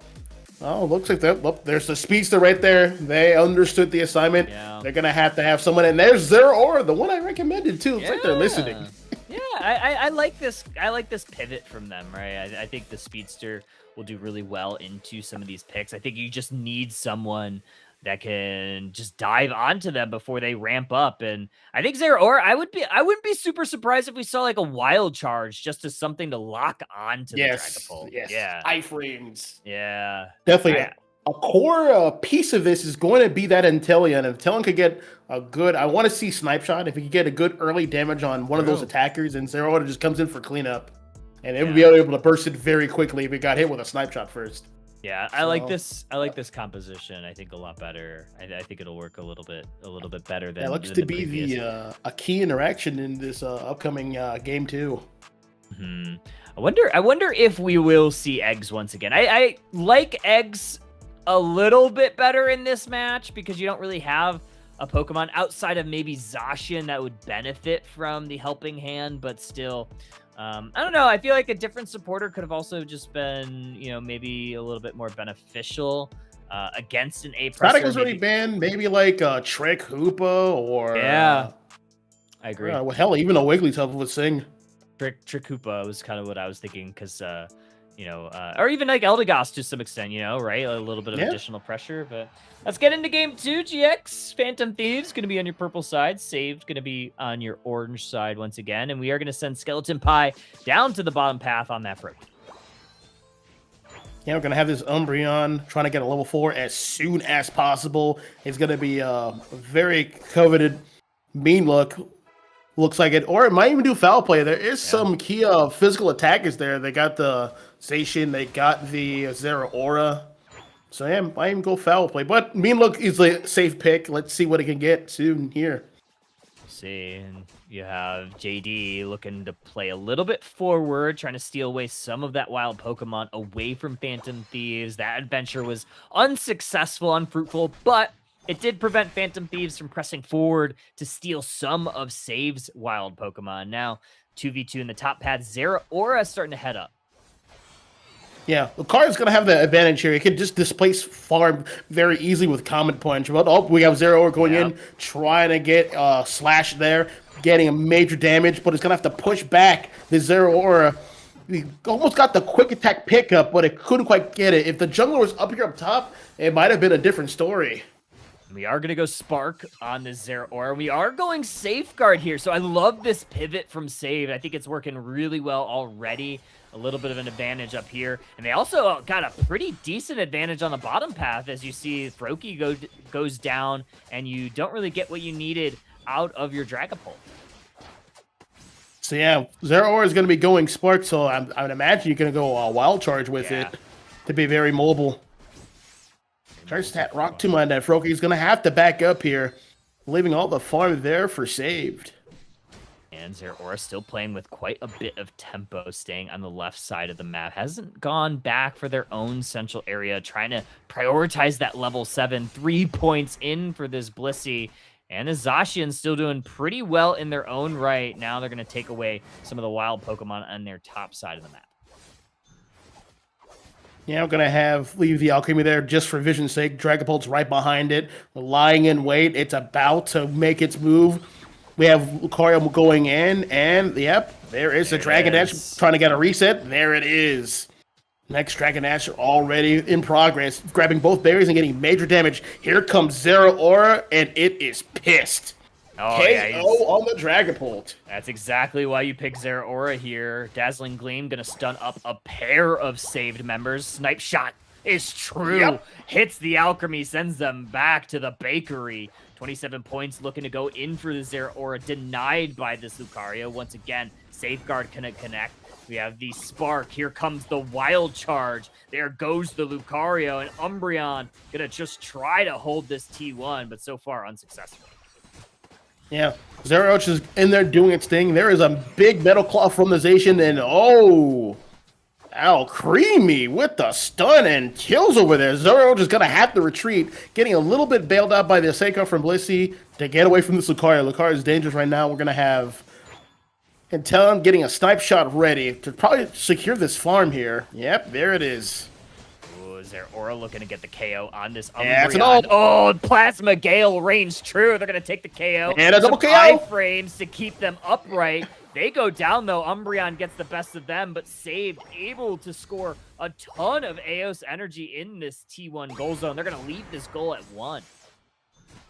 [SPEAKER 3] Looks like there's the speedster right there. They understood the assignment.
[SPEAKER 1] Yeah.
[SPEAKER 3] They're gonna have someone, and there's Zero Aura, the one I recommended too. It's like they're listening.
[SPEAKER 1] Yeah, I like this. I like this pivot from them, right? I think the speedster will do really well into some of these picks. I think you just need someone that can just dive onto them before they ramp up. And I think Zero Aura, I wouldn't be super surprised if we saw like a wild charge just as something to lock onto the Dragapult.
[SPEAKER 3] Yes,
[SPEAKER 1] yeah,
[SPEAKER 3] iframes.
[SPEAKER 1] Yeah,
[SPEAKER 3] Definitely. A core piece of this is going to be that Inteleon. If Inteleon could get a good, I want to see Snipe Shot. If he could get a good early damage on one of those attackers, and Zero Aura just comes in for cleanup, and it would be able to burst it very quickly if it got hit with a Snipe Shot first.
[SPEAKER 1] Yeah, I like this. I like this composition. I think a lot better. I think it'll work a little bit better than.
[SPEAKER 3] It looks to be the a key interaction in this upcoming game too.
[SPEAKER 1] I wonder if we will see eggs once again. I like eggs a little bit better in this match because you don't really have a Pokemon outside of maybe Zacian that would benefit from the helping hand, but still. I don't know. I feel like a different supporter could have also just been, maybe a little bit more beneficial against an A presser.
[SPEAKER 3] Statica's already banned. Maybe like Trick Hoopa or
[SPEAKER 1] I agree.
[SPEAKER 3] Well, hell, even a Wigglytuff would sing.
[SPEAKER 1] Trick Hoopa was kind of what I was thinking because or even like Eldegoss to some extent, right? A little bit of additional pressure, but let's get into game 2, GX. Phantom Thieves going to be on your purple side. Saved going to be on your orange side once again, and we are going to send Skeleton Pie down to the bottom path on that Froakie.
[SPEAKER 3] Yeah, we're going to have this Umbreon trying to get a level 4 as soon as possible. It's going to be a very coveted mean look. Looks like it, or it might even do foul play. There is some key physical attackers there. They got the Zacian, they got the Zero Aura. So yeah, might even go foul play. But Mean Look is a safe pick. Let's see what it can get soon here.
[SPEAKER 1] See, and you have JD looking to play a little bit forward, trying to steal away some of that wild Pokemon away from Phantom Thieves. That adventure was unsuccessful, unfruitful, but it did prevent Phantom Thieves from pressing forward to steal some of Save's wild Pokemon. Now, 2v2 in the top pad. Zero Aura starting to head up.
[SPEAKER 3] Yeah, Lucario's going to have the advantage here. He can just displace Farm very easily with Comet Punch. But we have Zero Aura going in, trying to get Slash there, getting a major damage, but it's going to have to push back the Zero Aura. He almost got the quick attack pickup, but it couldn't quite get it. If the jungler was up here up top, it might have been a different story.
[SPEAKER 1] We are going to go Spark on the Zero Aura. We are going Safeguard here, so I love this pivot from Save. I think it's working really well already. A little bit of an advantage up here. And they also got a pretty decent advantage on the bottom path as you see Froakie goes down, and you don't really get what you needed out of your Dragapult.
[SPEAKER 3] So yeah, Zero Aura is going to be going Spark, so I would imagine you're going to go Wild Charge with it to be very mobile. Charge that Rock Tomb on that Froakie is going to have to back up here, leaving all the farm there for saved.
[SPEAKER 1] And Zero Aura still playing with quite a bit of tempo, staying on the left side of the map. Hasn't gone back for their own central area, trying to prioritize that level 7. 3 points in for this Blissey. And the Zacian's still doing pretty well in their own right. Now they're going to take away some of the wild Pokemon on their top side of the map.
[SPEAKER 3] Yeah, I'm going to leave the Alchemy there just for vision's sake. Dragapult's right behind it, lying in wait. It's about to make its move. We have Lucario going in, and yep, there is the Dragon Dash trying to get a reset. There it is. Next Dragon Dash already in progress, grabbing both berries and getting major damage. Here comes Zero Aura, and it is pissed.
[SPEAKER 1] Oh,
[SPEAKER 3] KO on the Dragapult.
[SPEAKER 1] That's exactly why you pick Zero Aura here. Dazzling Gleam gonna stun up a pair of saved members. Snipe Shot is true. Yep. Hits the Alchemy, sends them back to the bakery. 27 points looking to go in for the Zero Aura, denied by this Lucario. Once again, Safeguard couldn't connect. We have the Spark. Here comes the Wild Charge. There goes the Lucario, and Umbreon gonna just try to hold this T1, but so far unsuccessful.
[SPEAKER 3] Yeah, Zero is in there doing its thing. There is a big Metal Claw from the Zacian, and oh, Alcremie with the stun and kills over there. Zero is gonna have to retreat, getting a little bit bailed out by the Seiko from Blissey to get away from this Lucario. Lucario is dangerous right now. We're gonna have Inteleon getting a snipe shot ready to probably secure this farm here. Yep, there it is.
[SPEAKER 1] Is there Aura looking to get the KO on this Umbreon?
[SPEAKER 3] Yeah, it's an ult.
[SPEAKER 1] Oh, Plasma Gale reigns true. They're going to take the KO.
[SPEAKER 3] And a double KO.
[SPEAKER 1] Iframes to keep them upright. They go down, though. Umbreon gets the best of them, but saved, able to score a ton of Eos energy in this T1 goal zone. They're going to leave this goal at 1.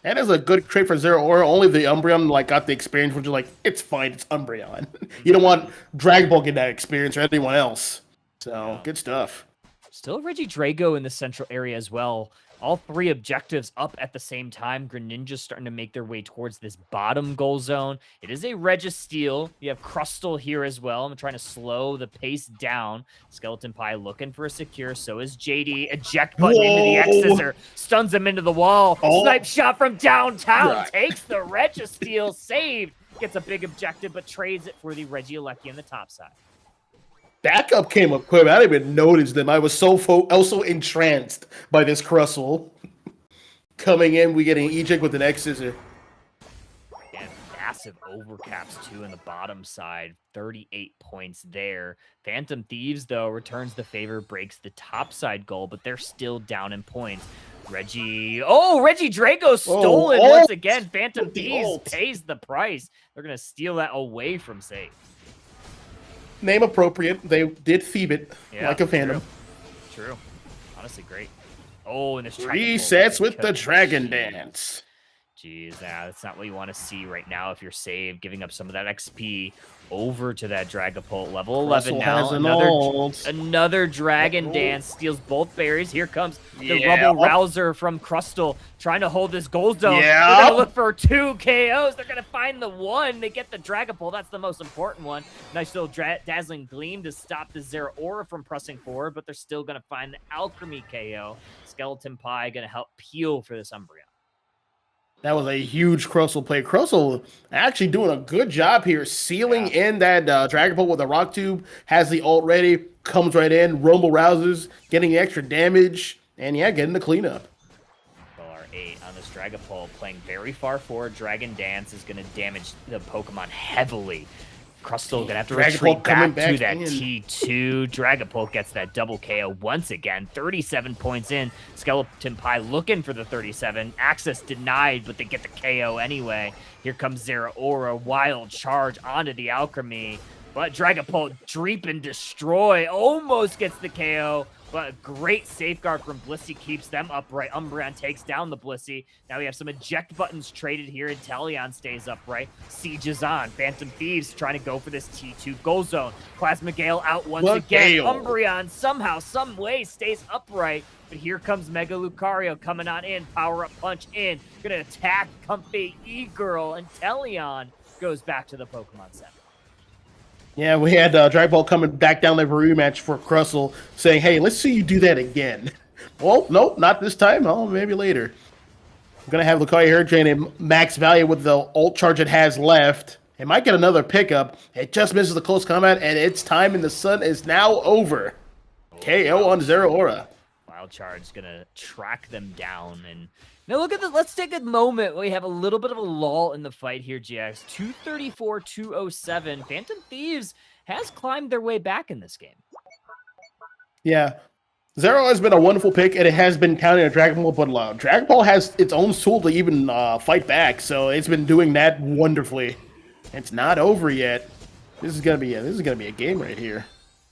[SPEAKER 3] That is a good trade for Zero Aura. Only the Umbreon got the experience, which is like, it's fine, it's Umbreon. You don't want Dragon Ball getting that experience or anyone else. So, good stuff.
[SPEAKER 1] Still Regidrago in the central area as well. All 3 objectives up at the same time. Greninja's starting to make their way towards this bottom goal zone. It is a Registeel. You have Crustle here as well. I'm trying to slow the pace down. Skeleton Pie looking for a secure. So is JD. Eject button into the X-Scissor. Stuns him into the wall. Snipe shot from downtown. Takes the Registeel. Saved. Gets a big objective, but trades it for the Regieleki on the top side.
[SPEAKER 3] Backup came up quick. I didn't even notice them. I was so also entranced by this Crustle. Coming in, we getting eject with an X-Scissor.
[SPEAKER 1] And massive overcaps, too, in the bottom side. 38 points there. Phantom Thieves, though, returns the favor, breaks the top side goal, but they're still down in points. Regidrago stolen once again. Phantom Thieves pays the price. They're going to steal that away from Save.
[SPEAKER 3] Name appropriate. They did thieve it like a Phantom.
[SPEAKER 1] True. Honestly, great. Oh, and this
[SPEAKER 3] resets with the Dragon Dance.
[SPEAKER 1] Jeez, that's not what you want to see right now if you're saved, giving up some of that XP over to that Dragapult. Level 11 now. Another Dragon Dance steals both berries. Here comes the Rubble Rouser from Crustle trying to hold this gold zone. They're going to look for 2 KOs. They're going to find the 1. They get the Dragapult. That's the most important one. Nice little Dazzling Gleam to stop the Zeraora from pressing forward, but they're still going to find the Alcremie KO. Skeleton Pie going to help peel for this Umbreon.
[SPEAKER 3] That was a huge Crustle play. Crustle actually doing a good job here, sealing in that Dragapult with a Rock Tube, has the ult ready, comes right in, Rumble Rousers, getting the extra damage, and getting the cleanup.
[SPEAKER 1] R8 on this Dragapult, playing very far forward. Dragon Dance is going to damage the Pokemon heavily. Crustle gonna have to retreat back to that T2. Dragapult gets that double KO once again. 37 points in. Skeleton Pie looking for the 37. Access denied, but they get the KO anyway. Here comes Zeraora. Wild Charge onto the Alcremie. But Dragapult Dreep and Destroy almost gets the KO. But a great safeguard from Blissey keeps them upright. Umbreon takes down the Blissey. Now we have some eject buttons traded here. Inteleon stays upright. Siege is on. Phantom Thieves trying to go for this T2 goal zone. Plasma Gale out once again. Umbreon somehow, some way stays upright. But here comes Mega Lucario coming on in. Power-up punch in. Gonna attack Comfy E-Girl. Inteleon goes back to the Pokemon Center.
[SPEAKER 3] Yeah, we had Dragon Ball coming back down there for a rematch for Crustle, saying, hey, let's see you do that again. Well, nope, not this time. Oh, maybe later. I'm going to have Lucario here draining max value with the ult charge it has left. It might get another pickup. It just misses the close combat, and its time in the sun is now over. KO on Zeraora.
[SPEAKER 1] Wild Charge is going to track them down. And now look at this. Let's take a moment. We have a little bit of a lull in the fight here, GX. 234-207. Phantom Thieves has climbed their way back in this game.
[SPEAKER 3] Yeah. Zero has been a wonderful pick, and it has been counting a Dragon Ball, but Dragon Ball has its own tool to even fight back, so it's been doing that wonderfully. It's not over yet. This is gonna be a game right here.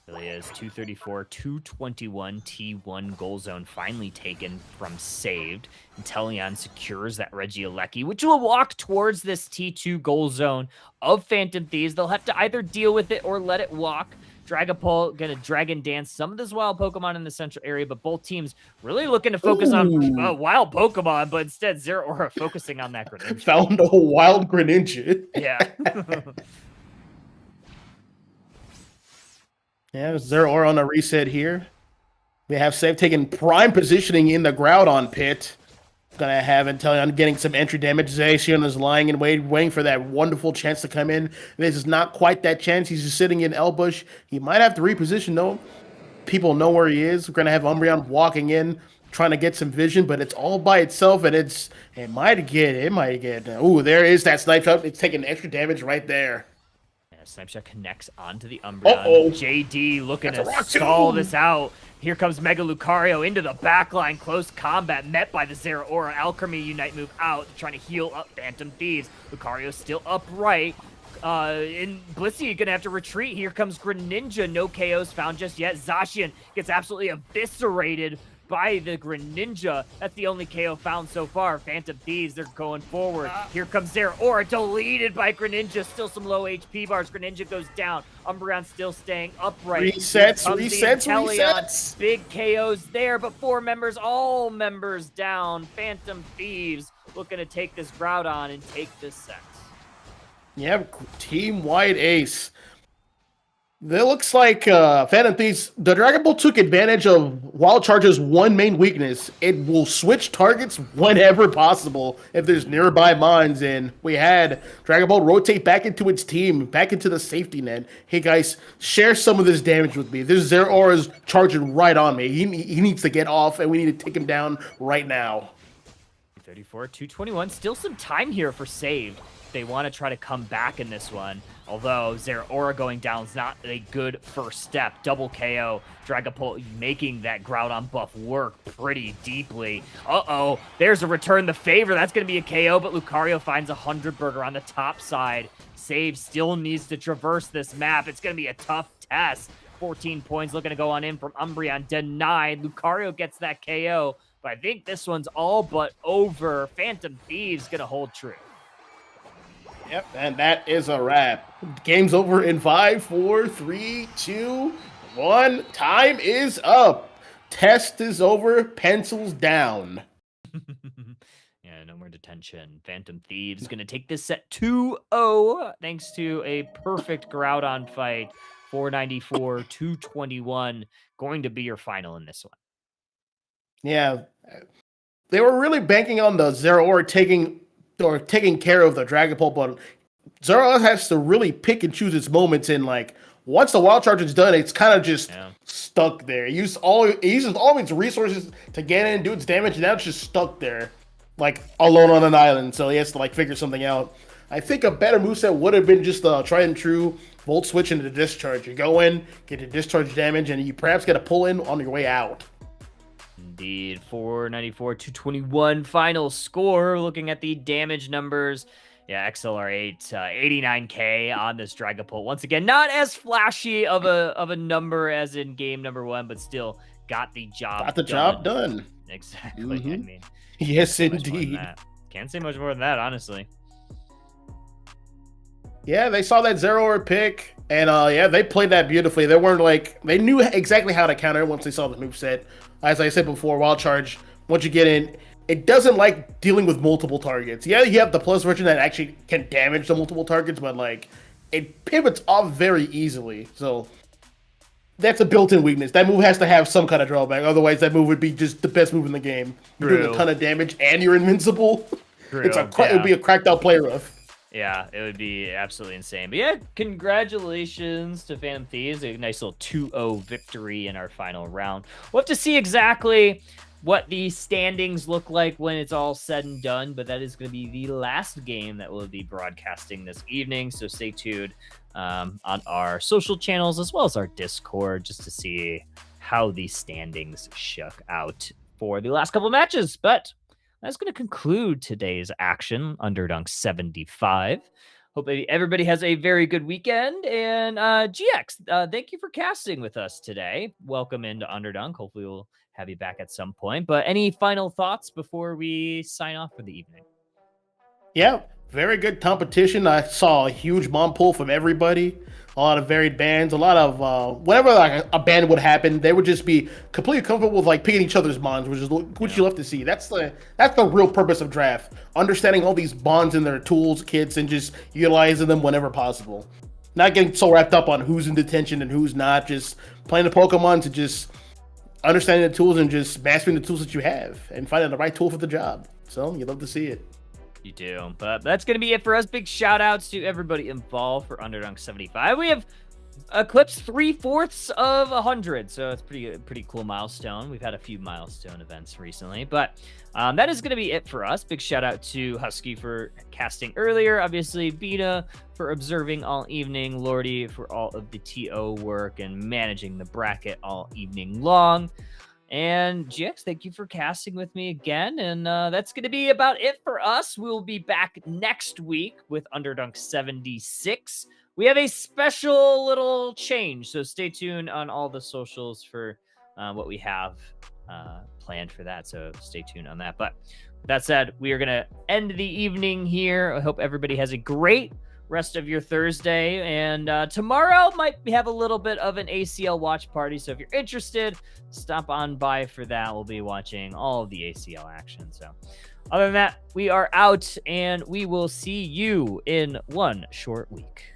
[SPEAKER 1] Really is. 234-221 T1 goal zone finally taken from saved. Inteleon secures that Regieleki, which will walk towards this T2 goal zone of Phantom Thieves. They'll have to either deal with it or let it walk. Dragapult gonna Dragon Dance some of this wild Pokemon in the central area, but both teams really looking to focus on wild Pokemon, but instead Zeraora focusing on that Greninja.
[SPEAKER 3] Found a wild Greninja.
[SPEAKER 1] Yeah.
[SPEAKER 3] Yeah, Zeraora on a reset here. We have Save taking prime positioning in the Groudon pit. Gonna have Inteleon getting some entry damage. Zacian is lying in wait, waiting for that wonderful chance to come in. This is not quite that chance. He's just sitting in Elbush. He might have to reposition though. People know where he is. We're gonna have Umbreon walking in, trying to get some vision, but it's all by itself, and it might get. Ooh, there is that snipe shot. It's taking extra damage right there.
[SPEAKER 1] Snipe shot connects onto the Umbreon. JD looking to stall this out. Here comes Mega Lucario into the backline. Close combat met by the Zeraora. Alchemy Unite move out, trying to heal up Phantom Thieves. Lucario still upright. In Blissey, gonna have to retreat. Here comes Greninja. No KOs found just yet. Zacian gets absolutely eviscerated by the Greninja. That's the only KO found so far. Phantom Thieves, they're going forward. Here comes Zeraora, deleted by Greninja. Still some low HP bars. Greninja goes down. Umbreon still staying upright.
[SPEAKER 3] Resets.
[SPEAKER 1] Big KOs there, but all members down. Phantom Thieves looking to take this Groudon and take this set.
[SPEAKER 3] Yeah, team-wide ace. It looks like Phantom Thieves, the Dragon Ball took advantage of Wild Charge's one main weakness. It will switch targets whenever possible if there's nearby mines, and we had Dragon Ball rotate back into its team, back into the safety net. Hey guys, share some of this damage with me. This Zeraora is charging right on me. He needs to get off, and we need to take him down right now.
[SPEAKER 1] 34, 221, still some time here for Saved. They want to try to come back in this one. Although Zeraora going down is not a good first step. Double KO. Dragapult making that Groudon buff work pretty deeply. Uh-oh. There's a return the favor. That's going to be a KO, but Lucario finds a 100-burger on the top side. Save still needs to traverse this map. It's going to be a tough test. 14 points looking to go on in from Umbreon. Denied. Lucario gets that KO, but I think this one's all but over. Phantom Thieves going to hold true.
[SPEAKER 3] Yep, and that is a wrap. Game's over in 5, 4, 3, 2, 1. Time is up. Test is over. Pencils down.
[SPEAKER 1] Yeah, no more detention. Phantom Thieves going to take this set 2-0 thanks to a perfect Groudon fight. 494, 221. Going to be your final in this one.
[SPEAKER 3] Yeah. They were really banking on the Zeraora taking care of the Dragapult, but Zeraora has to really pick and choose its moments, and like once the Wild Charge is done, it's kind of just stuck there. It uses all its resources to get in and do its damage, and now it's just stuck there, like alone on an island. So he has to like figure something out. I think a better moveset would have been just the tried and true Volt Switch into Discharge. You go in, get your discharge damage, and you perhaps get a pull in on your way out.
[SPEAKER 1] Indeed, 494, 221 final score. Looking at the damage numbers, yeah, XLR8, 89k on this Dragapult. Once again, not as flashy of a number as in game number 1, but still got the job
[SPEAKER 3] done.
[SPEAKER 1] Exactly. I mean,
[SPEAKER 3] yes, indeed.
[SPEAKER 1] Can't say much more than that, honestly.
[SPEAKER 3] Yeah, they saw that Zeraora pick, and they played that beautifully. They knew exactly how to counter it once they saw the moveset. As I said before, Wild Charge, once you get in, it doesn't like dealing with multiple targets. Yeah, you have the plus version that actually can damage the multiple targets, but like it pivots off very easily. So that's a built-in weakness. That move has to have some kind of drawback. Otherwise, that move would be just the best move in the game. You're doing a ton of damage and you're invincible. It would be a cracked-out play rough.
[SPEAKER 1] Yeah, it would be absolutely insane. But yeah, congratulations to Phantom Thieves. A nice little 2-0 victory in our final round. We'll have to see exactly what the standings look like when it's all said and done, but that is going to be the last game that we'll be broadcasting this evening. So stay tuned on our social channels as well as our Discord just to see how the standings shook out for the last couple of matches. But that's going to conclude today's action, Underdunk 75. Hope everybody has a very good weekend. And GX, thank you for casting with us today. Welcome into Underdunk. Hopefully we'll have you back at some point. But any final thoughts before we sign off for the evening?
[SPEAKER 3] Yeah, very good competition. I saw a huge bomb pull from everybody. A lot of varied bands, a lot of whenever like a band would happen, they would just be completely comfortable with like picking each other's bonds, which is what you love to see. That's the real purpose of draft. Understanding all these bonds and their tools, kits, and just utilizing them whenever possible. not getting so wrapped up on who's in detention and who's not. Just playing the Pokemon to just understanding the tools and just mastering the tools that you have and finding the right tool for the job. So you love to see it.
[SPEAKER 1] You do. But that's going to be it for us. Big shout outs to everybody involved for Underdunk 75. We have eclipsed 3/4 of 100, so it's pretty cool milestone. We've had a few milestone events recently, but that is going to be it for us. Big shout out to Husky for casting earlier, obviously Beta for observing all evening, Lordy for all of the TO work and managing the bracket all evening long, and GX, thank you for casting with me again. And that's going to be about it for us. We'll be back next week with Underdunk 76. We have a special little change, so stay tuned on all the socials for what we have planned for that. So stay tuned on that. But with that said, we are going to end the evening here. I hope everybody has a great rest of your Thursday. And tomorrow might have a little bit of an ACL watch party. So if you're interested, stop on by for that. We'll be watching all of the ACL action. So other than that, we are out, and we will see you in one short week.